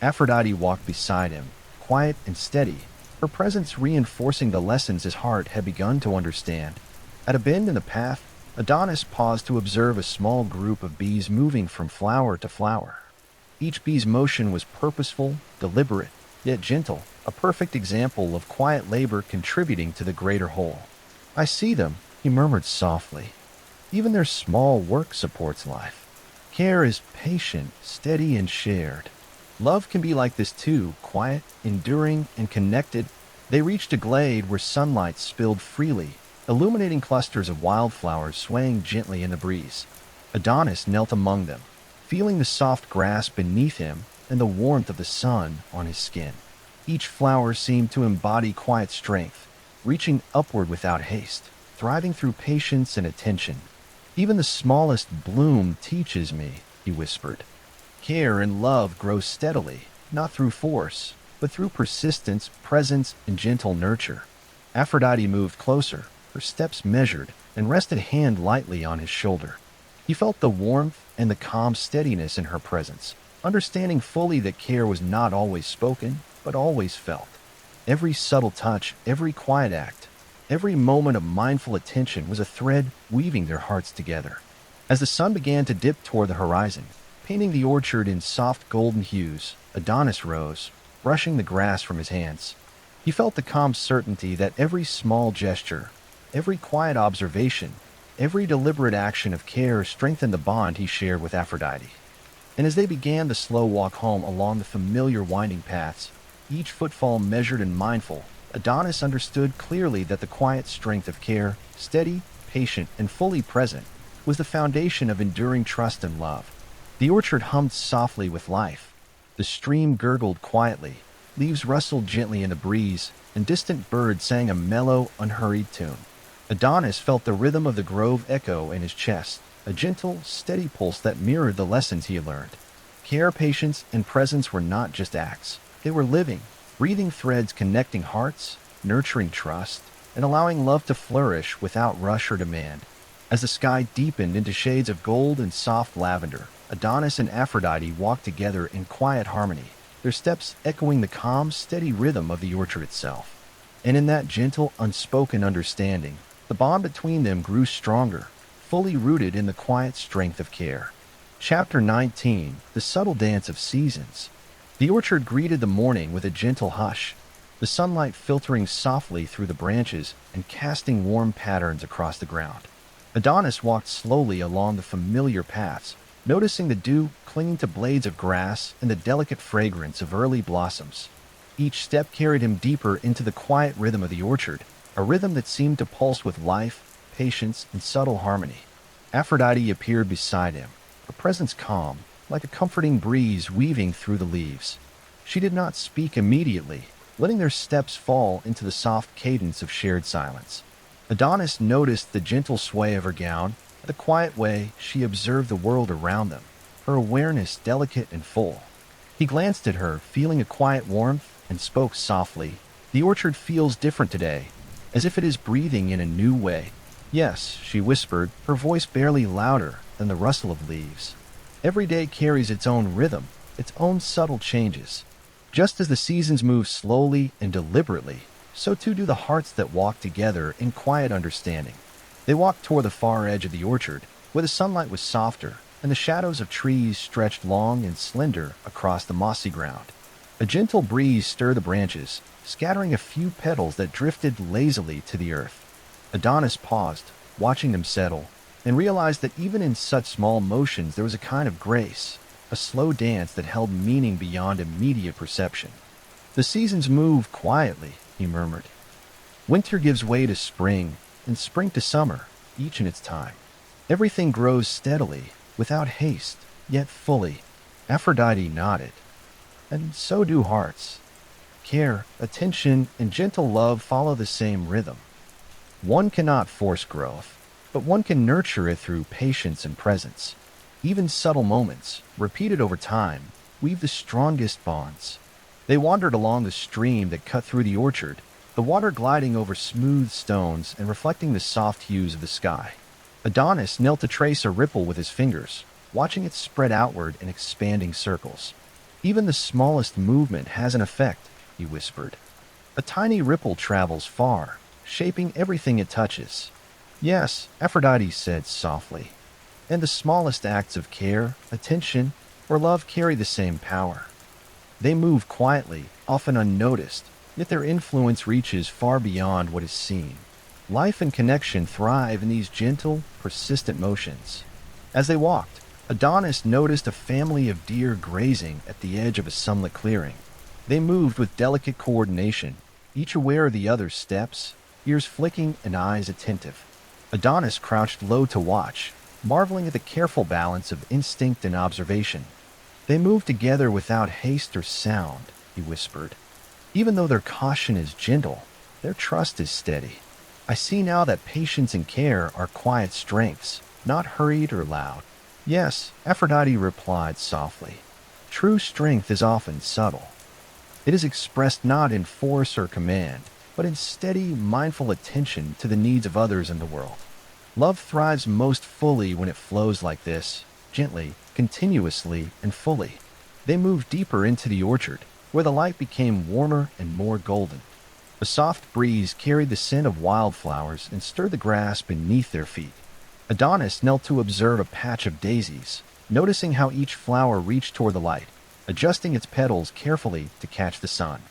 Aphrodite walked beside him, quiet and steady, her presence reinforcing the lessons his heart had begun to understand. At a bend in the path, Adonis paused to observe a small group of bees moving from flower to flower. Each bee's motion was purposeful, deliberate, yet gentle, a perfect example of quiet labor contributing to the greater whole. "I see them," he murmured softly. "Even their small work supports life. Care is patient, steady, and shared. Love can be like this too, quiet, enduring, and connected." They reached a glade where sunlight spilled freely, illuminating clusters of wildflowers swaying gently in the breeze. Adonis knelt among them, feeling the soft grass beneath him and the warmth of the sun on his skin. Each flower seemed to embody quiet strength, reaching upward without haste, thriving through patience and attention. "Even the smallest bloom teaches me," he whispered. "Care and love grow steadily, not through force, but through persistence, presence, and gentle nurture." Aphrodite moved closer, her steps measured, and rested a hand lightly on his shoulder. He felt the warmth and the calm steadiness in her presence, understanding fully that care was not always spoken, but always felt. Every subtle touch, every quiet act, every moment of mindful attention was a thread weaving their hearts together. As the sun began to dip toward the horizon, painting the orchard in soft golden hues, Adonis rose, brushing the grass from his hands. He felt the calm certainty that every small gesture, every quiet observation, every deliberate action of care strengthened the bond he shared with Aphrodite. And as they began the slow walk home along the familiar winding paths, each footfall measured and mindful, Adonis understood clearly that the quiet strength of care, steady, patient, and fully present, was the foundation of enduring trust and love. The orchard hummed softly with life. The stream gurgled quietly, leaves rustled gently in the breeze, and distant birds sang a mellow, unhurried tune. Adonis felt the rhythm of the grove echo in his chest, a gentle, steady pulse that mirrored the lessons he had learned. Care, patience, and presence were not just acts. They were living, breathing threads connecting hearts, nurturing trust, and allowing love to flourish without rush or demand. As the sky deepened into shades of gold and soft lavender, Adonis and Aphrodite walked together in quiet harmony, their steps echoing the calm, steady rhythm of the orchard itself. And in that gentle, unspoken understanding, the bond between them grew stronger, fully rooted in the quiet strength of care. Chapter 19: The Subtle Dance of Seasons. The orchard greeted the morning with a gentle hush, the sunlight filtering softly through the branches and casting warm patterns across the ground. Adonis walked slowly along the familiar paths, noticing the dew clinging to blades of grass and the delicate fragrance of early blossoms. Each step carried him deeper into the quiet rhythm of the orchard, a rhythm that seemed to pulse with life, patience, and subtle harmony. Aphrodite appeared beside him, her presence calm, like a comforting breeze weaving through the leaves. She did not speak immediately, letting their steps fall into the soft cadence of shared silence. Adonis noticed the gentle sway of her gown, the quiet way she observed the world around them, her awareness delicate and full. He glanced at her, feeling a quiet warmth, and spoke softly. "The orchard feels different today, as if it is breathing in a new way." "Yes," she whispered, her voice barely louder than the rustle of leaves. "Every day carries its own rhythm, its own subtle changes. Just as the seasons move slowly and deliberately, so too do the hearts that walk together in quiet understanding." They walked toward the far edge of the orchard, where the sunlight was softer and the shadows of trees stretched long and slender across the mossy ground. A gentle breeze stirred the branches, scattering a few petals that drifted lazily to the earth. Adonis paused, watching them settle, and realized that even in such small motions there was a kind of grace, a slow dance that held meaning beyond immediate perception. "The seasons move quietly," he murmured. "Winter gives way to spring, and spring to summer, each in its time. Everything grows steadily, without haste, yet fully. Aphrodite nodded. And so do hearts. Care, attention, and gentle love follow the same rhythm. One cannot force growth, but one can nurture it through patience and presence. Even subtle moments, repeated over time, weave the strongest bonds. They wandered along the stream that cut through the orchard, the water gliding over smooth stones and reflecting the soft hues of the sky. Adonis knelt to trace a ripple with his fingers, watching it spread outward in expanding circles. Even the smallest movement has an effect, he whispered. A tiny ripple travels far, shaping everything it touches. Yes, Aphrodite said softly. And the smallest acts of care, attention, or love carry the same power. They move quietly, often unnoticed, yet their influence reaches far beyond what is seen. Life and connection thrive in these gentle, persistent motions. As they walked, Adonis noticed a family of deer grazing at the edge of a sunlit clearing. They moved with delicate coordination, each aware of the other's steps, ears flicking and eyes attentive. Adonis crouched low to watch, marveling at the careful balance of instinct and observation. They move together without haste or sound, he whispered. Even though their caution is gentle, their trust is steady. I see now that patience and care are quiet strengths, not hurried or loud. Yes, Aphrodite replied softly. True strength is often subtle. It is expressed not in force or command, but in steady, mindful attention to the needs of others in the world. Love thrives most fully when it flows like this, gently, continuously, and fully. They moved deeper into the orchard, where the light became warmer and more golden. A soft breeze carried the scent of wildflowers and stirred the grass beneath their feet. Adonis knelt to observe a patch of daisies, noticing how each flower reached toward the light, adjusting its petals carefully to catch the sun.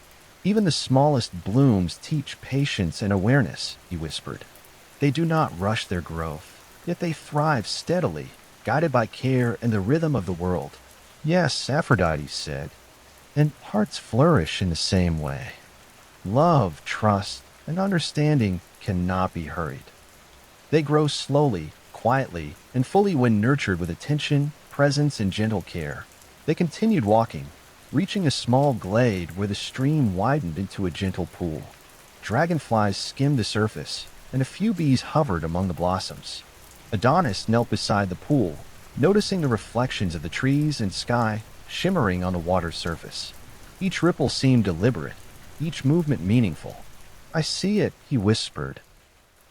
Even the smallest blooms teach patience and awareness, he whispered. They do not rush their growth, yet they thrive steadily, guided by care and the rhythm of the world. Yes, Aphrodite said, and hearts flourish in the same way. Love, trust, and understanding cannot be hurried. They grow slowly, quietly, and fully when nurtured with attention, presence, and gentle care. They continued walking, reaching a small glade where the stream widened into a gentle pool. Dragonflies skimmed the surface, and a few bees hovered among the blossoms. Adonis knelt beside the pool, noticing the reflections of the trees and sky shimmering on the water's surface. Each ripple seemed deliberate, each movement meaningful. I see it, he whispered.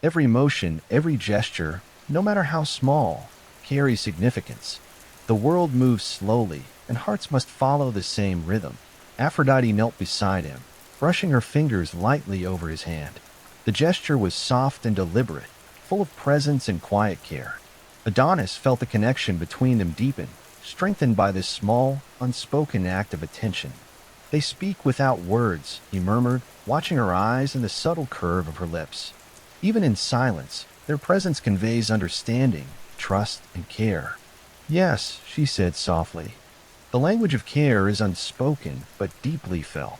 Every motion, every gesture, no matter how small, carries significance. The world moves slowly, and hearts must follow the same rhythm. Aphrodite knelt beside him, brushing her fingers lightly over his hand. The gesture was soft and deliberate, full of presence and quiet care. Adonis felt the connection between them deepen, strengthened by this small, unspoken act of attention. They speak without words, he murmured, watching her eyes and the subtle curve of her lips. Even in silence, their presence conveys understanding, trust, and care. Yes, she said softly. The language of care is unspoken, but deeply felt.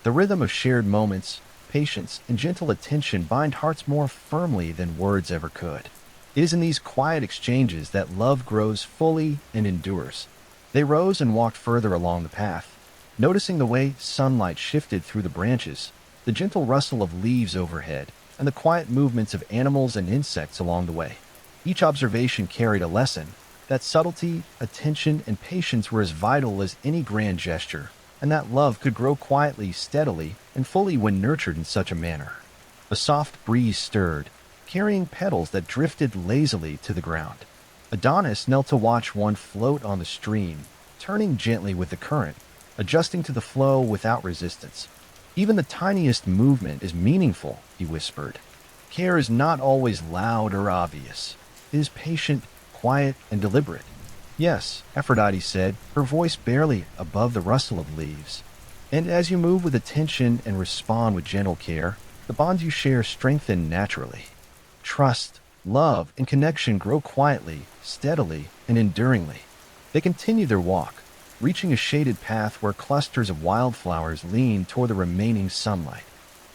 The rhythm of shared moments, patience, and gentle attention bind hearts more firmly than words ever could. It is in these quiet exchanges that love grows fully and endures. They rose and walked further along the path, noticing the way sunlight shifted through the branches, the gentle rustle of leaves overhead, and the quiet movements of animals and insects along the way. Each observation carried a lesson, that subtlety, attention, and patience were as vital as any grand gesture, and that love could grow quietly, steadily, and fully when nurtured in such a manner. A soft breeze stirred, carrying petals that drifted lazily to the ground. Adonis knelt to watch one float on the stream, turning gently with the current, adjusting to the flow without resistance. Even the tiniest movement is meaningful, he whispered. Care is not always loud or obvious. It is patient, quiet, and deliberate. Yes, Aphrodite said, her voice barely above the rustle of leaves. And as you move with attention and respond with gentle care, the bonds you share strengthen naturally. Trust, love, and connection grow quietly, steadily, and enduringly. They continue their walk, reaching a shaded path where clusters of wildflowers leaned toward the remaining sunlight.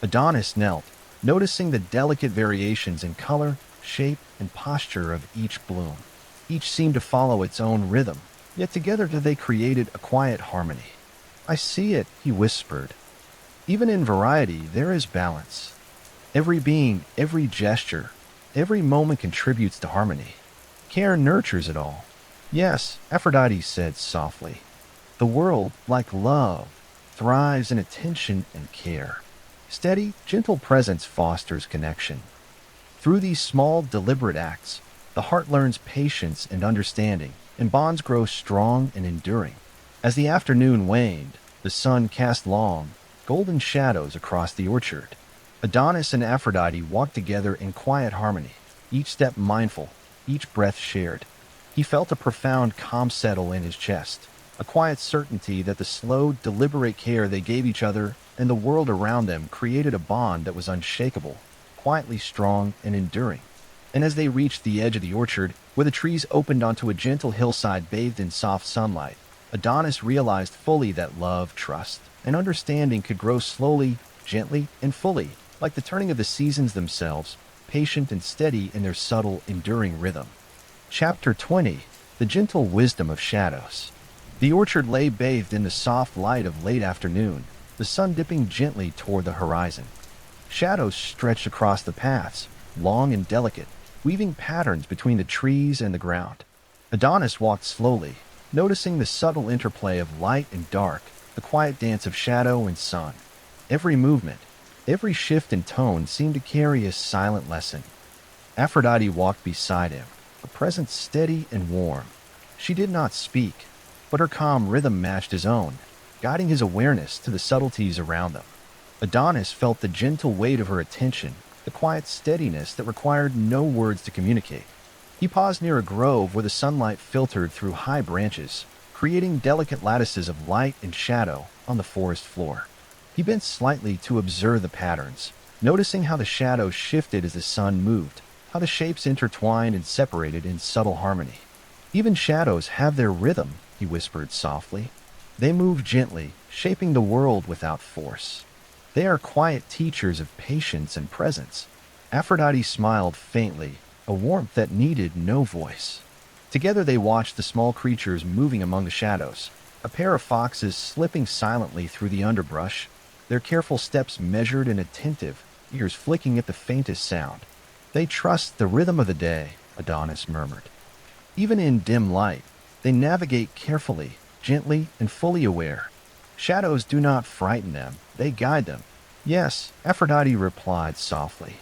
Adonis knelt, noticing the delicate variations in color, shape, and posture of each bloom. Each seemed to follow its own rhythm, yet together they created a quiet harmony. I see it, he whispered. Even in variety, there is balance. Every being, every gesture, every moment contributes to harmony. Care nurtures it all. Yes, Aphrodite said softly. The world, like love, thrives in attention and care. Steady, gentle presence fosters connection. Through these small, deliberate acts, the heart learns patience and understanding, and bonds grow strong and enduring. As the afternoon waned, the sun cast long, golden shadows across the orchard. Adonis and Aphrodite walked together in quiet harmony, each step mindful, each breath shared. He felt a profound calm settle in his chest, a quiet certainty that the slow, deliberate care they gave each other and the world around them created a bond that was unshakable, quietly strong and enduring. And as they reached the edge of the orchard, where the trees opened onto a gentle hillside bathed in soft sunlight, Adonis realized fully that love, trust, and understanding could grow slowly, gently, and fully, like the turning of the seasons themselves, patient and steady in their subtle, enduring rhythm. Chapter 20. The Gentle Wisdom of Shadows. The orchard lay bathed in the soft light of late afternoon, the sun dipping gently toward the horizon. Shadows stretched across the paths, long and delicate, weaving patterns between the trees and the ground. Adonis walked slowly, noticing the subtle interplay of light and dark, the quiet dance of shadow and sun. Every movement, every shift in tone seemed to carry a silent lesson. Aphrodite walked beside him, a presence steady and warm. She did not speak, but her calm rhythm matched his own, guiding his awareness to the subtleties around them. Adonis felt the gentle weight of her attention, the quiet steadiness that required no words to communicate. He paused near a grove where the sunlight filtered through high branches, creating delicate lattices of light and shadow on the forest floor. He bent slightly to observe the patterns, noticing how the shadows shifted as the sun moved, how the shapes intertwined and separated in subtle harmony. Even shadows have their rhythm, he whispered softly. They move gently, shaping the world without force. They are quiet teachers of patience and presence. Aphrodite smiled faintly, a warmth that needed no voice. Together they watched the small creatures moving among the shadows, a pair of foxes slipping silently through the underbrush, their careful steps measured and attentive, ears flicking at the faintest sound. They trust the rhythm of the day, Adonis murmured. Even in dim light, they navigate carefully, gently, and fully aware. Shadows do not frighten them, they guide them. Yes, Aphrodite replied softly.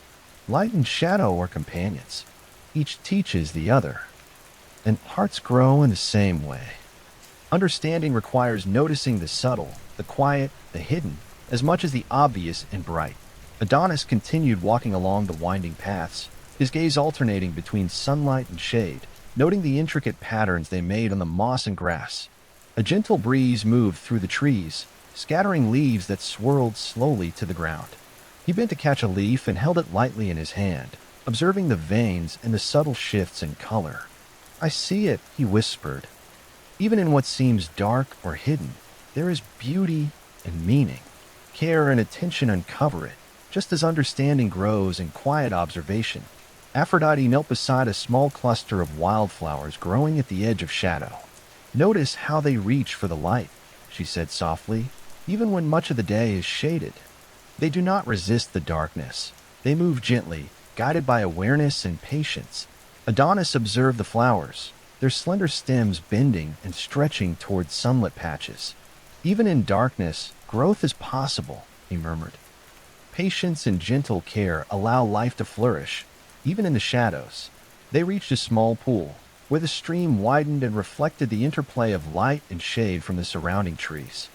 Light and shadow are companions. Each teaches the other. And hearts grow in the same way. Understanding requires noticing the subtle, the quiet, the hidden, as much as the obvious and bright. Adonis continued walking along the winding paths, his gaze alternating between sunlight and shade, noting the intricate patterns they made on the moss and grass. A gentle breeze moved through the trees, scattering leaves that swirled slowly to the ground. He bent to catch a leaf and held it lightly in his hand, observing the veins and the subtle shifts in color. I see it, he whispered. Even in what seems dark or hidden, there is beauty and meaning. Care and attention uncover it, just as understanding grows in quiet observation. Aphrodite knelt beside a small cluster of wildflowers growing at the edge of shadow. Notice how they reach for the light, she said softly, even when much of the day is shaded. They do not resist the darkness. They move gently, guided by awareness and patience. Adonis observed the flowers, their slender stems bending and stretching toward sunlit patches. Even in darkness, growth is possible, he murmured. Patience and gentle care allow life to flourish, even in the shadows. They reached a small pool, where the stream widened and reflected the interplay of light and shade from the surrounding trees.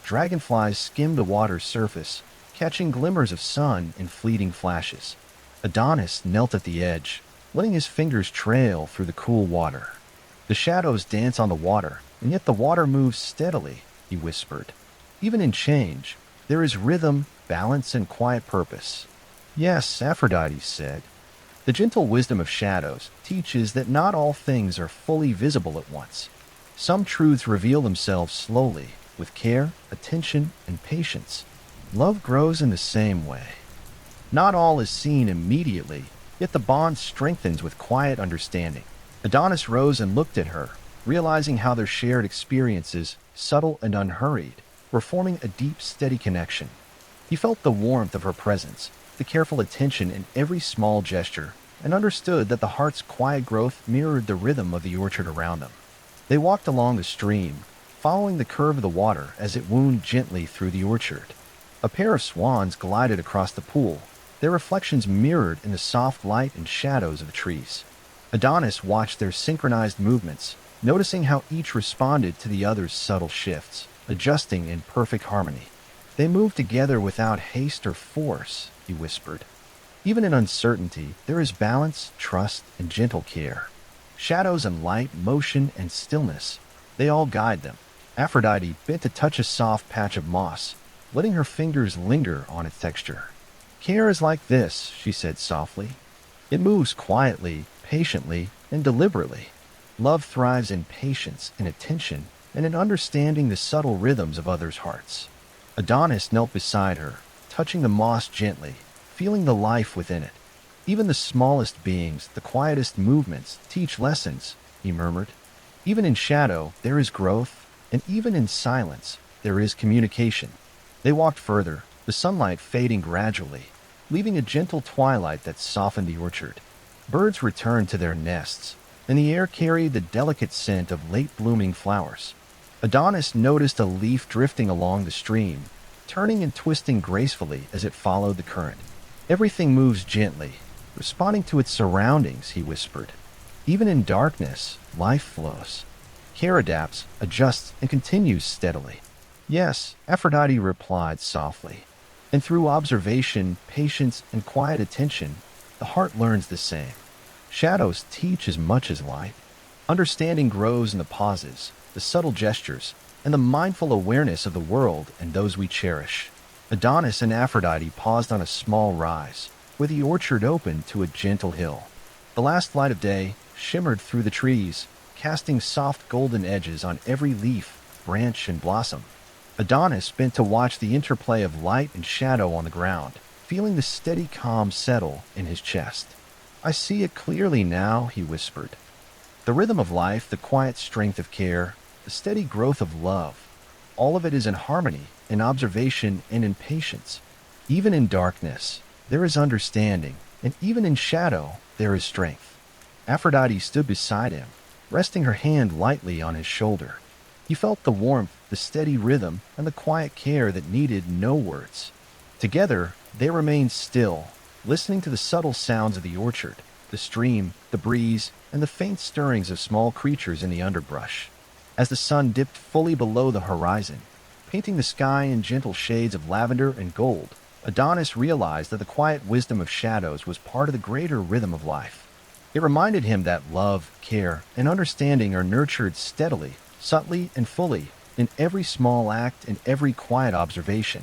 Dragonflies skimmed the water's surface, catching glimmers of sun in fleeting flashes. Adonis knelt at the edge, letting his fingers trail through the cool water. The shadows dance on the water, and yet the water moves steadily, he whispered. Even in change, there is rhythm, balance, and quiet purpose. Yes, Aphrodite said. The gentle wisdom of shadows teaches that not all things are fully visible at once. Some truths reveal themselves slowly, with care, attention, and patience. Love grows in the same way. Not all is seen immediately, yet the bond strengthens with quiet understanding. Adonis rose and looked at her, realizing how their shared experiences, subtle and unhurried, were forming a deep, steady connection. He felt the warmth of her presence, the careful attention in every small gesture, and understood that the heart's quiet growth mirrored the rhythm of the orchard around them. They walked along the stream, following the curve of the water as it wound gently through the orchard. A pair of swans glided across the pool, their reflections mirrored in the soft light and shadows of the trees. Adonis watched their synchronized movements, noticing how each responded to the other's subtle shifts, adjusting in perfect harmony. They moved together without haste or force, he whispered. Even in uncertainty, there is balance, trust, and gentle care. Shadows and light, motion and stillness, they all guide them. Aphrodite bent to touch a soft patch of moss, letting her fingers linger on its texture. Care is like this, she said softly. It moves quietly, patiently, and deliberately. Love thrives in patience and attention and in understanding the subtle rhythms of others' hearts. Adonis knelt beside her, touching the moss gently, feeling the life within it. Even the smallest beings, the quietest movements, teach lessons, he murmured. Even in shadow, there is growth, and even in silence, there is communication. They walked further, the sunlight fading gradually, leaving a gentle twilight that softened the orchard. Birds returned to their nests, and the air carried the delicate scent of late-blooming flowers. Adonis noticed a leaf drifting along the stream, turning and twisting gracefully as it followed the current. Everything moves gently, responding to its surroundings, he whispered. Even in darkness, life flows. Care adapts, adjusts, and continues steadily. Yes, Aphrodite replied softly. And through observation, patience, and quiet attention, the heart learns the same. Shadows teach as much as light. Understanding grows in the pauses, the subtle gestures, and the mindful awareness of the world and those we cherish. Adonis and Aphrodite paused on a small rise, where the orchard opened to a gentle hill. The last light of day shimmered through the trees, casting soft golden edges on every leaf, branch, and blossom. Adonis bent to watch the interplay of light and shadow on the ground, feeling the steady calm settle in his chest. I see it clearly now, he whispered. The rhythm of life, the quiet strength of care, the steady growth of love, all of it is in harmony, in observation, and in patience. Even in darkness, there is understanding, and even in shadow, there is strength. Aphrodite stood beside him, resting her hand lightly on his shoulder. He felt the warmth, the steady rhythm, and the quiet care that needed no words. Together, they remained still, listening to the subtle sounds of the orchard, the stream, the breeze, and the faint stirrings of small creatures in the underbrush. As the sun dipped fully below the horizon, painting the sky in gentle shades of lavender and gold, Adonis realized that the quiet wisdom of shadows was part of the greater rhythm of life. It reminded him that love, care, and understanding are nurtured steadily, subtly, and fully, in every small act and every quiet observation.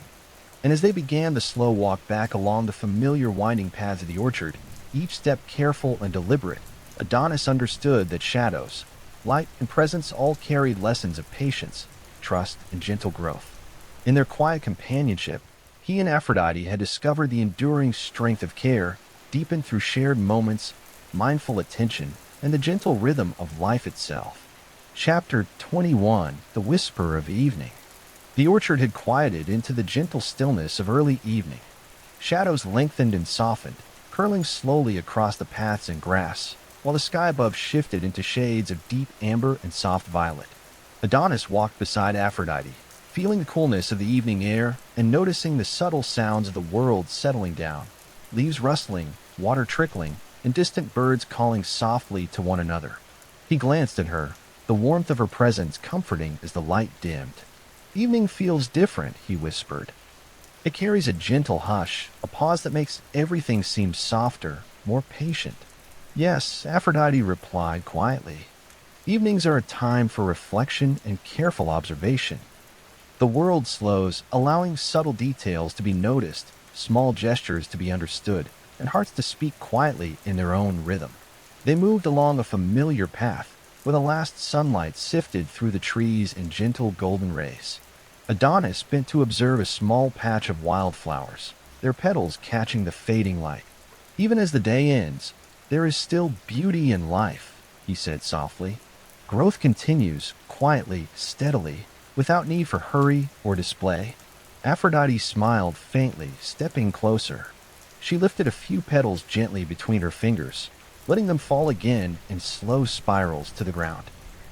And as they began the slow walk back along the familiar winding paths of the orchard, each step careful and deliberate, Adonis understood that shadows, light, and presence all carried lessons of patience, trust, and gentle growth. In their quiet companionship, he and Aphrodite had discovered the enduring strength of care, deepened through shared moments, mindful attention, and the gentle rhythm of life itself. Chapter 21: The Whisper of Evening. The orchard had quieted into the gentle stillness of early evening. Shadows lengthened and softened, curling slowly across the paths and grass, while the sky above shifted into shades of deep amber and soft violet. Adonis walked beside Aphrodite, feeling the coolness of the evening air and noticing the subtle sounds of the world settling down, leaves rustling, water trickling, and distant birds calling softly to one another. He glanced at her, the warmth of her presence comforting as the light dimmed. Evening feels different, he whispered. It carries a gentle hush, a pause that makes everything seem softer, more patient. Yes, Aphrodite replied quietly. Evenings are a time for reflection and careful observation. The world slows, allowing subtle details to be noticed, small gestures to be understood, and hearts to speak quietly in their own rhythm. They moved along a familiar path, where the last sunlight sifted through the trees in gentle golden rays. Adonis bent to observe a small patch of wildflowers. their petals catching the fading light. Even as the day ends, there is still beauty in life, he said softly. Growth continues, quietly, steadily, without need for hurry or display. Aphrodite smiled faintly, stepping closer. She lifted a few petals gently between her fingers, letting them fall again in slow spirals to the ground.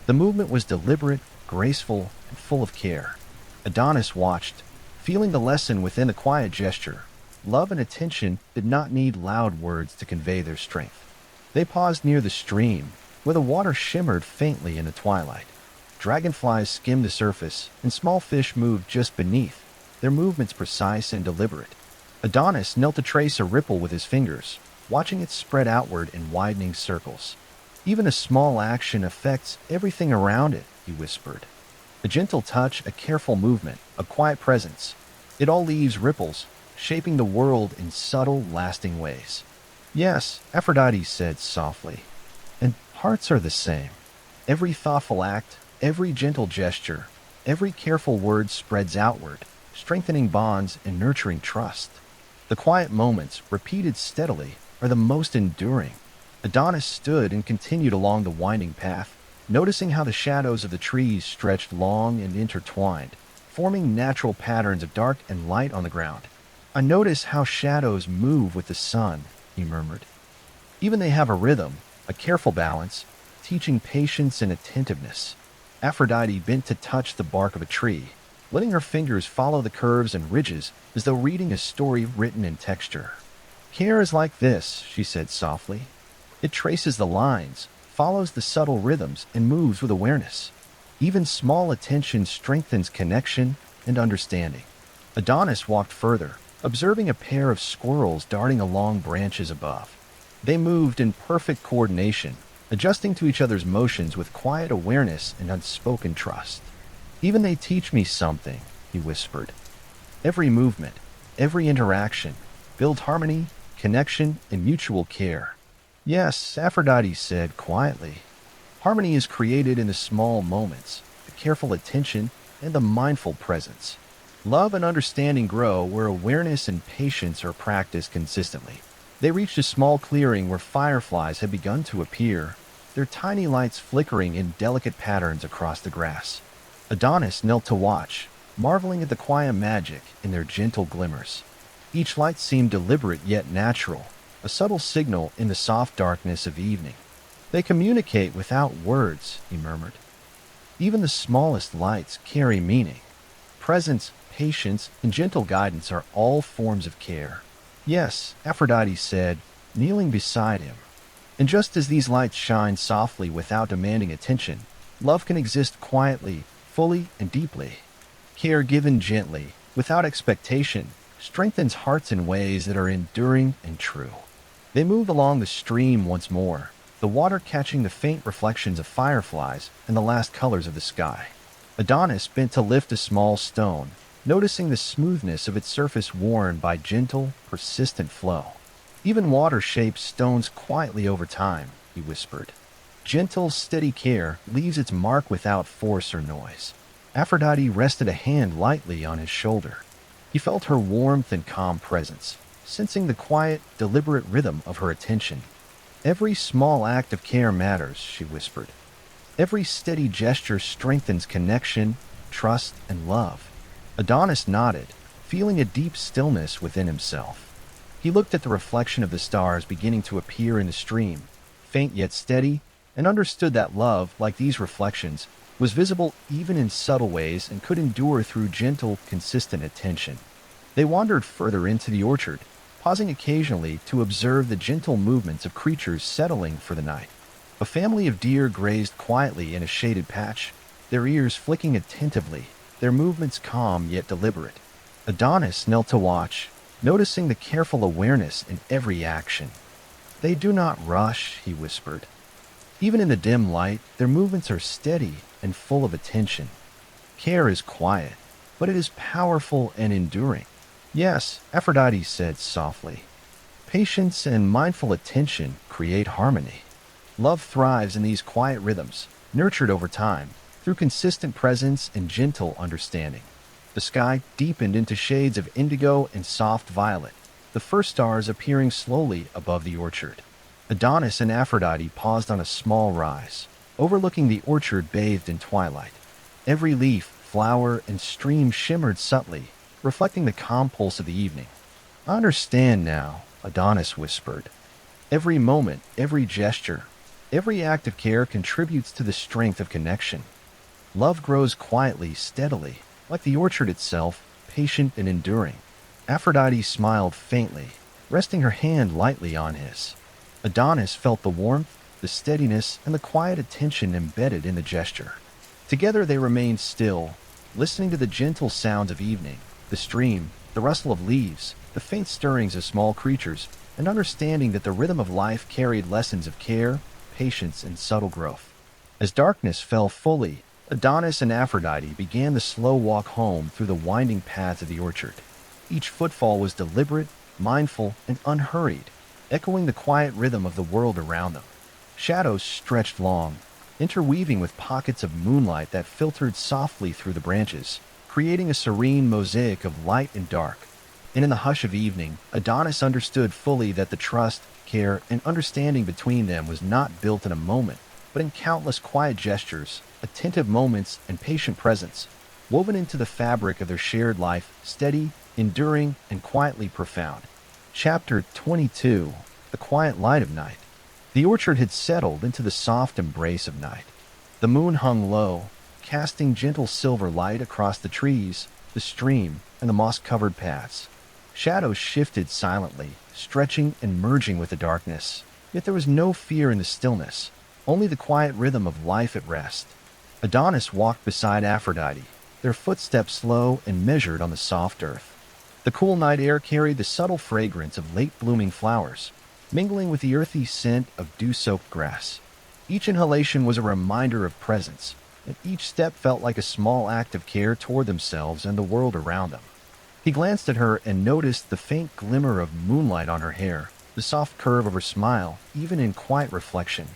The movement was deliberate, graceful, and full of care. Adonis watched, feeling the lesson within the quiet gesture. Love and attention did not need loud words to convey their strength. They paused near the stream, where the water shimmered faintly in the twilight. Dragonflies skimmed the surface, and small fish moved just beneath, their movements precise and deliberate. Adonis knelt to trace a ripple with his fingers, watching it spread outward in widening circles. Even a small action affects everything around it, he whispered. A gentle touch, a careful movement, a quiet presence. It all leaves ripples, shaping the world in subtle, lasting ways. Yes, Aphrodite said softly. And hearts are the same. Every thoughtful act, every gentle gesture, every careful word spreads outward, strengthening bonds and nurturing trust. The quiet moments, repeated steadily, are the most enduring. Adonis stood and continued along the winding path, noticing how the shadows of the trees stretched long and intertwined, forming natural patterns of dark and light on the ground. I notice how shadows move with the sun, he murmured. Even they have a rhythm, a careful balance, teaching patience and attentiveness. Aphrodite bent to touch the bark of a tree, letting her fingers follow the curves and ridges as though reading a story written in texture. Care is like this, she said softly. It traces the lines, follows the subtle rhythms, and moves with awareness. Even small attention strengthens connection and understanding. Adonis walked further, observing a pair of squirrels darting along branches above. They moved in perfect coordination, adjusting to each other's motions with quiet awareness and unspoken trust. Even they teach me something, he whispered. Every movement, every interaction, build harmony, connection, and mutual care. Yes, Aphrodite said quietly. Harmony is created in the small moments, the careful attention, and the mindful presence. Love and understanding grow where awareness and patience are practiced consistently. They reached a small clearing where fireflies had begun to appear, their tiny lights flickering in delicate patterns across the grass. Adonis knelt to watch, marveling at the quiet magic in their gentle glimmers. Each light seemed deliberate yet natural, a subtle signal in the soft darkness of evening. They communicate without words, he murmured. Even the smallest lights carry meaning. Presence, patience, and gentle guidance are all forms of care. Yes, Aphrodite said, kneeling beside him. And just as these lights shine softly without demanding attention, love can exist quietly, fully, and deeply. Care given gently, without expectation, strengthens hearts in ways that are enduring and true. They moved along the stream once more, the water catching the faint reflections of fireflies and the last colors of the sky. Adonis bent to lift a small stone, noticing the smoothness of its surface worn by gentle, persistent flow. Even water shapes stones quietly over time, he whispered. Gentle, steady care leaves its mark without force or noise. Aphrodite rested a hand lightly on his shoulder. He felt her warmth and calm presence, sensing the quiet, deliberate rhythm of her attention. Every small act of care matters, she whispered. Every steady gesture strengthens connection, trust, and love. Adonis nodded, feeling a deep stillness within himself. He looked at the reflection of the stars beginning to appear in the stream, faint yet steady, and understood that love, like these reflections, was visible even in subtle ways and could endure through gentle, consistent attention. They wandered further into the orchard, pausing occasionally to observe the gentle movements of creatures settling for the night. A family of deer grazed quietly in a shaded patch, their ears flicking attentively, their movements calm yet deliberate. Adonis knelt to watch, noticing the careful awareness in every action. They do not rush, he whispered. Even in the dim light, their movements are steady and full of attention. Care is quiet, but it is powerful and enduring. Yes, Aphrodite said softly. Patience and mindful attention create harmony. Love thrives in these quiet rhythms, nurtured over time, through consistent presence and gentle understanding. The sky deepened into shades of indigo and soft violet, the first stars appearing slowly above the orchard. Adonis and Aphrodite paused on a small rise, overlooking the orchard bathed in twilight. Every leaf, flower, and stream shimmered subtly, reflecting the calm pulse of the evening. "I understand now," Adonis whispered. "Every moment, every gesture, every act of care contributes to the strength of connection. Love grows quietly, steadily, like the orchard itself, patient and enduring." Aphrodite smiled faintly, resting her hand lightly on his. Adonis felt the warmth, the steadiness, and the quiet attention embedded in the gesture. Together they remained still, listening to the gentle sounds of evening, the stream, the rustle of leaves, the faint stirrings of small creatures, and understanding that the rhythm of life carried lessons of care, patience, and subtle growth. As darkness fell fully, Adonis and Aphrodite began the slow walk home through the winding paths of the orchard. Each footfall was deliberate, mindful, and unhurried, echoing the quiet rhythm of the world around them. Shadows stretched long, interweaving with pockets of moonlight that filtered softly through the branches, creating a serene mosaic of light and dark. And in the hush of evening, Adonis understood fully that the trust, care, and understanding between them was not built in a moment, but in countless quiet gestures, attentive moments, and patient presence, woven into the fabric of their shared life, steady, enduring, and quietly profound. Chapter 22: The Quiet Light of Night. The orchard had settled into the soft embrace of night. The moon hung low, casting gentle silver light across the trees, the stream, and the moss-covered paths. Shadows shifted silently, stretching and merging with the darkness. Yet there was no fear in the stillness, only the quiet rhythm of life at rest. Adonis walked beside Aphrodite, their footsteps slow and measured on the soft earth. The cool night air carried the subtle fragrance of late-blooming flowers, mingling with the earthy scent of dew-soaked grass. Each inhalation was a reminder of presence, and each step felt like a small act of care toward themselves and the world around them. He glanced at her and noticed the faint glimmer of moonlight on her hair, the soft curve of her smile, even in quiet reflection.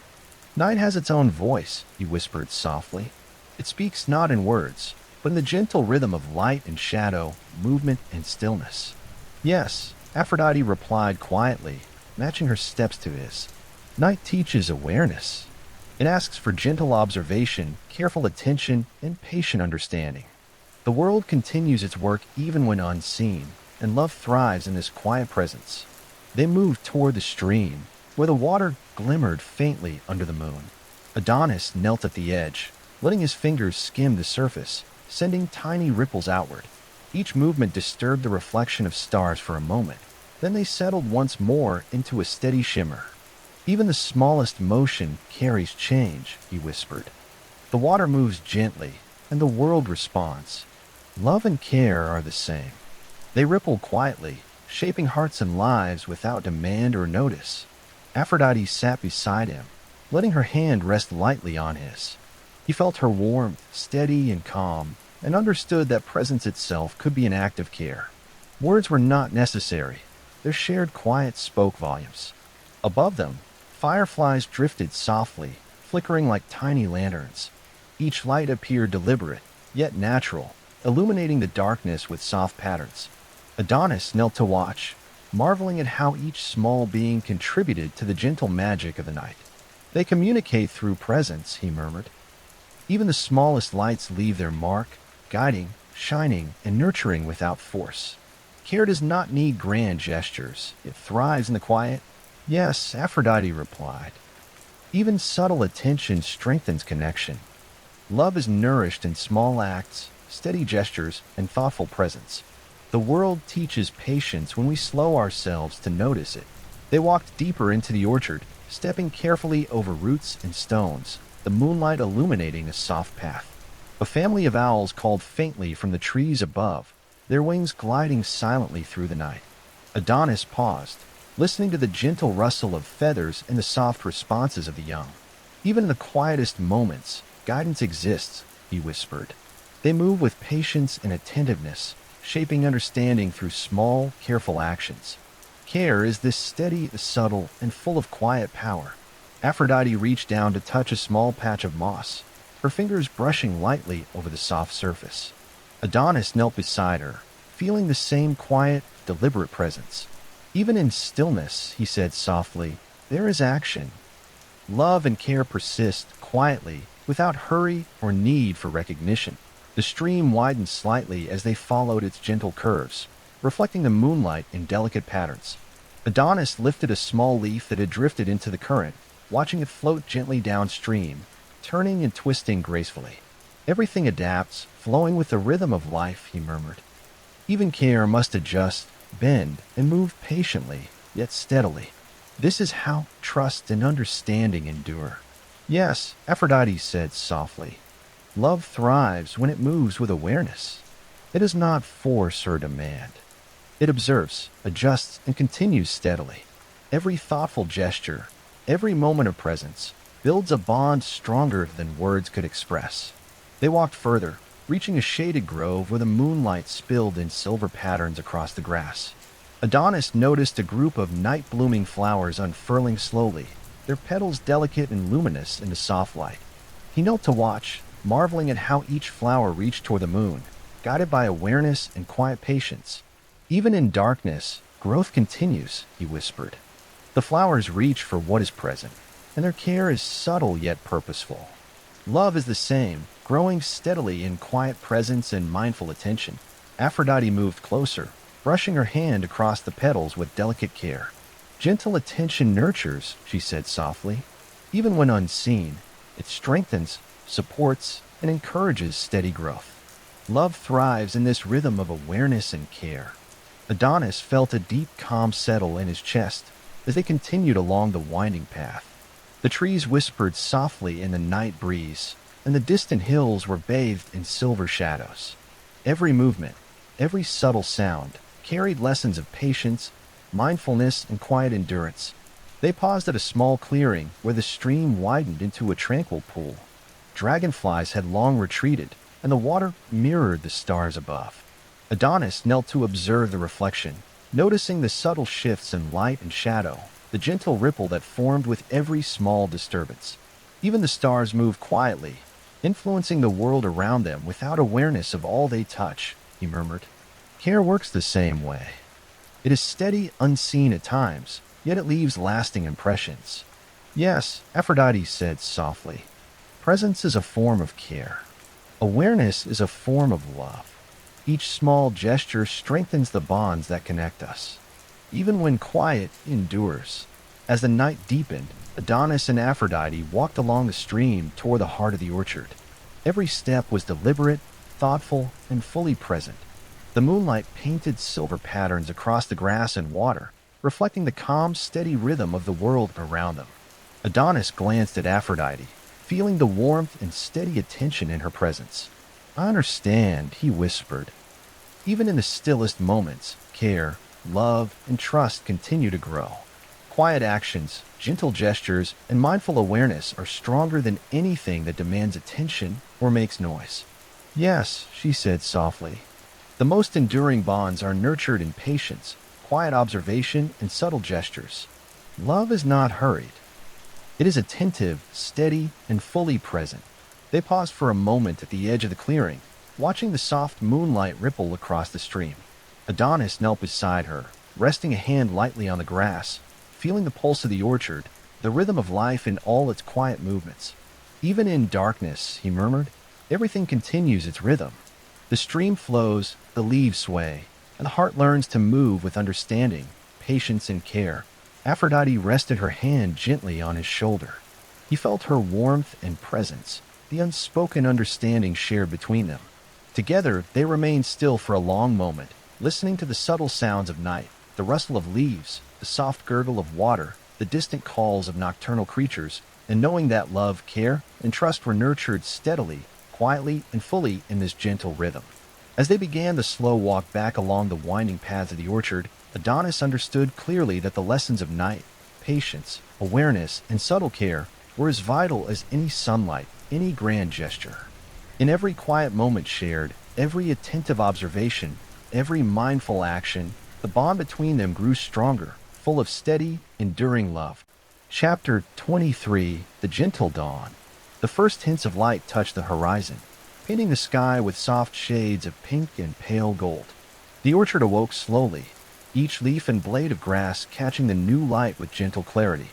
"Night has its own voice," he whispered softly. "It speaks not in words, but in the gentle rhythm of light and shadow, movement and stillness." "Yes," Aphrodite replied quietly, matching her steps to his. "Night teaches awareness. It asks for gentle observation, careful attention, and patient understanding. The world continues its work even when unseen, and love thrives in this quiet presence." They moved toward the stream, where the water glimmered faintly under the moon. Adonis knelt at the edge, letting his fingers skim the surface, sending tiny ripples outward. Each movement disturbed the reflection of stars for a moment, then they settled once more into a steady shimmer. "Even the smallest motion carries change," he whispered. "The water moves gently, and the world responds. Love and care are the same. They ripple quietly, shaping hearts and lives without demand or notice." Aphrodite sat beside him, letting her hand rest lightly on his. He felt her warmth, steady and calm, and understood that presence itself could be an act of care. Words were not necessary. Their shared quiet spoke volumes. Above them, fireflies drifted softly, flickering like tiny lanterns. Each light appeared deliberate, yet natural, illuminating the darkness with soft patterns. Adonis knelt to watch, marveling at how each small being contributed to the gentle magic of the night. "They communicate through presence," he murmured. "Even the smallest lights leave their mark, guiding, shining, and nurturing without force. Care does not need grand gestures. It thrives in the quiet." "Yes," Aphrodite replied. "Even subtle attention strengthens connection. Love is nourished in small acts, steady gestures, and thoughtful presence. The world teaches patience when we slow ourselves to notice it." They walked deeper into the orchard, stepping carefully over roots and stones, the moonlight illuminating a soft path. A family of owls called faintly from the trees above, their wings gliding silently through the night. Adonis paused, listening to the gentle rustle of feathers and the soft responses of the young. "Even in the quietest moments, guidance exists," he whispered. "They move with patience and attentiveness, shaping understanding through small, careful actions. Care is this steady, subtle, and full of quiet power." Aphrodite reached down to touch a small patch of moss, her fingers brushing lightly over the soft surface. Adonis knelt beside her, feeling the same quiet, deliberate presence. Even in stillness, he said softly, there is action. Love and care persist quietly, without hurry or need for recognition. The stream widened slightly as they followed its gentle curves, reflecting the moonlight in delicate patterns. Adonis lifted a small leaf that had drifted into the current, watching it float gently downstream, turning and twisting gracefully. Everything adapts, flowing with the rhythm of life, he murmured. Even care must adjust, bend, and move patiently, yet steadily. This is how trust and understanding endure. Yes, Aphrodite said softly. Love thrives when it moves with awareness. It does not force or demand. It observes, adjusts, and continues steadily. Every thoughtful gesture, every moment of presence, builds a bond stronger than words could express. They walked further, reaching a shaded grove where the moonlight spilled in silver patterns across the grass. Adonis noticed a group of night-blooming flowers unfurling slowly, their petals delicate and luminous in the soft light. He knelt to watch, marveling at how each flower reached toward the moon, guided by awareness and quiet patience. Even in darkness, growth continues, he whispered. The flowers reach for what is present, and their care is subtle yet purposeful. Love is the same, growing steadily in quiet presence and mindful attention. Aphrodite moved closer, brushing her hand across the petals with delicate care. Gentle attention nurtures, she said softly. Even when unseen, it strengthens, supports, and encourages steady growth. Love thrives in this rhythm of awareness and care. Adonis felt a deep calm settle in his chest as they continued along the winding path. The trees whispered softly in the night breeze, and the distant hills were bathed in silver shadows. Every movement, every subtle sound, carried lessons of patience, mindfulness, and quiet endurance. They paused at a small clearing where the stream widened into a tranquil pool. Dragonflies had long retreated, and the water mirrored the stars above. Adonis knelt to observe the reflection, noticing the subtle shifts in light and shadow, the gentle ripple that formed with every small disturbance. Even the stars moved quietly, influencing the world around them without awareness of all they touch, he murmured. Care works the same way. It is steady, unseen at times, yet it leaves lasting impressions. Yes, Aphrodite said softly. Presence is a form of care. Awareness is a form of love. Each small gesture strengthens the bonds that connect us. Even when quiet endures. As the night deepened, Adonis and Aphrodite walked along the stream toward the heart of the orchard. Every step was deliberate, thoughtful, and fully present. The moonlight painted silver patterns across the grass and water, reflecting the calm, steady rhythm of the world around them. Adonis glanced at Aphrodite, feeling the warmth and steady attention in her presence. I understand, he whispered. Even in the stillest moments, care, love, and trust continue to grow. Quiet actions, gentle gestures, and mindful awareness are stronger than anything that demands attention or makes noise. Yes, she said softly. The most enduring bonds are nurtured in patience, quiet observation, and subtle gestures. Love is not hurried. It is attentive, steady, and fully present. They paused for a moment at the edge of the clearing, watching the soft moonlight ripple across the stream. Adonis knelt beside her, resting a hand lightly on the grass, feeling the pulse of the orchard, the rhythm of life in all its quiet movements. Even in darkness, he murmured, everything continues its rhythm. The stream flows, the leaves sway, and the heart learns to move with understanding, patience, and care. Aphrodite rested her hand gently on his shoulder. He felt her warmth and presence, the unspoken understanding shared between them. Together, they remained still for a long moment, listening to the subtle sounds of night, the rustle of leaves, the soft gurgle of water, the distant calls of nocturnal creatures, and knowing that love, care, and trust were nurtured steadily, quietly, and fully in this gentle rhythm. As they began the slow walk back along the winding paths of the orchard, Adonis understood clearly that the lessons of night, patience, awareness, and subtle care were as vital as any sunlight, any grand gesture. In every quiet moment shared, every attentive observation, every mindful action, the bond between them grew stronger, full of steady, enduring love. Chapter 23: The Gentle Dawn. The first hints of light touched the horizon, painting the sky with soft shades of pink and pale gold. The orchard awoke slowly. each leaf and blade of grass catching the new light with gentle clarity.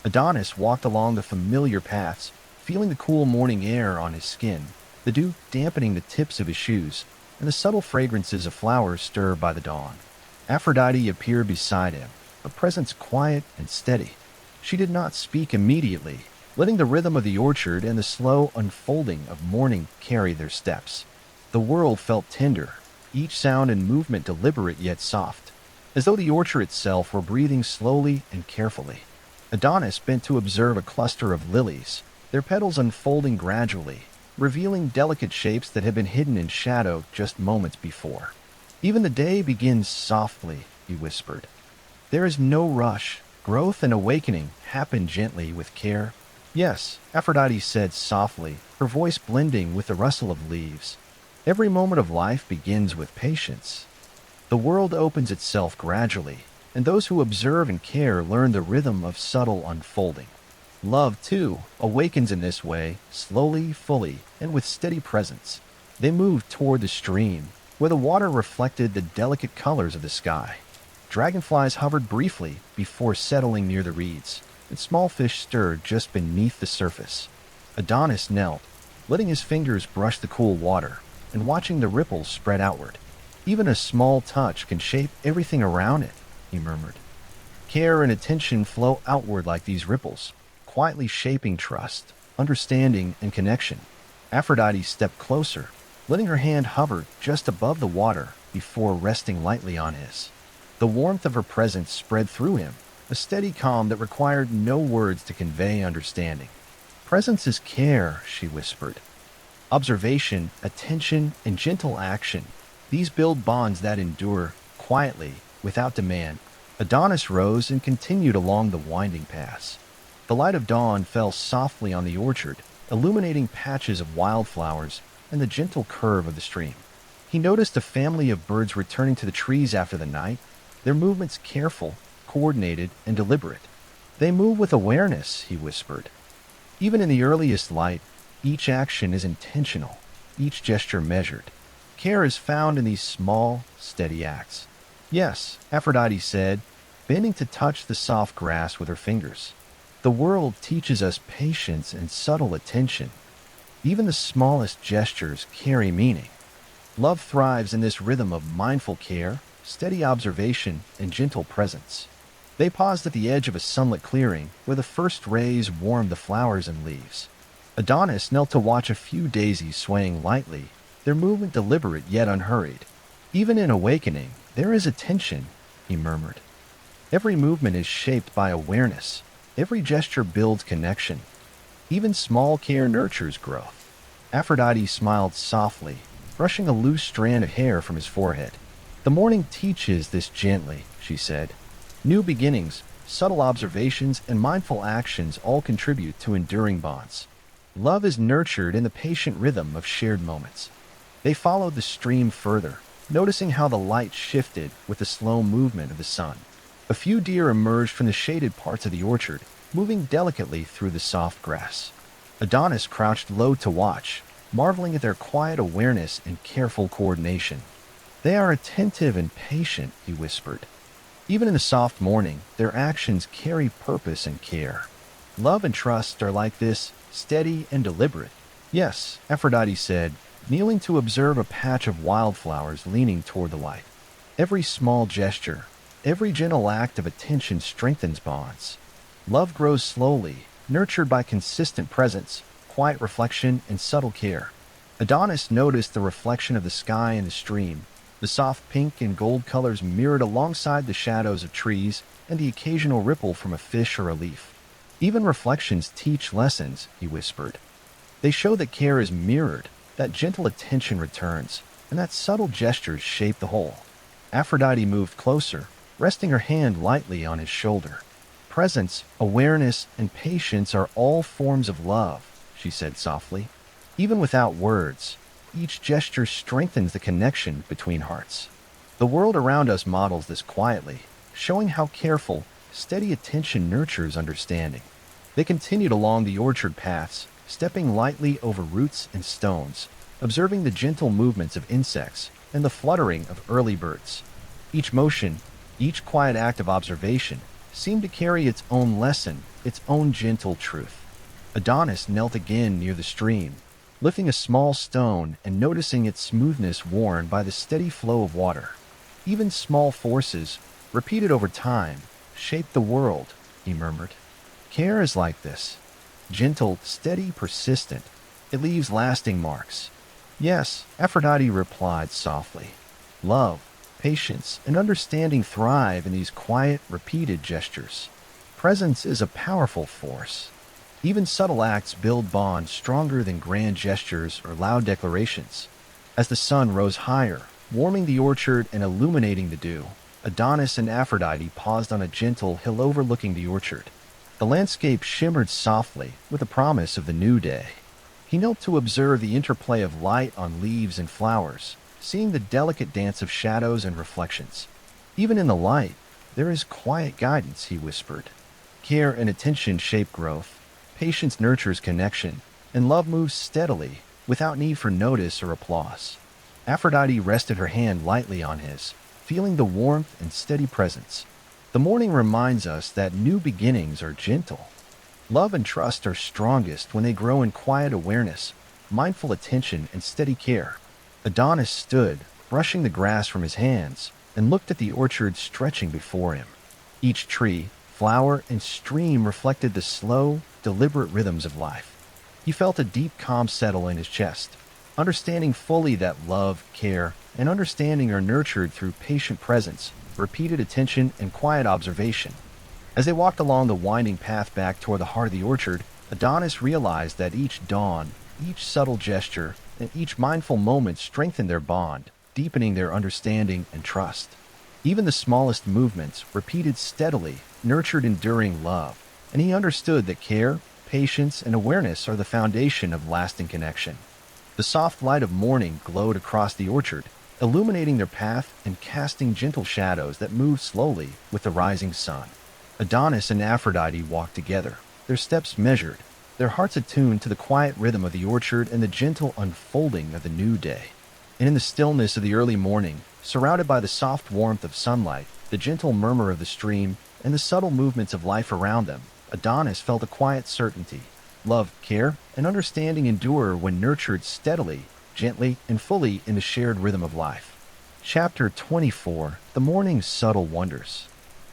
Adonis walked along the familiar paths, feeling the cool morning air on his skin, the dew dampening the tips of his shoes, and the subtle fragrances of flowers stirred by the dawn. Aphrodite appeared beside him, a presence quiet and steady. She did not speak immediately, letting the rhythm of the orchard and the slow unfolding of morning carry their steps. The world felt tender, each sound and movement deliberate yet soft, as though the orchard itself were breathing slowly and carefully. Adonis bent to observe a cluster of lilies, their petals unfolding gradually, revealing delicate shapes that had been hidden in shadow just moments before. Even the day begins softly, he whispered. There is no rush. Growth and awakening happen gently with care. Yes, Aphrodite said softly, her voice blending with the rustle of leaves. Every moment of life begins with patience. The world opens itself gradually, and those who observe and care learn the rhythm of subtle unfolding. Love, too, awakens in this way, slowly, fully, and with steady presence. They moved toward the stream, where the water reflected the delicate colors of the sky. Dragonflies hovered briefly before settling near the reeds, and small fish stirred just beneath the surface. Adonis knelt, letting his fingers brush the cool water, and watching the ripples spread outward. Even a small touch can shape everything around it, he murmured. Care and attention flow outward like these ripples, quietly shaping trust, understanding, and connection. Aphrodite stepped closer, letting her hand hover just above the water before resting lightly on his. The warmth of her presence spread through him, a steady calm that required no words to convey understanding. Presence is care, she whispered. Observation, attention, and gentle action. These build bonds that endure, quietly, without demand. Adonis rose and continued along the winding paths. The light of dawn fell softly on the orchard, illuminating patches of wildflowers and the gentle curve of the stream. He noticed a family of birds returning to the trees after the night, their movements careful, coordinated, and deliberate. They move with awareness, he whispered. Even in the earliest light, each action is intentional, each gesture measured. Care is found in these small, steady acts. Yes, Aphrodite said, bending to touch the soft grass with her fingers. The world teaches us patience and subtle attention. Even the smallest gestures carry meaning. Love thrives in this rhythm of mindful care, steady observation, and gentle presence. They paused at the edge of a sunlit clearing where the first rays warmed the flowers and leaves. Adonis knelt to watch a few daisies swaying lightly, their movement deliberate yet unhurried. Even in awakening, there is attention, he murmured. Every movement is shaped by awareness. Every gesture builds connection. Even small care nurtures growth. Aphrodite smiled softly, brushing a loose strand of hair from his forehead. The morning teaches this gently, she said. New beginnings, subtle observations, and mindful actions all contribute to enduring bonds. Love is nurtured in the patient rhythm of shared moments. They followed the stream further, noticing how the light shifted with the slow movement of the sun. A few deer emerged from the shaded parts of the orchard, moving delicately through the soft grass. Adonis crouched low to watch, marveling at their quiet awareness and careful coordination. They are attentive and patient, he whispered. Even in the soft morning, their actions carry purpose and care. Love and trust are like this, steady and deliberate. Yes, Aphrodite said, kneeling to observe a patch of wildflowers leaning toward the light. Every small gesture, every gentle act of attention strengthens bonds. Love grows slowly, nurtured by consistent presence, quiet reflection, and subtle care. Adonis noticed the reflection of the sky and the stream, the soft pink and gold colors mirrored alongside the shadows of trees and the occasional ripple from a fish or a leaf. Even reflections teach lessons, he whispered. They show that care is mirrored, that gentle attention returns, and that subtle gestures shape the whole. Aphrodite moved closer, resting her hand lightly on his shoulder. Presence, awareness, and patience are all forms of love, she said softly. Even without words, each gesture strengthens the connection between hearts. The world around us models this quietly, showing how careful, steady attention nurtures understanding. They continued along the orchard paths, stepping lightly over roots and stones, observing the gentle movements of insects and the fluttering of early birds. Each motion, Each quiet act of observation seemed to carry its own lesson, its own gentle truth. Adonis knelt again near the stream, lifting a small stone and noticing its smoothness worn by the steady flow of water. Even small forces, repeated over time, shape the world, he murmured. Care is like this. Gentle, steady, persistent. It leaves lasting marks. Yes, Aphrodite replied softly. Love, patience, and understanding thrive in these quiet, repeated gestures. Presence is a powerful force. Even subtle acts build bonds stronger than grand gestures or loud declarations. As the sun rose higher, warming the orchard and illuminating the dew, Adonis and Aphrodite paused on a gentle hill overlooking the orchard. The landscape shimmered softly with the promise of the new day. He knelt to observe the interplay of light on leaves and flowers, seeing the delicate dance of shadows and reflections. Even in the light, there is quiet guidance, he whispered. Care and attention shape growth, patience nurtures connection, and love moves steadily, without need for notice or applause. Aphrodite rested her hand lightly on his, feeling the warmth and steady presence. The morning reminds us that new beginnings are gentle. Love and trust are strongest when they grow in quiet awareness, mindful attention, and steady care. Adonis stood, brushing the grass from his hands, and looked at the orchard stretching before him. Each tree, flower, and stream reflected the slow, deliberate rhythms of life. He felt a deep calm settle in his chest, understanding fully that love, care, and understanding are nurtured through patient presence, repeated attention, and quiet observation. As they walked along the winding path back toward the heart of the orchard, Adonis realized that each dawn, each subtle gesture, and each mindful moment strengthened their bond, deepening their understanding and trust. Even the smallest movements, repeated steadily, nurtured enduring love, and he understood that care, patience, and awareness are the foundation of lasting connection. The soft light of morning glowed across the orchard, illuminating their path and casting gentle shadows that moved slowly with the rising sun. Adonis and Aphrodite walked together, their steps measured, their hearts attuned to the quiet rhythm of the orchard and the gentle unfolding of the new day. And in the stillness of the early morning, surrounded by the soft warmth of sunlight, the gentle murmur of the stream, and the subtle movements of life around them, Adonis felt a quiet certainty. Love, care, and understanding endure when nurtured steadily, gently, and fully in the shared rhythm of life. Chapter 24: The Morning's Subtle Wonders.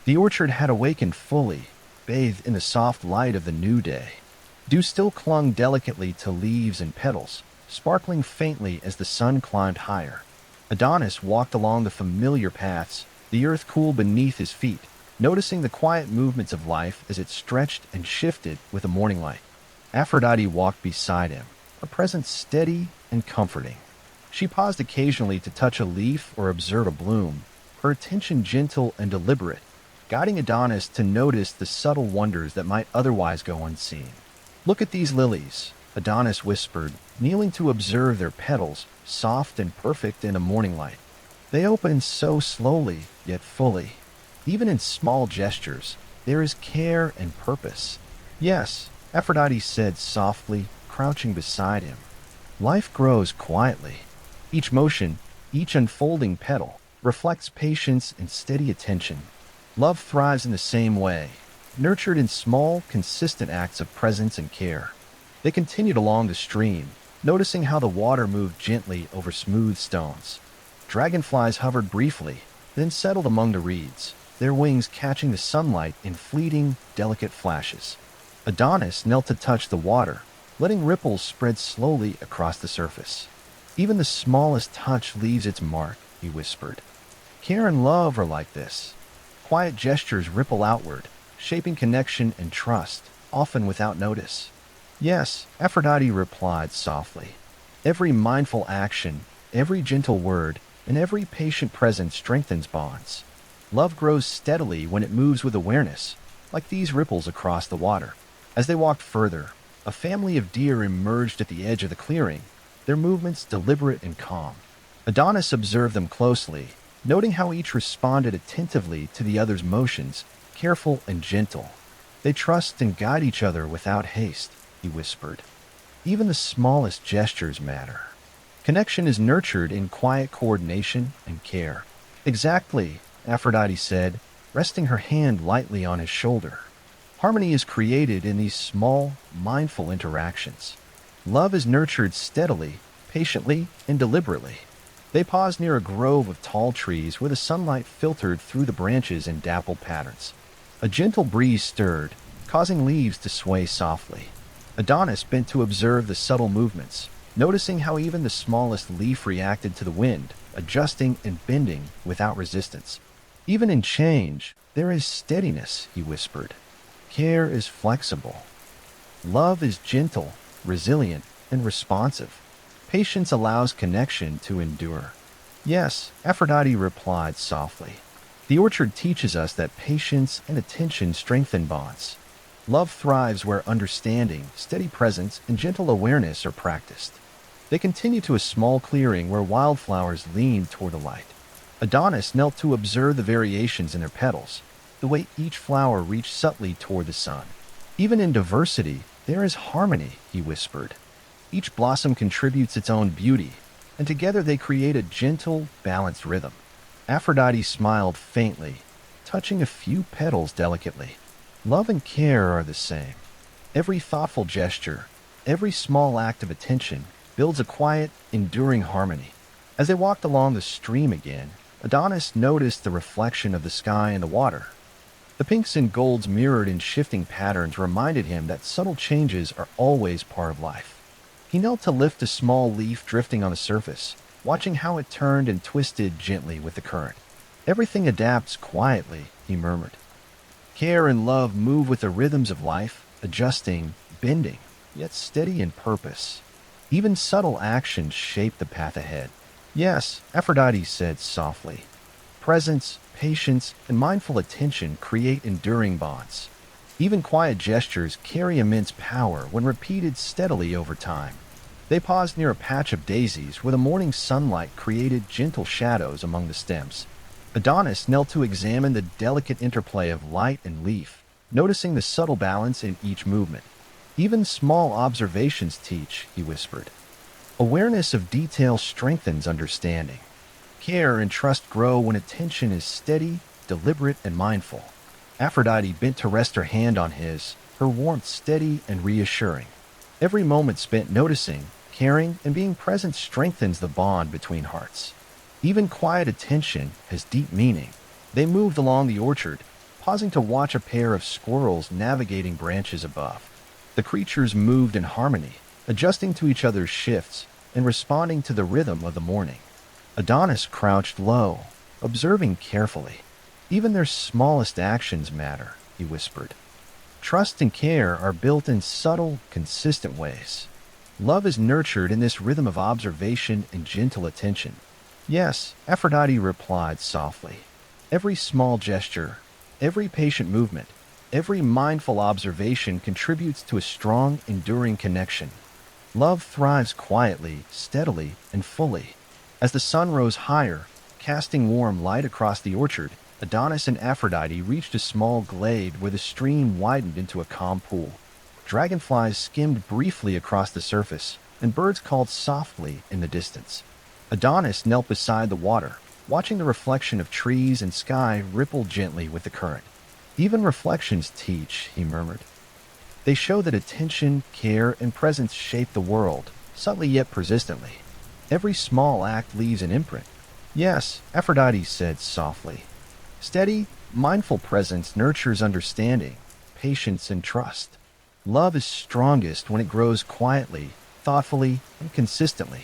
The orchard had awakened fully, bathed in the soft light of the new day. Dew still clung delicately to leaves and petals, sparkling faintly as the sun climbed higher. Adonis walked along the familiar paths, the earth cool beneath his feet, noticing the quiet movements of life as it stretched and shifted with the morning light. Aphrodite walked beside him, her presence steady and comforting. She paused occasionally to touch a leaf or observe a bloom, her attention gentle and deliberate, guiding Adonis to notice the subtle wonders that might otherwise go unseen. Look at these lilies, Adonis whispered, kneeling to observe their petals, soft and perfect in a morning light. They open so slowly, yet fully. Even in small gestures, there is care and purpose. Yes, Aphrodite said softly, crouching beside him. Life grows quietly. Each motion, each unfolding petal, reflects patience and steady attention. Love thrives in the same way, nurtured in small, consistent acts of presence and care. They continued along the stream, noticing how the water moved gently over smooth stones. Dragonflies hovered briefly, then settled among the reeds, their wings catching the sunlight in fleeting, delicate flashes. Adonis knelt to touch the water, letting ripples spread slowly across the surface. Even the smallest touch leaves its mark, he whispered. Care and love are like this. Quiet gestures ripple outward, shaping connection and trust, often without notice. Yes, Aphrodite replied softly. Every mindful action, every gentle word, and every patient presence strengthens bonds. Love grows steadily when it moves with awareness, like these ripples across the water. As they walked further, a family of deer emerged at the edge of the clearing, their movements deliberate and calm. Adonis observed them closely, noting how each responded attentively to the other's motions, careful and gentle. They trust and guide each other without haste, he whispered. Even the smallest gestures matter. Connection is nurtured in quiet coordination and care. Exactly, Aphrodite said, resting her hand lightly on his shoulder. Harmony is created in these small, mindful interactions. Love is nurtured steadily, patiently, and deliberately. They paused near a grove of tall trees where the sunlight filtered through the branches in dappled patterns. A gentle breeze stirred, causing leaves to sway softly. Adonis bent to observe the subtle movements, noticing how even the smallest leaf reacted to the wind, adjusting and bending without resistance. Even in change, there is steadiness, he whispered. Care is flexible. Love is gentle, resilient, and responsive. Patience allows connection to endure. Yes, Aphrodite replied softly. The orchard teaches us that patience and attention strengthen bonds. Love thrives where understanding, steady presence, and gentle awareness are practiced. They continue to a small clearing where wildflowers leaned toward the light. Adonis knelt to observe the variations in their petals, the way each flower reached subtly toward the sun. Even in diversity, there is harmony, he whispered. Each blossom contributes its own beauty, and together they create a gentle, balanced rhythm. Aphrodite smiled faintly, touching a few petals delicately. Love and care are the same. Every thoughtful gesture, every small act of attention builds a quiet, enduring harmony. As they walked along the stream again, Adonis noticed the reflection of the sky and the water. The pinks and golds mirrored in shifting patterns reminded him that subtle changes are always part of life. He knelt to lift a small leaf drifting on the surface, watching how it turned and twisted gently with the current. Everything adapts quietly, he murmured. Care and love move with the rhythms of life, adjusting, bending, yet steady in purpose. Even subtle actions shape the path ahead. Yes, Aphrodite said softly. Presence, patience, and mindful attention create enduring bonds. Even quiet gestures carry immense power when repeated steadily over time. They paused near a patch of daisies where the morning sunlight created gentle shadows among the stems. Adonis knelt to examine the delicate interplay of light and leaf, noticing the subtle balance in each movement. Even small observations teach, he whispered. Awareness of detail strengthens understanding. Care and trust grow when attention is steady, deliberate, and mindful. Aphrodite bent to rest her hand on his, her warmth steady and reassuring. Every moment spent noticing, caring, and being present strengthens the bond between hearts. Even quiet attention has deep meaning. They moved along the orchard, pausing to watch a pair of squirrels navigating branches above. The creatures moved in harmony, adjusting to each other's shifts and responding to the rhythm of the morning. Adonis crouched low, observing carefully. Even their smallest actions matter, he whispered. Trust and care are built in subtle, consistent ways. Love is nurtured in this rhythm of observation and gentle attention. Yes, Aphrodite replied softly. Every small gesture, every patient movement, every mindful observation contributes to a strong, enduring connection. Love thrives quietly, steadily, and fully. As the sun rose higher, casting warm light across the orchard, Adonis and Aphrodite reached a small glade where the stream widened into a calm pool. Dragonflies skimmed briefly across the surface, and birds called softly in the distance. Adonis knelt beside the water, watching the reflection of trees and sky ripple gently with the current. Even reflections teach, he murmured. They show that attention, care, and presence shape the world, subtly yet persistently. Every small act leaves an imprint. Yes, Aphrodite said softly. Steady, mindful presence nurtures understanding, patience, and trust. Love is strongest when it grows quietly, thoughtfully, and consistently.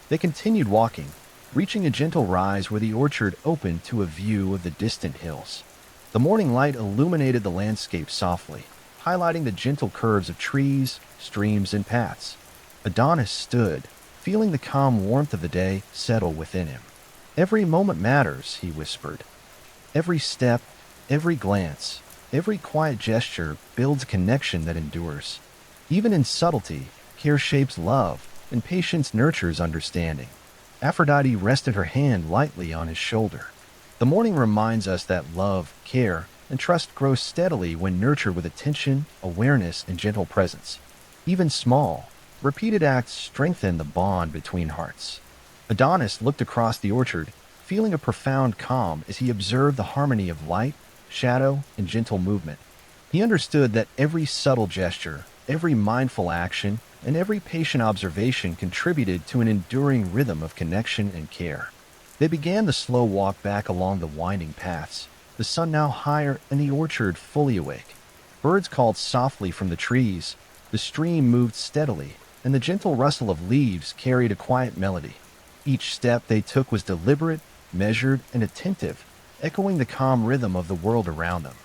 They continued walking, reaching a gentle rise where the orchard opened to a view of the distant hills. The morning light illuminated the landscape softly, highlighting the gentle curves of trees, streams, and paths. Adonis stood, feeling the calm warmth of the day settle within him. Every moment matters, he whispered. Every step, every glance, every quiet gesture builds a connection that endures. Even in subtlety, care shapes love, and patience nurtures understanding. Aphrodite rested her hand lightly on his shoulder. The morning reminds us that love, care, and trust grow steadily when nurtured with attention, awareness, and gentle presence. Even small, repeated acts strengthen the bond between hearts. Adonis looked across the orchard, feeling a profound calm as he observed the harmony of light, shadow, and gentle movement. He understood that every subtle gesture, every mindful action, and every patient observation contributed to an enduring rhythm of connection and care. They began the slow walk back along the winding paths, the sun now higher and the orchard fully awake. Birds called softly from the trees, the stream moved steadily, and the gentle rustle of leaves carried a quiet melody. Each step they took was deliberate, measured, and attentive, echoing the calm rhythm of the world around them.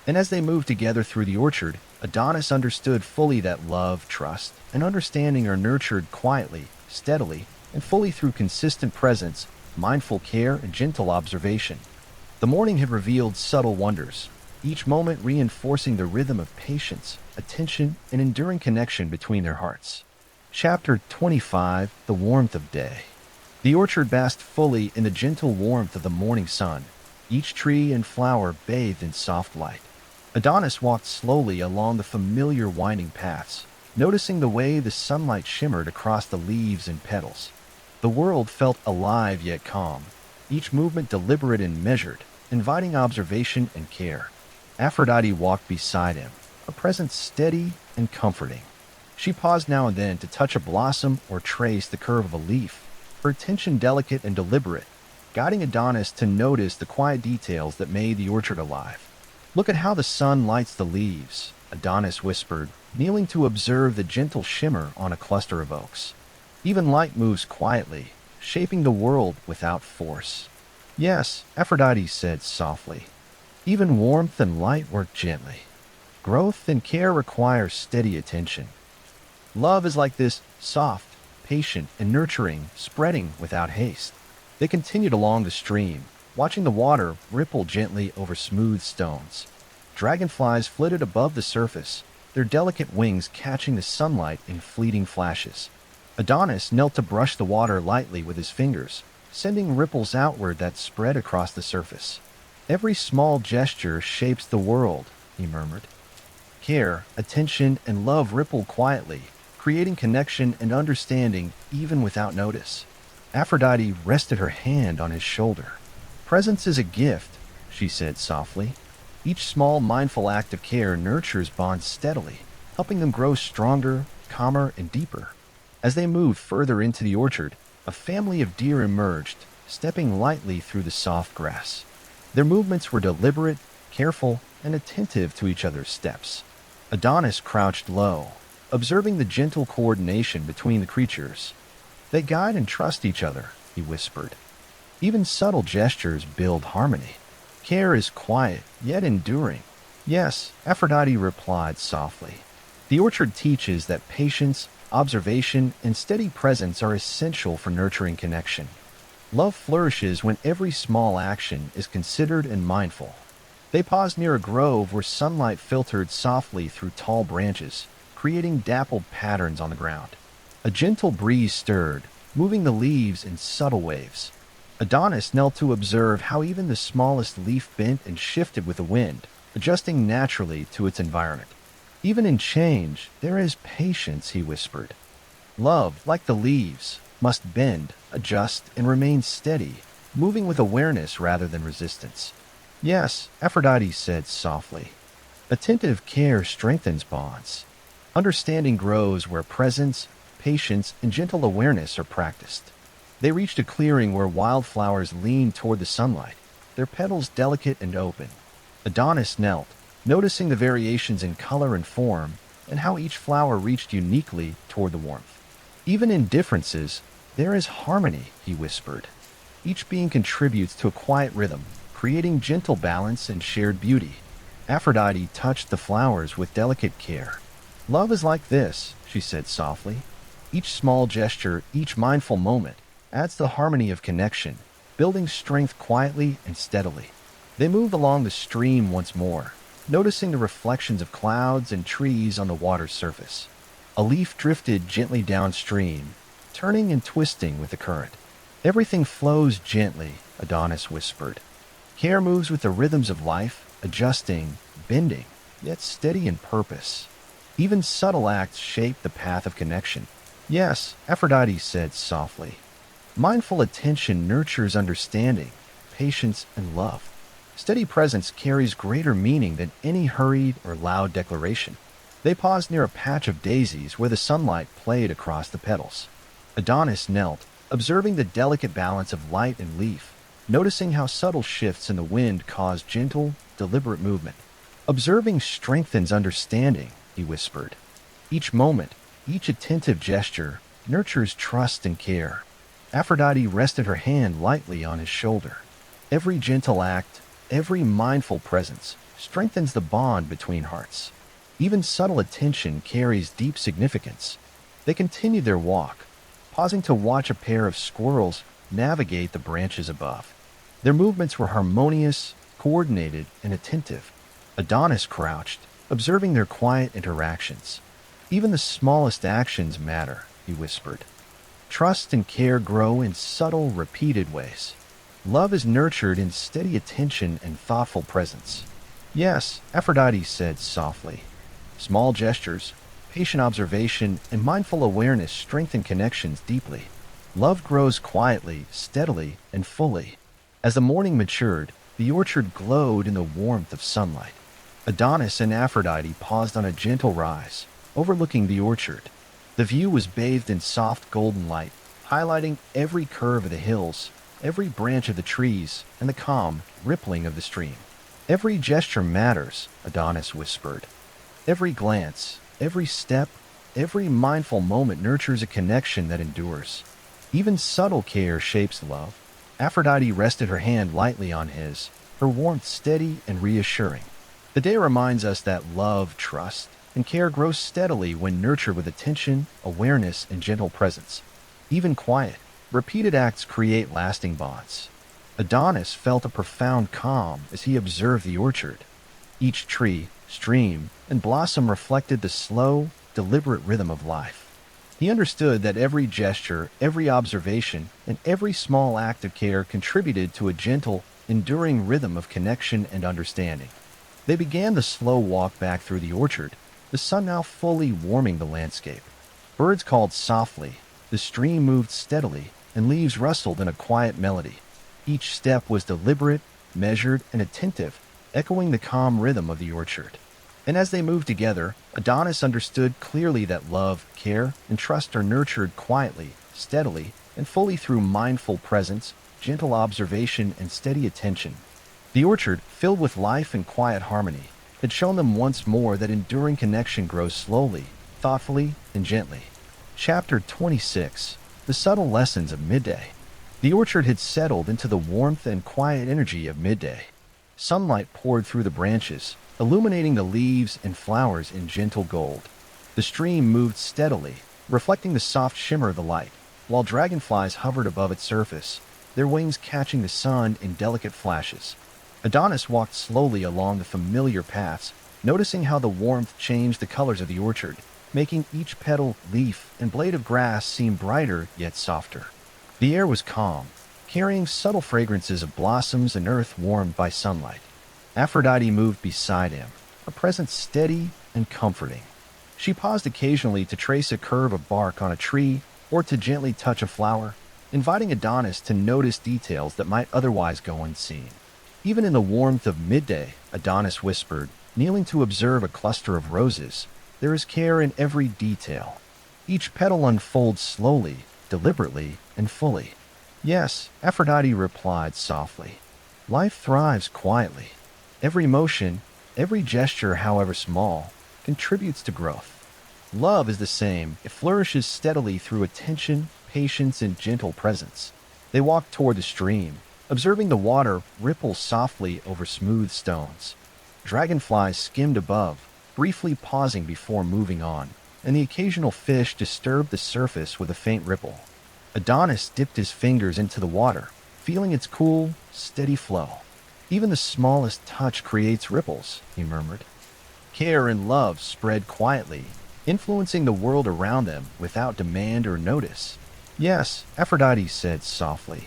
And as they moved together through the orchard, Adonis understood fully that love, trust, and understanding are nurtured quietly, steadily, and fully through consistent presence, mindful care, and gentle observation. The morning had revealed subtle wonders, each moment reinforcing the rhythm of patience, attention, and enduring connection between their hearts. Chapter 25: The Warmth of Day. The orchard basked fully in the gentle warmth of the morning sun, each tree and flower bathed in soft light. Adonis walked slowly along the familiar winding paths, noticing the way the sunlight shimmered across the leaves and petals. The world felt alive yet calm, each movement deliberate and measured, inviting observation and care. Aphrodite walked beside him, a presence steady and comforting. She paused now and then to touch a blossom or trace the curve of a leaf, her attention delicate and deliberate, guiding Adonis to notice the quiet details that made the orchard alive. "Look at how the sun lights the leaves," Adonis whispered, kneeling to observe the gentle shimmer on a cluster of oaks. "Even light moves quietly, shaping the world without force." "Yes," Aphrodite said softly. "Even warmth and light work gently. Growth and care require steady attention. Love is like this, soft, patient, and nurturing, spreading without haste." They continued along the stream, watching the water ripple gently over smooth stones. Dragonflies flitted above the surface, their delicate wings catching the sunlight in fleeting flashes. Adonis knelt to brush the water lightly with his fingers, sending ripples outward that spread across the surface. "Every small gesture shapes the world," he murmured. Care, attention, and love rippled quietly, creating connection and understanding even without notice. Aphrodite rested her hand on his shoulder. "Presence is a gift," she said softly. "Each small mindful act of care nurtures bonds steadily, helping them grow stronger, calmer, and deeper." As they moved further into the orchard, a family of deer emerged, stepping lightly through the soft grass. Their movements were deliberate, careful, and attentive to each other's steps. Adonis crouched low, observing the gentle coordination between the creatures. "They guide and trust each other," he whispered. "Even subtle gestures build harmony. Care is quiet, yet enduring." "Yes," Aphrodite replied softly. "The orchard teaches that patience, observation, and steady presence are essential for nurturing connection. Love flourishes when every small action is considered and mindful." They paused near a grove where sunlight filtered softly through tall branches, creating dappled patterns on the ground. A gentle breeze stirred, moving the leaves in subtle waves. Adonis knelt to observe how even the smallest leaf bent and shifted with the wind, adjusting naturally to its environment. "Even in change, there is patience," he whispered. "Love, like the leaves, must bend, adjust, and remain steady, moving with awareness rather than resistance." "Yes," Aphrodite said softly. "Attentive care strengthens bonds. Understanding grows where presence, patience, and gentle awareness are practiced." They reached a clearing where wildflowers leaned toward the sunlight, their petals delicate and open. Adonis knelt, noticing the variations in color and form, and how each flower reached uniquely toward the warmth. "Even in differences, there is harmony," he whispered. "Each being contributes to a quiet rhythm, creating gentle balance and shared beauty." Aphrodite touched the flowers with delicate care. "Love is like this," she said softly. "Each small gesture, each mindful moment, adds to the harmony of connection, building strength quietly and steadily." They moved along the stream once more, noticing the reflections of clouds and trees on the water's surface. A leaf drifted gently downstream, turning and twisting with the current. "Everything flows gently," Adonis whispered. "Care moves with the rhythms of life, adjusting, bending, yet steady in purpose. Even subtle acts shape the path of connection." "Yes," Aphrodite said softly. Mindful attention nurtures understanding, patience, and love. Steady presence carries greater meaning than any hurried or loud declaration. They paused near a patch of daisies where the sunlight played across the petals. Adonis knelt, observing the delicate balance of light and leaf, noticing how subtle shifts in the wind caused gentle, deliberate movement. Observing strengthens understanding, he whispered. Each moment, each attentive gesture, nurtures trust and care. Aphrodite rested her hand lightly on his shoulder. Every gentle act, every mindful presence, strengthens the bond between hearts. Even subtle attention carries deep significance. They continued their walk, pausing to watch a pair of squirrels navigate the branches above. Their movements were harmonious, coordinated, and attentive. Adonis crouched, observing their quiet interactions. Even the smallest actions matter, he whispered. Trust and care grow in subtle, repeated ways. Love is nurtured in steady attention and thoughtful presence. Yes, Aphrodite said softly. Small gestures, patient observation, and mindful awareness strengthen connections deeply. Love grows quietly, steadily, and fully. As the morning matured, the orchard glowed in the warmth of sunlight. Adonis and Aphrodite paused on a gentle rise, overlooking the orchard. The view was bathed in soft golden light, highlighting every curve of the hills, every branch of the trees, and the calm rippling of the stream. Every gesture matters, Adonis whispered. Every glance, every step, every mindful moment nurtures a connection that endures. Even subtle care shapes love. Aphrodite rested her hand lightly on his, her warmth steady and reassuring. The day reminds us that love, trust, and care grow steadily when nurtured with attention, awareness, and gentle presence. Even quiet, repeated acts create lasting bonds. Adonis felt a profound calm as he observed the orchard. Each tree, stream, and blossom reflected the slow, deliberate rhythm of life. He understood that every gesture, every observation, and every small act of care contributed to a gentle, enduring rhythm of connection and understanding. They began the slow walk back through the orchard, the sun now fully warming the landscape. Birds called softly, the stream moved steadily, and leaves rustled in a quiet melody. Each step was deliberate, measured, and attentive, echoing the calm rhythm of the orchard. And as they moved together, Adonis understood clearly that love, care, and trust are nurtured quietly, steadily, and fully through mindful presence, gentle observation, and steady attention. The orchard, filled with life and quiet harmony, had shown them once more that enduring connection grows slowly, thoughtfully, and gently. Chapter 26: The Subtle Lessons of Midday. The orchard had settled into the warmth and quiet energy of midday. Sunlight poured through the branches, illuminating the leaves and flowers in gentle gold. The stream moved steadily, reflecting the soft shimmer of the light, while dragonflies hovered above its surface, their wings catching the sun in delicate flashes. Adonis walked slowly along the familiar paths, noticing how the warmth changed the colors of the orchard, making each petal, leaf, and blade of grass seem brighter yet softer. The air was calm, carrying subtle fragrances of blossoms and earth warmed by sunlight. Aphrodite moved beside him, a presence steady and comforting. She paused occasionally to trace a curve of bark on a tree or to gently touch a flower, inviting Adonis to notice details that might otherwise go unseen. Even in the warmth of midday, Adonis whispered, kneeling to observe a cluster of roses, there is care in every detail. Each petal unfolds slowly, deliberately, and fully. Yes, Aphrodite replied softly. Life thrives quietly. Every motion, every gesture, however small, contributes to growth. Love is the same. It flourishes steadily through attention, patience, and gentle presence. They walked toward the stream, observing the water ripple softly over smooth stones. Dragonflies skimmed above, briefly pausing before moving on, and the occasional fish disturbed the surface with a faint ripple. Adonis dipped his fingers into the water, feeling its cool, steady flow. Even the smallest touch creates ripples, he murmured. Care and love spread quietly, influencing the world around them without demand or notice. Yes, Aphrodite said softly.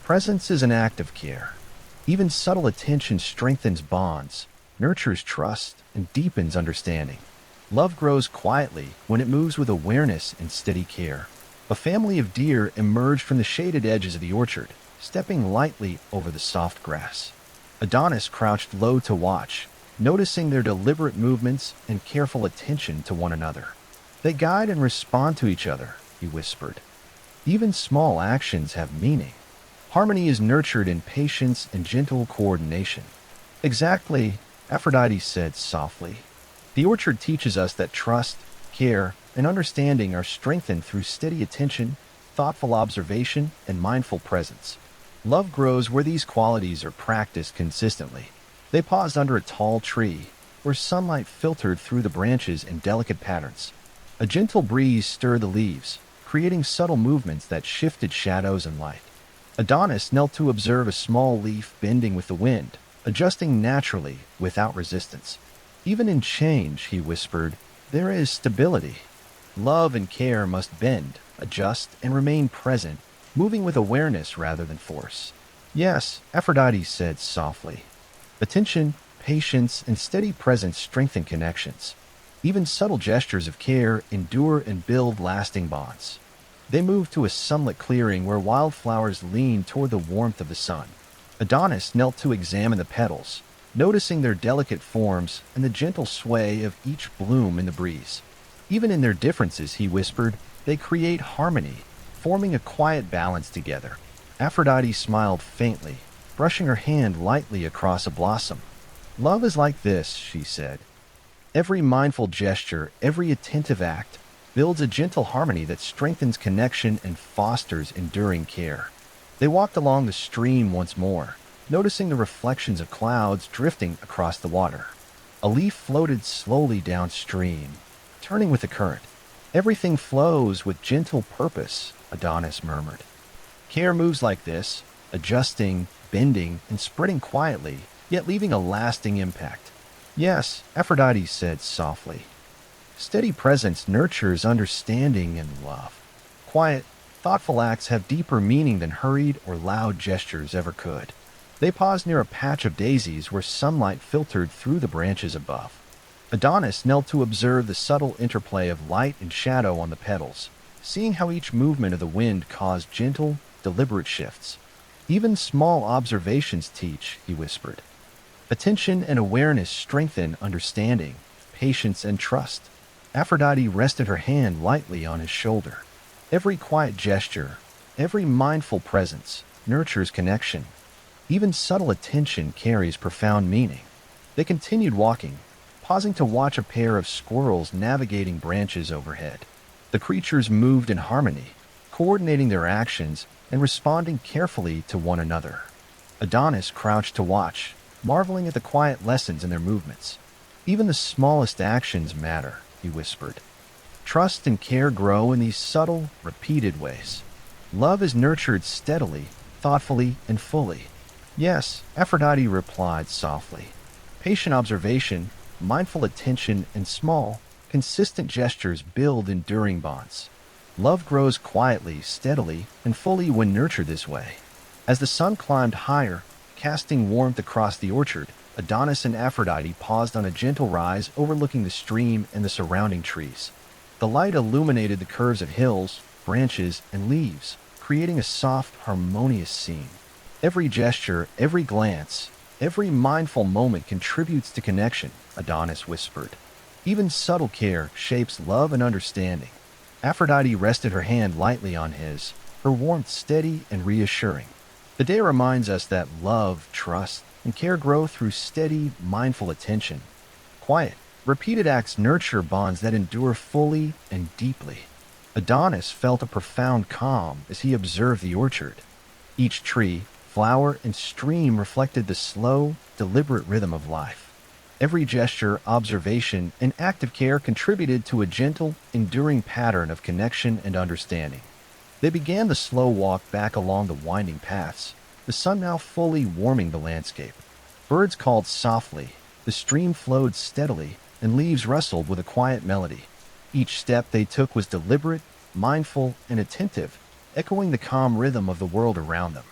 Presence is an act of care. Even subtle attention strengthens bonds, nurtures trust, and deepens understanding. Love grows quietly when it moves with awareness and steady care. A family of deer emerged from the shaded edges of the orchard, stepping lightly over the soft grass. Adonis crouched low to watch, noticing their deliberate movements and careful attention to one another. They guide and respond to each other, he whispered. Even small actions have meaning. Harmony is nurtured in patience and gentle coordination. Exactly, Aphrodite said softly. The orchard teaches us that trust, care, and understanding are strengthened through steady attention, thoughtful observation, and mindful presence. Love grows where these qualities are practiced consistently. They paused under a tall tree, where sunlight filtered through the branches in delicate patterns. A gentle breeze stirred the leaves, creating subtle movements that shifted shadows and light. Adonis knelt to observe a small leaf bending with the wind, adjusting naturally without resistance. Even in change, he whispered, there is stability. Love and care must bend, adjust, and remain present, moving with awareness rather than force. Yes, Aphrodite said softly. Attention, patience, and steady presence strengthen connections. Even subtle gestures of care endure and build lasting bonds. They moved to a sunlit clearing where wildflowers leaned toward the warmth of the sun. Adonis knelt to examine the petals, noticing their delicate forms and the gentle sway of each bloom in the breeze. Even in their differences, he whispered, they create harmony, forming a quiet balance together. Aphrodite smiled faintly, brushing her hand lightly across a blossom. Love is like this, she said. Every mindful gesture, every attentive act, builds a gentle harmony that strengthens connection and fosters enduring care. They walked along the stream once more, noticing the reflections of clouds drifting across the water. A leaf floated slowly downstream, turning with the current. Everything flows with gentle purpose, Adonis murmured. Care moves like this, adjusting, bending, and spreading quietly, yet leaving a lasting impact. Yes, Aphrodite said softly. Steady presence nurtures understanding and love. Quiet, thoughtful acts have deeper meaning than hurried or loud gestures ever could. They paused near a patch of daisies where sunlight filtered through the branches above. Adonis knelt to observe the subtle interplay of light and shadow on the petals, seeing how each movement of the wind caused gentle, deliberate shifts. Even small observations teach, he whispered. Attention and awareness strengthen understanding, patience, and trust. Aphrodite rested her hand lightly on his shoulder. Every quiet gesture, every mindful presence, nurtures connection. Even subtle attention carries profound meaning. They continued walking, pausing to watch a pair of squirrels navigating branches overhead. The creatures moved in harmony, coordinating their actions and responding carefully to one another. Adonis crouched to watch, marveling at the quiet lessons in their movements. Even the smallest actions matter, he whispered. Trust and care grow in these subtle, repeated ways. Love is nurtured steadily, thoughtfully, and fully. Yes, Aphrodite replied softly. Patient observation, mindful attention, and small, consistent gestures build enduring bonds. Love grows quietly, steadily, and fully when nurtured this way. As the sun climbed higher, casting warmth across the orchard, Adonis and Aphrodite paused on a gentle rise overlooking the stream and the surrounding trees. The light illuminated the curves of hills, branches, and leaves, creating a soft, harmonious scene. Every gesture, every glance, every mindful moment contributes to connection, Adonis whispered. Even subtle care shapes love and understanding. Aphrodite rested her hand lightly on his, her warmth steady and reassuring. The day reminds us that love, trust, and care grow through steady, mindful attention. Quiet, repeated acts nurture bonds that endure fully and deeply. Adonis felt a profound calm as he observed the orchard. Each tree, flower, and stream reflected the slow, deliberate rhythm of life. Every gesture, observation, and act of care contributed to a gentle, enduring pattern of connection and understanding. They began the slow walk back along the winding paths, the sun now fully warming the landscape. Birds called softly, the stream flowed steadily, and leaves rustled with a quiet melody. Each step they took was deliberate, mindful, and attentive, echoing the calm rhythm of the world around them.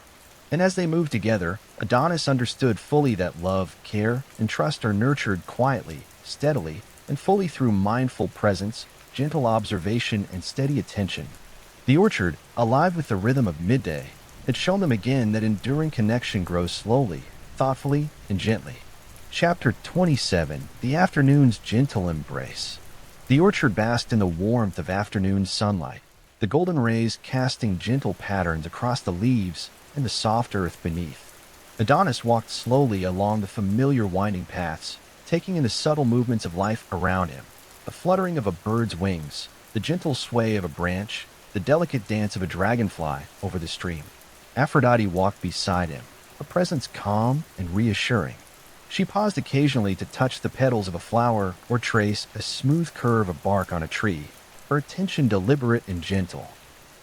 And as they moved together, Adonis understood fully that love, care, and trust are nurtured quietly, steadily, and fully through mindful presence, gentle observation, and steady attention. The orchard, alive with the rhythm of midday, had shown them again that enduring connection grows slowly, thoughtfully, and gently. Chapter 27: The Afternoon's Gentle Embrace. The orchard basked in the warmth of afternoon sunlight, the golden rays casting gentle patterns across the leaves and the soft earth beneath. Adonis walked slowly along the familiar winding paths, taking in the subtle movements of life around him. The fluttering of a bird's wings, the gentle sway of a branch, the delicate dance of a dragonfly over the stream. Aphrodite walked beside him, a presence calm and reassuring. She paused occasionally to touch the petals of a flower or trace a smooth curve of bark on a tree, her attention deliberate and gentle.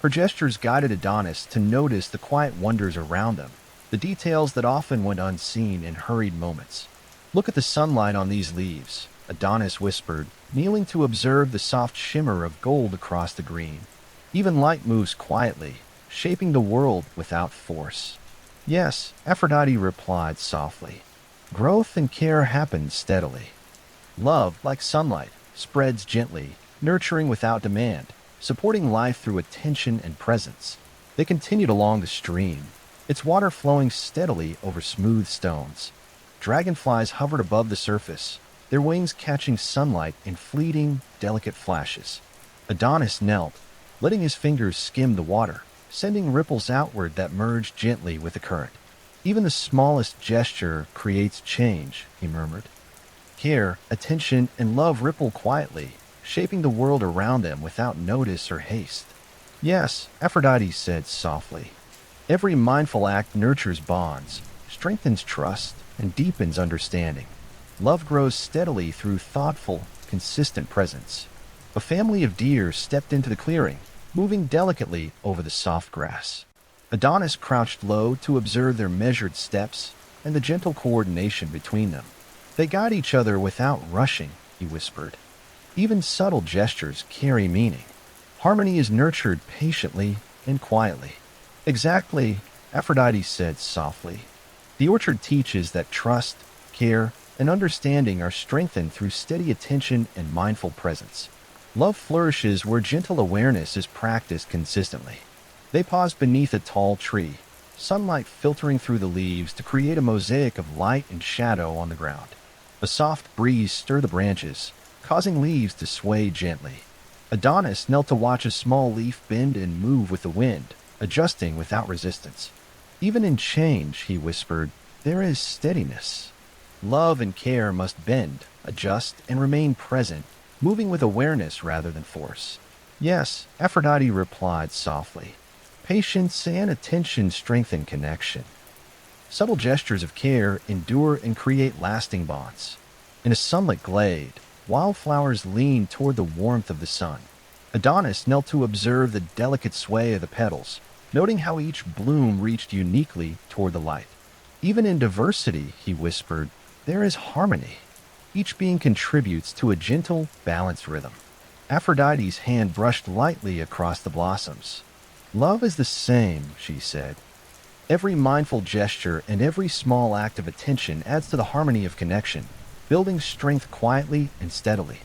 Her gestures guided Adonis to notice the quiet wonders around them, the details that often went unseen in hurried moments. "Look at the sunlight on these leaves," Adonis whispered, kneeling to observe the soft shimmer of gold across the green. "Even light moves quietly, shaping the world without force." "Yes," Aphrodite replied softly. "Growth and care happen steadily. Love, like sunlight, spreads gently, nurturing without demand, supporting life through attention and presence." They continued along the stream, its water flowing steadily over smooth stones. Dragonflies hovered above the surface, their wings catching sunlight in fleeting, delicate flashes. Adonis knelt, letting his fingers skim the water, sending ripples outward that merged gently with the current. "Even the smallest gesture creates change," he murmured. Care, attention, and love ripple quietly, shaping the world around them without notice or haste. "Yes," Aphrodite said softly. "Every mindful act nurtures bonds, strengthens trust, and deepens understanding. Love grows steadily through thoughtful, consistent presence." A family of deer stepped into the clearing, moving delicately over the soft grass. Adonis crouched low to observe their measured steps and the gentle coordination between them. "They guide each other without rushing," he whispered. "Even subtle gestures carry meaning. Harmony is nurtured patiently and quietly." "Exactly," Aphrodite said softly. "The orchard teaches that trust, care, and understanding are strengthened through steady attention and mindful presence. Love flourishes where gentle awareness is practiced consistently." They paused beneath a tall tree, sunlight filtering through the leaves to create a mosaic of light and shadow on the ground. A soft breeze stirred the branches, causing leaves to sway gently. Adonis knelt to watch a small leaf bend and move with the wind, adjusting without resistance. "Even in change," he whispered, "there is steadiness. Love and care must bend, adjust, and remain present, moving with awareness rather than force." "Yes," Aphrodite replied softly. "Patience and attention strengthen connection. Subtle gestures of care endure and create lasting bonds." In a sunlit glade, wildflowers leaned toward the warmth of the sun. Adonis knelt to observe the delicate sway of the petals, noting how each bloom reached uniquely toward the light. "Even in diversity," he whispered, "there is harmony. Each being contributes to a gentle, balanced rhythm." Aphrodite's hand brushed lightly across the blossoms. "Love is the same," she said. "Every mindful gesture and every small act of attention adds to the harmony of connection, building strength quietly and steadily."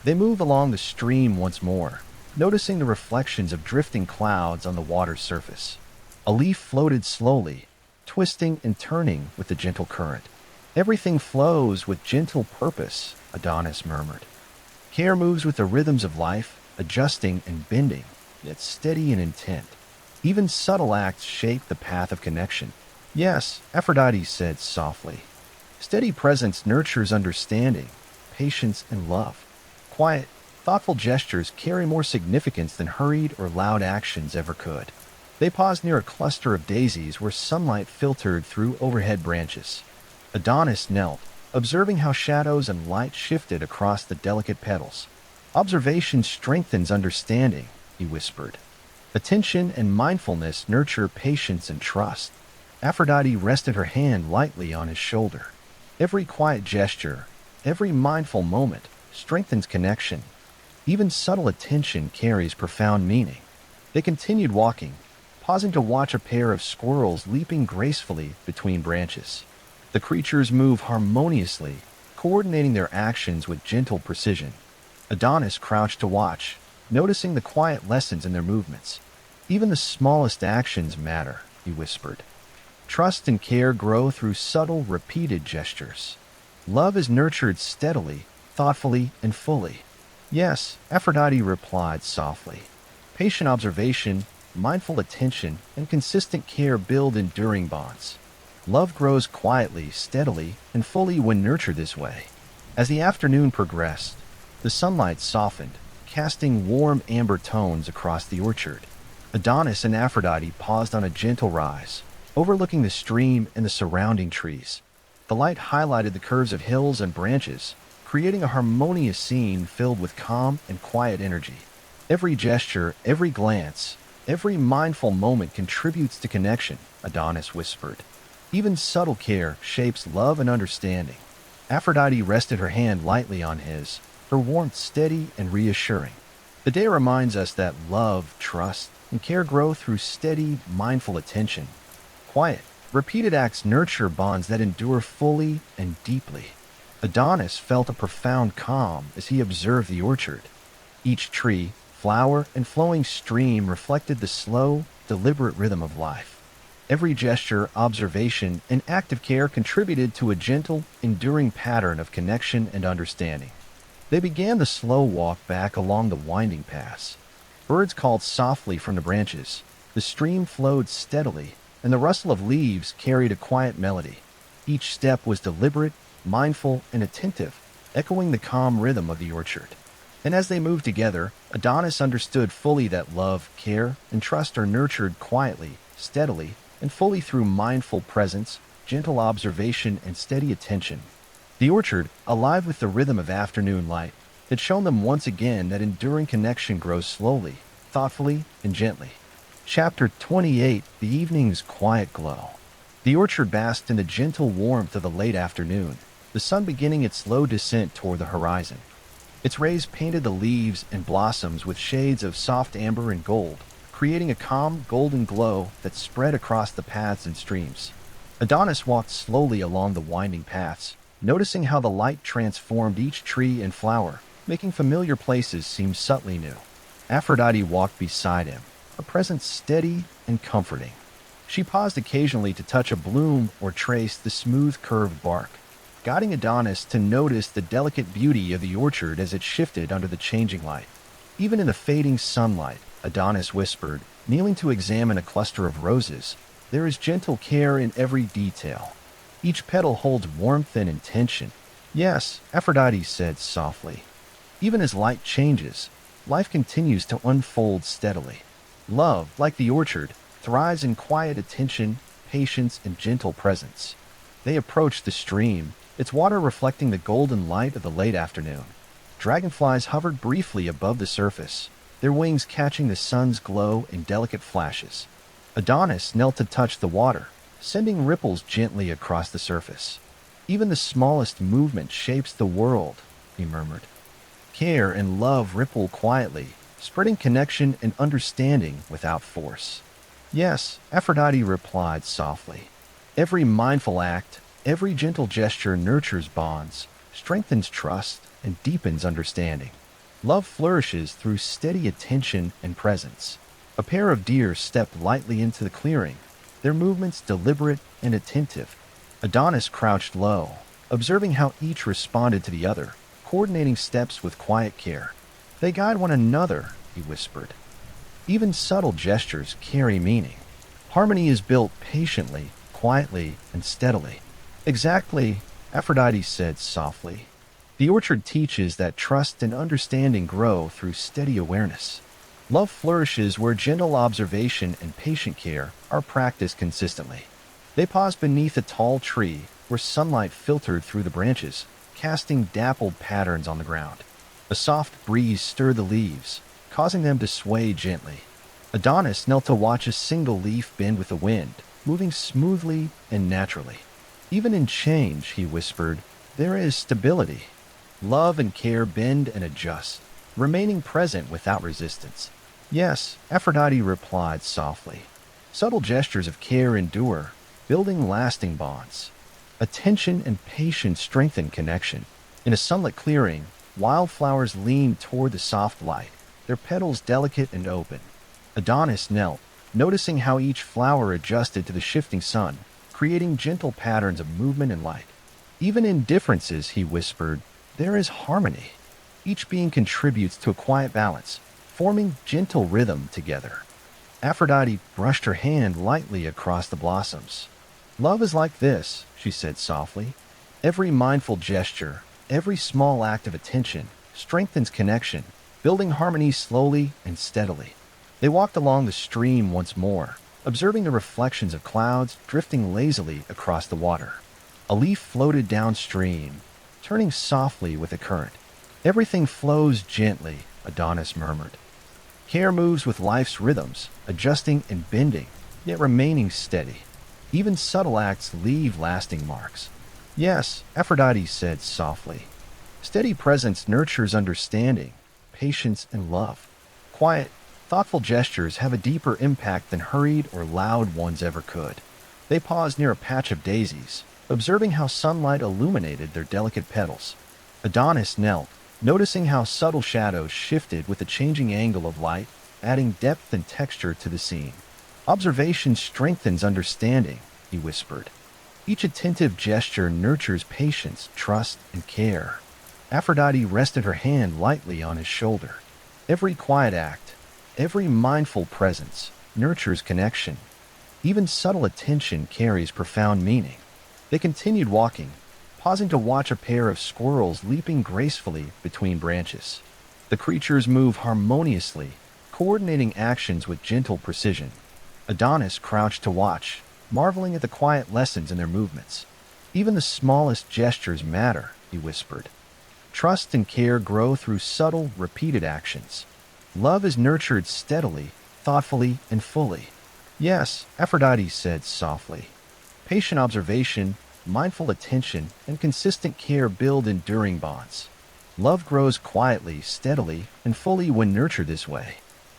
They moved along the stream once more, noticing the reflections of drifting clouds on the water's surface. A leaf floated slowly, twisting and turning with the gentle current. "Everything flows with gentle purpose," Adonis murmured. "Care moves with the rhythms of life, adjusting and bending, yet steady and intent. Even subtle acts shape the path of connection." "Yes," Aphrodite said softly. "Steady presence nurtures understanding, patience, and love. Quiet, thoughtful gestures carry more significance than hurried or loud actions ever could." They paused near a cluster of daisies where sunlight filtered through overhead branches. Adonis knelt, observing how shadows and light shifted across the delicate petals. "Observation strengthens understanding," he whispered. "Attention and mindfulness nurture patience and trust." Aphrodite rested her hand lightly on his shoulder. "Every quiet gesture, every mindful moment, strengthens connection. Even subtle attention carries profound meaning." They continued walking, pausing to watch a pair of squirrels leaping gracefully between branches. The creatures move harmoniously, coordinating their actions with gentle precision. Adonis crouched to watch, noticing the quiet lessons in their movements. Even the smallest actions matter, he whispered. Trust and care grow through subtle, repeated gestures. Love is nurtured steadily, thoughtfully, and fully. Yes, Aphrodite replied softly. Patient observation, mindful attention, and consistent care build enduring bonds. Love grows quietly, steadily, and fully when nurtured this way. As the afternoon progressed, the sunlight softened, casting warm amber tones across the orchard. Adonis and Aphrodite paused on a gentle rise, overlooking the stream and the surrounding trees. The light highlighted the curves of hills and branches, creating a harmonious scene filled with calm and quiet energy. Every gesture, every glance, every mindful moment contributes to connection, Adonis whispered. Even subtle care shapes love and understanding. Aphrodite rested her hand lightly on his, her warmth steady and reassuring. The day reminds us that love, trust, and care grow through steady, mindful attention. Quiet, repeated acts nurture bonds that endure fully and deeply. Adonis felt a profound calm as he observed the orchard. Each tree, flower, and flowing stream reflected the slow, deliberate rhythm of life. Every gesture, observation, and act of care contributed to a gentle, enduring pattern of connection and understanding. They began the slow walk back along the winding paths. Birds called softly from the branches, the stream flowed steadily, and the rustle of leaves carried a quiet melody. Each step was deliberate, mindful, and attentive, echoing the calm rhythm of the orchard. And as they moved together, Adonis understood fully that love, care, and trust are nurtured quietly, steadily, and fully through mindful presence, gentle observation, and steady attention. The orchard, alive with the rhythm of afternoon light, had shown them once again that enduring connection grows slowly, thoughtfully, and gently. Chapter 28: The Evening's Quiet Glow. The orchard basked in the gentle warmth of the late afternoon, the sun beginning its slow descent toward the horizon. Its rays painted the leaves and blossoms with shades of soft amber and gold, creating a calm, golden glow that spread across the paths and streams. Adonis walked slowly along the winding paths, noticing how the light transformed each tree and flower, making familiar places seem subtly new. Aphrodite walked beside him, her presence steady and comforting. She paused occasionally to touch a bloom or trace the smooth curved bark, guiding Adonis to notice the delicate beauty of the orchard as it shifted under the changing light. Even in the fading sunlight, Adonis whispered, kneeling to examine a cluster of roses, there is gentle care in every detail. Each petal holds warmth and intention. Yes, Aphrodite said softly. Even as light changes, life continues to unfold steadily. Love, like the orchard, thrives in quiet attention, patience, and gentle presence. They approached the stream, its water reflecting the golden light of the late afternoon. Dragonflies hovered briefly above the surface, their wings catching the sun's glow in delicate flashes. Adonis knelt to touch the water, sending ripples gently across the surface. Even the smallest movement shapes the world, he murmured. Care and love ripple quietly, spreading connection and understanding without force. Yes, Aphrodite replied softly. Every mindful act, every gentle gesture nurtures bonds, strengthens trust, and deepens understanding. Love flourishes through steady attention and presence. A pair of deer stepped lightly into the clearing, their movements deliberate and attentive. Adonis crouched low, observing how each responded to the other, coordinating steps with quiet care. They guide one another, he whispered. Even subtle gestures carry meaning. Harmony is built patiently, quietly, and steadily. Exactly, Aphrodite said softly. The orchard teaches that trust and understanding grow through steady awareness. Love flourishes where gentle observation and patient care are practiced consistently. They paused beneath a tall tree where sunlight filtered through the branches, casting dappled patterns on the ground. A soft breeze stirred the leaves, causing them to sway gently. Adonis knelt to watch a single leaf bend with the wind, moving smoothly and naturally. Even in change, he whispered, there is stability. Love and care bend and adjust, remaining present without resistance. Yes, Aphrodite replied softly. Subtle gestures of care endure, building lasting bonds. Attention and patience strengthen connection. In a sunlit clearing, wildflowers leaned toward the soft light, their petals delicate and open. Adonis knelt, noticing how each flower adjusted to the shifting sun, creating gentle patterns of movement and light. Even in differences, he whispered, there is harmony. Each being contributes to a quiet balance, forming gentle rhythm together. Aphrodite brushed her hand lightly across the blossoms. Love is like this, she said softly. Every mindful gesture, every small act of attention strengthens connection, building harmony slowly and steadily. They walked along the stream once more, observing the reflections of clouds drifting lazily across the water. A leaf floated downstream, turning softly with the current. Everything flows gently, Adonis murmured. Care moves with life's rhythms, adjusting and bending, yet remaining steady. Even subtle acts leave lasting marks. Yes, Aphrodite said softly. Steady presence nurtures understanding, patience, and love. Quiet, thoughtful gestures have a deeper impact than hurried or loud ones ever could. They paused near a patch of daisies, observing how sunlight illuminated their delicate petals. Adonis knelt, noticing how subtle shadows shifted with the changing angle of light, adding depth and texture to the scene. Observation strengthens understanding, he whispered. Each attentive gesture nurtures patience, trust, and care. Aphrodite rested her hand lightly on his shoulder. Every quiet act, every mindful presence, nurtures connection. Even subtle attention carries profound meaning. They continued walking, pausing to watch a pair of squirrels leaping gracefully between branches. The creatures move harmoniously, coordinating actions with gentle precision. Adonis crouched to watch, marveling at the quiet lessons in their movements. Even the smallest gestures matter, he whispered. Trust and care grow through subtle, repeated actions. Love is nurtured steadily, thoughtfully, and fully. Yes, Aphrodite said softly. Patient observation, mindful attention, and consistent care build enduring bonds. Love grows quietly, steadily, and fully when nurtured this way.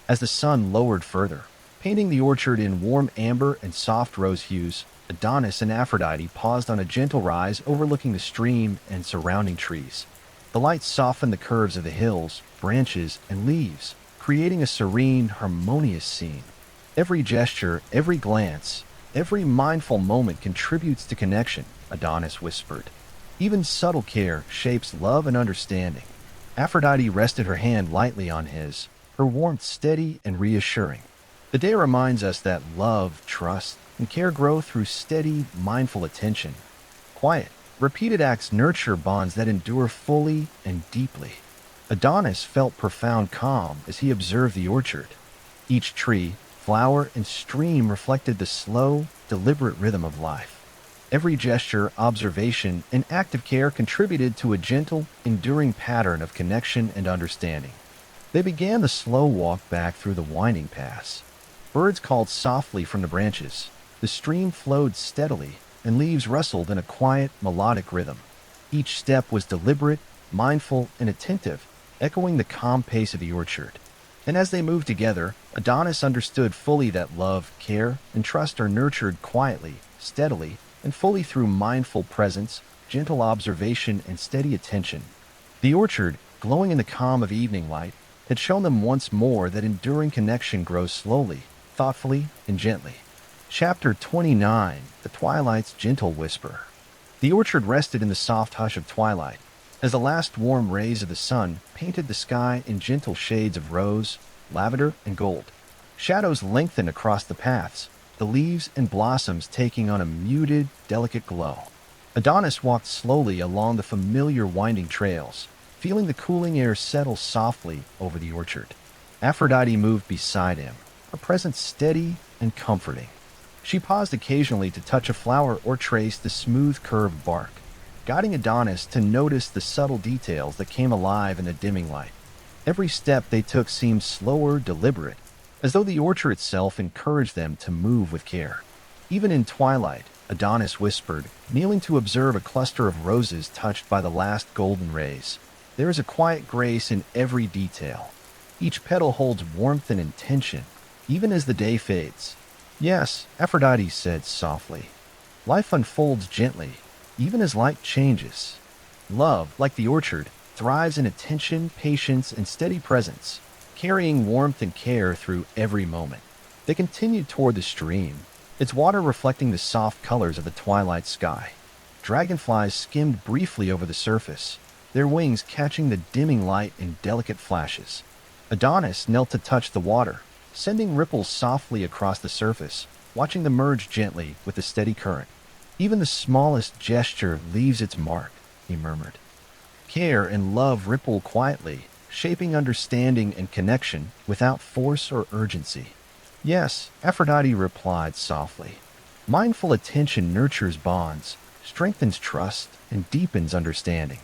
As the sun lowered further, painting the orchard in warm amber and soft rose hues, Adonis and Aphrodite paused on a gentle rise overlooking the stream and surrounding trees. The light softened the curves of the hills, branches, and leaves, creating a serene, harmonious scene. Every gesture, every glance, every mindful moment contributes to connection, Adonis whispered. Even subtle care shapes love and understanding. Aphrodite rested her hand lightly on his, her warmth steady and reassuring. The day reminds us that love, trust, and care grow through steady, mindful attention. Quiet, repeated acts nurture bonds that endure fully and deeply. Adonis felt profound calm as he observed the orchard. Each tree, flower, and stream reflected the slow, deliberate rhythm of life. Every gesture, observation, and act of care contributed to a gentle, enduring pattern of connection and understanding. They began the slow walk back through the winding paths. Birds called softly from the branches. The stream flowed steadily, and leaves rustled in a quiet, melodic rhythm. Each step was deliberate, mindful, and attentive, echoing the calm pace of the orchard. And as they moved together, Adonis understood fully that love, care, and trust are nurtured quietly, steadily, and fully through mindful presence, gentle observation, and steady attention. The orchard, glowing in the calm of evening light, had shown them once more that enduring connection grows slowly, thoughtfully, and gently. Chapter 29: The Twilight's Gentle Whisper. The orchard rested in the soft hush of twilight, as the last warm rays of the sun painted the sky in gentle shades of rose, lavender, and gold. Shadows lengthened across the paths, the leaves and blossoms taking on a muted, delicate glow. Adonis walked slowly along the familiar winding trails, feeling the cooling air settle softly over the orchard. Aphrodite moved beside him, her presence steady and comforting. She paused occasionally to touch a flower or trace the smooth curved bark, guiding Adonis to notice the subtle details that came alive in the dimming light. Every step they took seemed slower, deliberate, as though the orchard itself encouraged them to move with care. Even in twilight, Adonis whispered, kneeling to observe a cluster of roses touched by the last golden rays. There is a quiet grace in every detail. Each petal holds warmth and intention, even as the day fades. Yes, Aphrodite said softly. Life unfolds gently, even as light changes. Love, like the orchard, thrives in attention, patience, and steady presence. carrying warmth and care through every moment. They continued toward the stream, its water reflecting the soft colors of the twilight sky. Dragonflies skimmed briefly over the surface, their wings catching the dimming light in delicate flashes. Adonis knelt to touch the water, sending ripples softly across the surface, watching them merge gently with the steady current. Even the smallest gesture leaves its mark, he murmured. Care and love ripple quietly, shaping understanding and connection without force or urgency. Yes, Aphrodite replied softly. Mindful attention nurtures bonds, strengthens trust, and deepens understanding.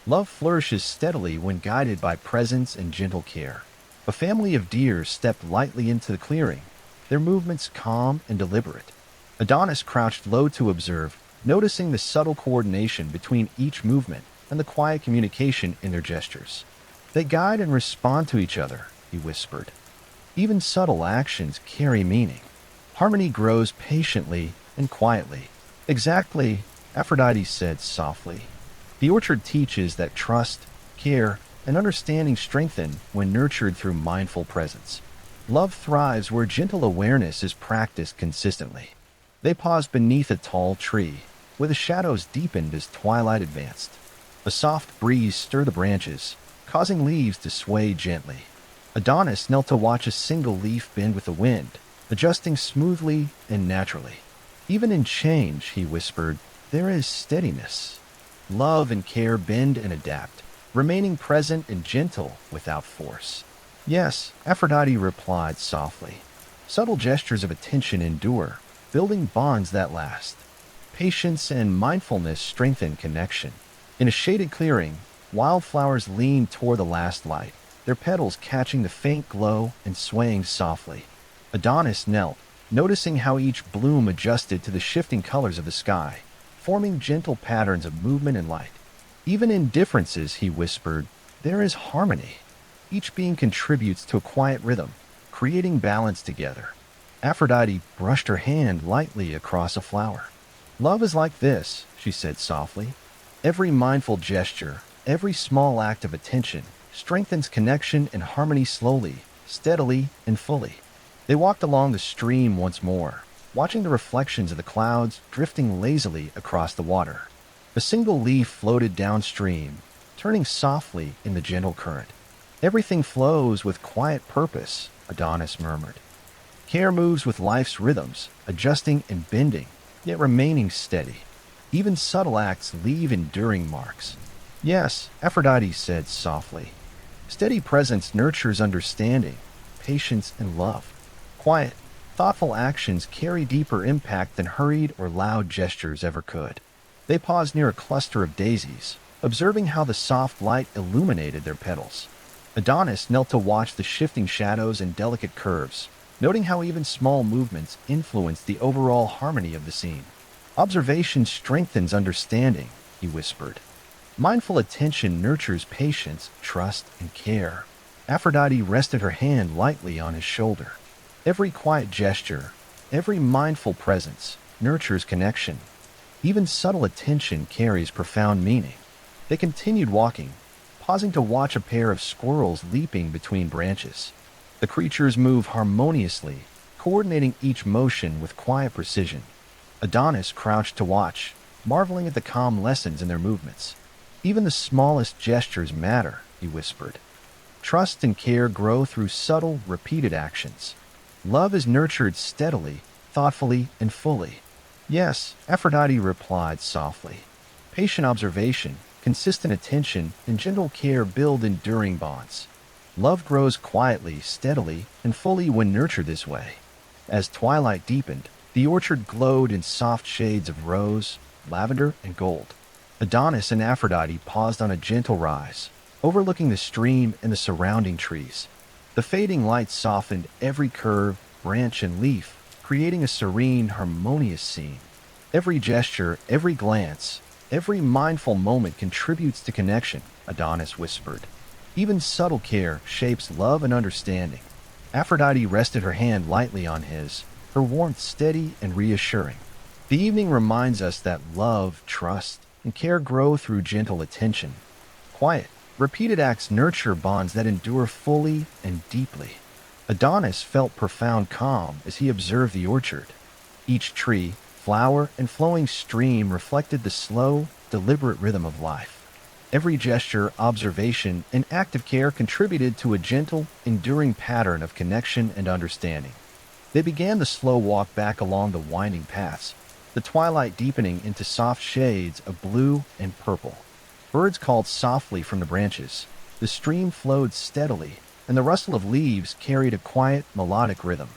Love flourishes steadily when guided by presence and gentle care. A family of deer stepped lightly into the clearing, their movements calm and deliberate. Adonis crouched low to observe, noticing the subtle coordination between each movement and the quiet communication in their gestures. They guide and respond to each other, he whispered. Even subtle actions carry meaning. Harmony grows patiently and quietly. Exactly, Aphrodite said softly. The orchard teaches that trust, care, and understanding strengthen when nurtured through mindful presence. Love thrives where gentle awareness is practiced consistently. They paused beneath a tall tree, where the shadows deepened as twilight advanced. A soft breeze stirred the branches, causing leaves to sway gently. Adonis knelt to watch a single leaf bend with the wind, adjusting smoothly and naturally. Even in change, he whispered, there is steadiness. Love and care bend and adapt, remaining present and gentle without force. Yes, Aphrodite replied softly. Subtle gestures of attention endure, building bonds that last. Patience and mindfulness strengthen connection. In a shaded clearing, wildflowers leaned toward the last light, their petals catching the faint glow and swaying softly. Adonis knelt, noticing how each bloom adjusted to the shifting colors of the sky, forming gentle patterns of movement and light. Even in differences, he whispered, there is harmony. Each being contributes to a quiet rhythm, creating balance together. Aphrodite brushed her hand lightly across a flower. Love is like this, she said softly. Every mindful gesture, every small act of attention, strengthens connection and harmony slowly, steadily, and fully. They walked along the stream once more, watching the reflections of the clouds drifting lazily across the water. A single leaf floated downstream, turning softly in the gentle current. Everything flows with quiet purpose, Adonis murmured. Care moves with life's rhythms, adjusting and bending, yet remaining steady. Even subtle acts leave enduring marks. Yes, Aphrodite said softly. Steady presence nurtures understanding, patience, and love. Quiet, thoughtful actions carry deeper impact than hurried or loud gestures ever could. They paused near a cluster of daisies, observing how the soft light illuminated their petals. Adonis knelt to watch the shifting shadows and delicate curves, noting how even small movements influenced the overall harmony of the scene. Observation strengthens understanding, he whispered. Mindful attention nurtures patience, trust, and care. Aphrodite rested her hand lightly on his shoulder. Every quiet gesture, every mindful presence, nurtures connection. Even subtle attention carries profound meaning. They continued walking, pausing to watch a pair of squirrels leaping between branches. The creatures move harmoniously, coordinating each motion with quiet precision. Adonis crouched to watch, marveling at the calm lessons in their movements. Even the smallest gestures matter, he whispered. Trust and care grow through subtle, repeated actions. Love is nurtured steadily, thoughtfully, and fully. Yes, Aphrodite replied softly. Patient observation, consistent attention, and gentle care build enduring bonds. Love grows quietly, steadily, and fully when nurtured this way. As twilight deepened, the orchard glowed in soft shades of rose, lavender, and gold. Adonis and Aphrodite paused on a gentle rise, overlooking the stream and the surrounding trees. The fading light softened every curve, branch, and leaf, creating a serene, harmonious scene. Every gesture, every glance, every mindful moment contributes to connection, Adonis whispered. Even subtle care shapes love and understanding. Aphrodite rested her hand lightly on his, her warmth steady and reassuring. The evening reminds us that love, trust, and care grow through gentle attention. Quiet, Repeated acts nurture bonds that endure fully and deeply. Adonis felt profound calm as he observed the orchard. Each tree, flower, and flowing stream reflected the slow, deliberate rhythm of life. Every gesture, observation, and act of care contributed to a gentle, enduring pattern of connection and understanding. They began the slow walk back along the winding paths, the twilight deepening into soft shades of blue and purple. Birds called softly from the branches. The stream flowed steadily, and the rustle of leaves carried a quiet, melodic rhythm.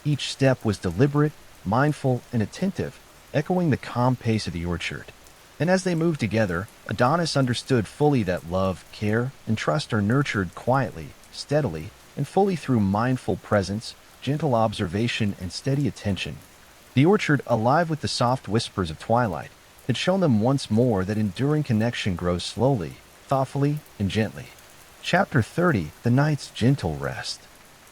Each step was deliberate, mindful, and attentive, echoing the calm pace of the orchard. And as they moved together, Adonis understood fully that love, care, and trust are nurtured quietly, steadily, and fully through mindful presence, gentle observation, and steady attention. The orchard, alive with the soft whispers of twilight, had shown them once more that enduring connection grows slowly, thoughtfully, and gently. Chapter 30: The Night's Gentle Rest.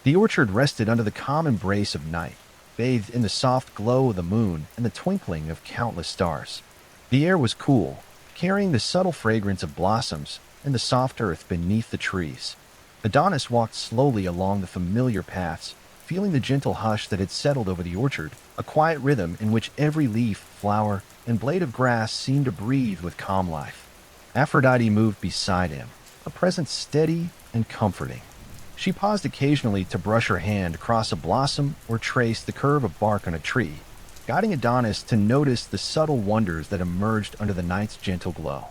The orchard rested under the calm embrace of night, bathed in the soft glow of the moon and the twinkling of countless stars. The air was cool, carrying the subtle fragrance of blossoms and the soft earth beneath the trees. Adonis walked slowly along the familiar paths, feeling the gentle hush that had settled over the orchard, a quiet rhythm in which every leaf, flower, and blade of grass seemed to breathe with calm life. Aphrodite moved beside him, a presence steady and comforting. She paused occasionally to brush her hand across a blossom or trace the curve of bark on a tree, guiding Adonis to notice the subtle wonders that emerged under the night's gentle glow.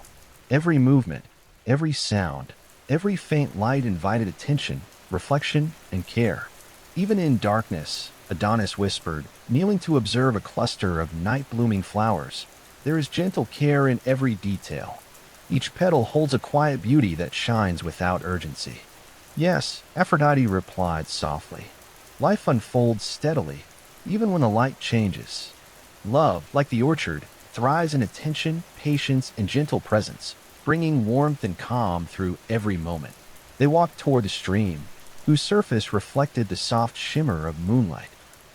Every movement, every sound, every faint light invited attention, reflection, and care. Even in darkness, Adonis whispered, kneeling to observe a cluster of night-blooming flowers, there is gentle care in every detail. Each petal holds a quiet beauty that shines without urgency. Yes, Aphrodite replied softly. Life unfolds steadily, even when the light changes. Love, like the orchard, thrives in attention, patience, and gentle presence, bringing warmth and calm through every moment. They walked toward the stream, whose surface reflected the soft shimmer of moonlight.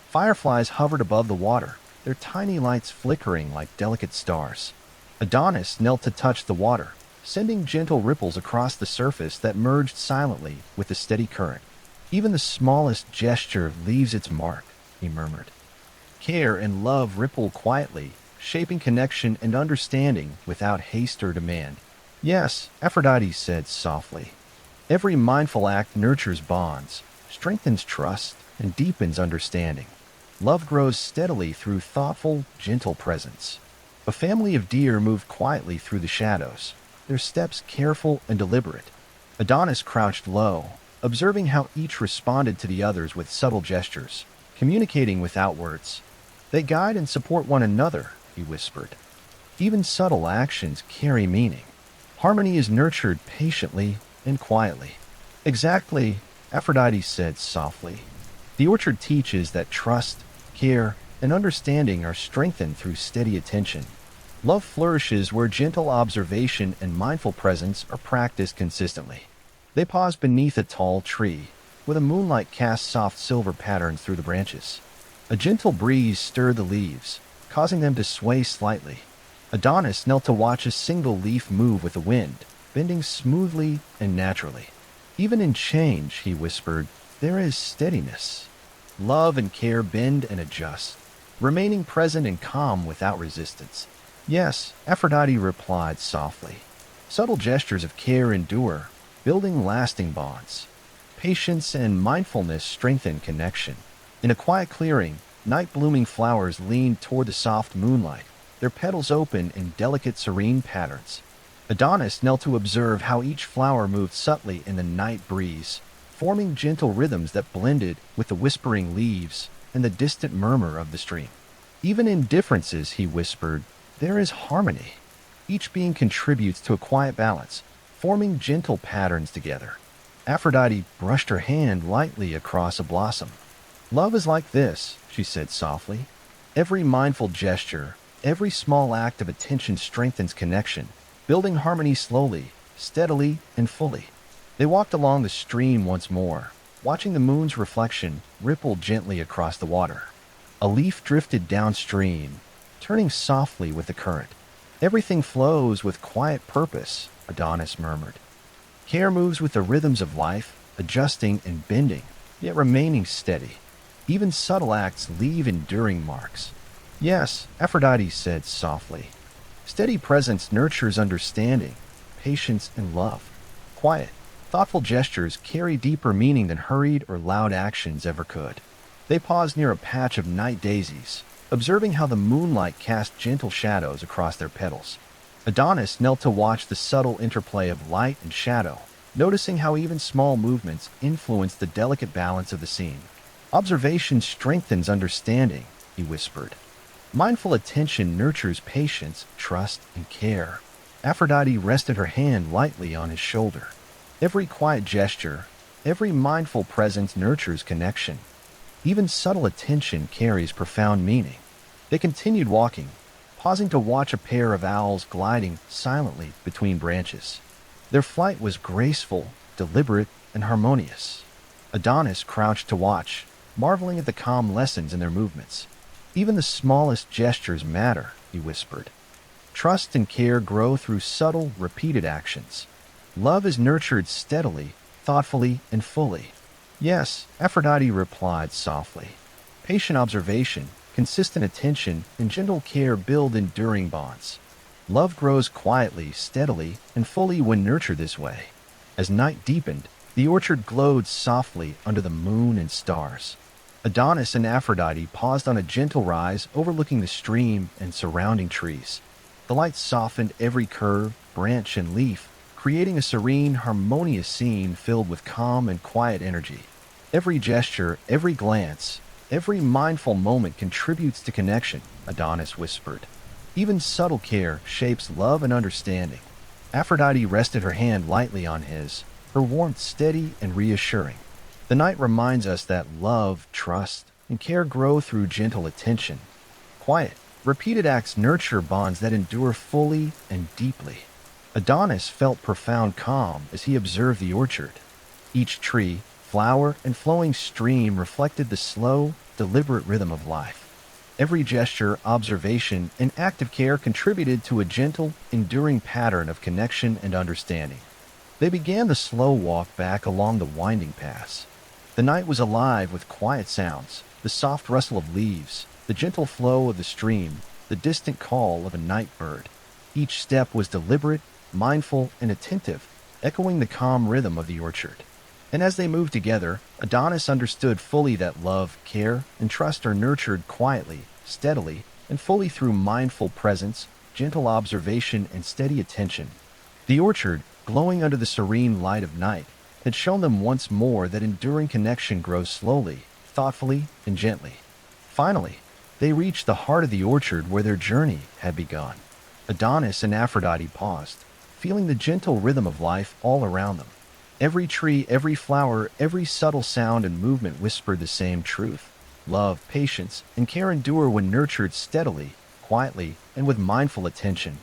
Fireflies hovered above the water, their tiny lights flickering like delicate stars. Adonis knelt to touch the water, sending gentle ripples across the surface that merged silently with the steady current. Even the smallest gesture leaves its mark, he murmured. Care and love ripple quietly, shaping connection and understanding without haste or demand. Yes, Aphrodite said softly. Every mindful act nurtures bonds, strengthens trust, and deepens understanding. Love grows steadily through thoughtful, gentle presence. A family of deer moved quietly through the shadows, their steps careful and deliberate. Adonis crouched low, observing how each responded to the others with subtle gestures, communicating without words. They guide and support one another, he whispered. Even subtle actions carry meaning. Harmony is nurtured patiently and quietly. Exactly, Aphrodite said softly. The orchard teaches that trust, care, and understanding are strengthened through steady attention. Love flourishes where gentle observation and mindful presence are practiced consistently. They paused beneath a tall tree, where the moonlight cast soft silver patterns through the branches. A gentle breeze stirred the leaves, causing them to sway slightly. Adonis knelt to watch a single leaf move with the wind, bending smoothly and naturally. Even in change, he whispered, there is steadiness. Love and care bend and adjust, remaining present and calm without resistance. Yes, Aphrodite replied softly. Subtle gestures of care endure, building lasting bonds. Patience and mindfulness strengthen connection. In a quiet clearing, night-blooming flowers leaned toward the soft moonlight, their petals open in delicate, serene patterns. Adonis knelt to observe how each flower moved subtly in the night breeze, forming gentle rhythms that blended with the whispering leaves and the distant murmur of the stream. Even in differences, he whispered, there is harmony. Each being contributes to a quiet balance, forming gentle patterns together. Aphrodite brushed her hand lightly across a blossom. Love is like this, she said softly. Every mindful gesture, every small act of attention strengthens connection, building harmony slowly, steadily, and fully. They walked along the stream once more, watching the moon's reflection ripple gently across the water. A leaf drifted downstream, turning softly with the current. Everything flows with quiet purpose, Adonis murmured. Care moves with the rhythms of life, adjusting and bending, yet remaining steady. Even subtle acts leave enduring marks. Yes, Aphrodite said softly. Steady presence nurtures understanding, patience, and love. Quiet, thoughtful gestures carry deeper meaning than hurried or loud actions ever could. They paused near a patch of night daisies, observing how the moonlight cast gentle shadows across their petals. Adonis knelt to watch the subtle interplay of light and shadow, noticing how even small movements influence the delicate balance of the scene. Observation strengthens understanding, he whispered. Mindful attention nurtures patience, trust, and care. Aphrodite rested her hand lightly on his shoulder. Every quiet gesture, every mindful presence nurtures connection. Even subtle attention carries profound meaning. They continued walking, pausing to watch a pair of owls gliding silently between branches. Their flight was graceful, deliberate, and harmonious. Adonis crouched to watch, marveling at the calm lessons in their movements. Even the smallest gestures matter, he whispered. Trust and care grow through subtle, repeated actions. Love is nurtured steadily, thoughtfully, and fully. Yes, Aphrodite replied softly. Patient observation, consistent attention, and gentle care build enduring bonds. Love grows quietly, steadily, and fully when nurtured this way. As night deepened, the orchard glowed softly under the moon and stars. Adonis and Aphrodite paused on a gentle rise overlooking the stream and surrounding trees. The light softened every curve, branch, and leaf, creating a serene, harmonious scene filled with calm and quiet energy. Every gesture, every glance, every mindful moment contributes to connection, Adonis whispered. Even subtle care shapes love and understanding. Aphrodite rested her hand lightly on his, her warmth steady and reassuring. The night reminds us that love, trust, and care grow through gentle attention. Quiet, repeated acts nurture bonds that endure fully and deeply. Adonis felt profound calm as he observed the orchard. Each tree, flower, and flowing stream reflected the slow, deliberate rhythm of life. Every gesture, observation, and act of care contributed to a gentle, enduring pattern of connection and understanding. They began the slow walk back along the winding paths. The night was alive with quiet sounds, the soft rustle of leaves, the gentle flow of the stream, the distant call of a night bird. Each step was deliberate, mindful, and attentive, echoing the calm rhythm of the orchard. And as they moved together, Adonis understood fully that love, care, and trust are nurtured quietly, steadily, and fully through mindful presence, gentle observation, and steady attention. The orchard, glowing under the serene light of night, had shown them once more that enduring connection grows slowly, thoughtfully, and gently. Finally, they reached the heart of the orchard where their journey had begun. Adonis and Aphrodite paused, feeling the gentle rhythm of life all around them. Every tree, every flower, every subtle sound and movement whispered the same truth. Love, patience, and care endure when nurtured steadily, quietly, and with mindful attention.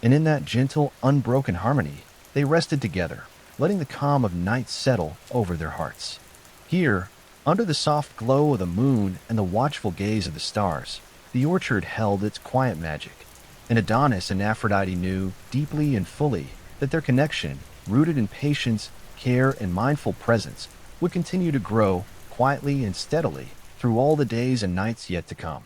And in that gentle, unbroken harmony, they rested together, letting the calm of night settle over their hearts. Here, under the soft glow of the moon and the watchful gaze of the stars, the orchard held its quiet magic. And Adonis and Aphrodite knew, deeply and fully, that their connection, rooted in patience, care, and mindful presence, would continue to grow, quietly and steadily, through all the days and nights yet to come.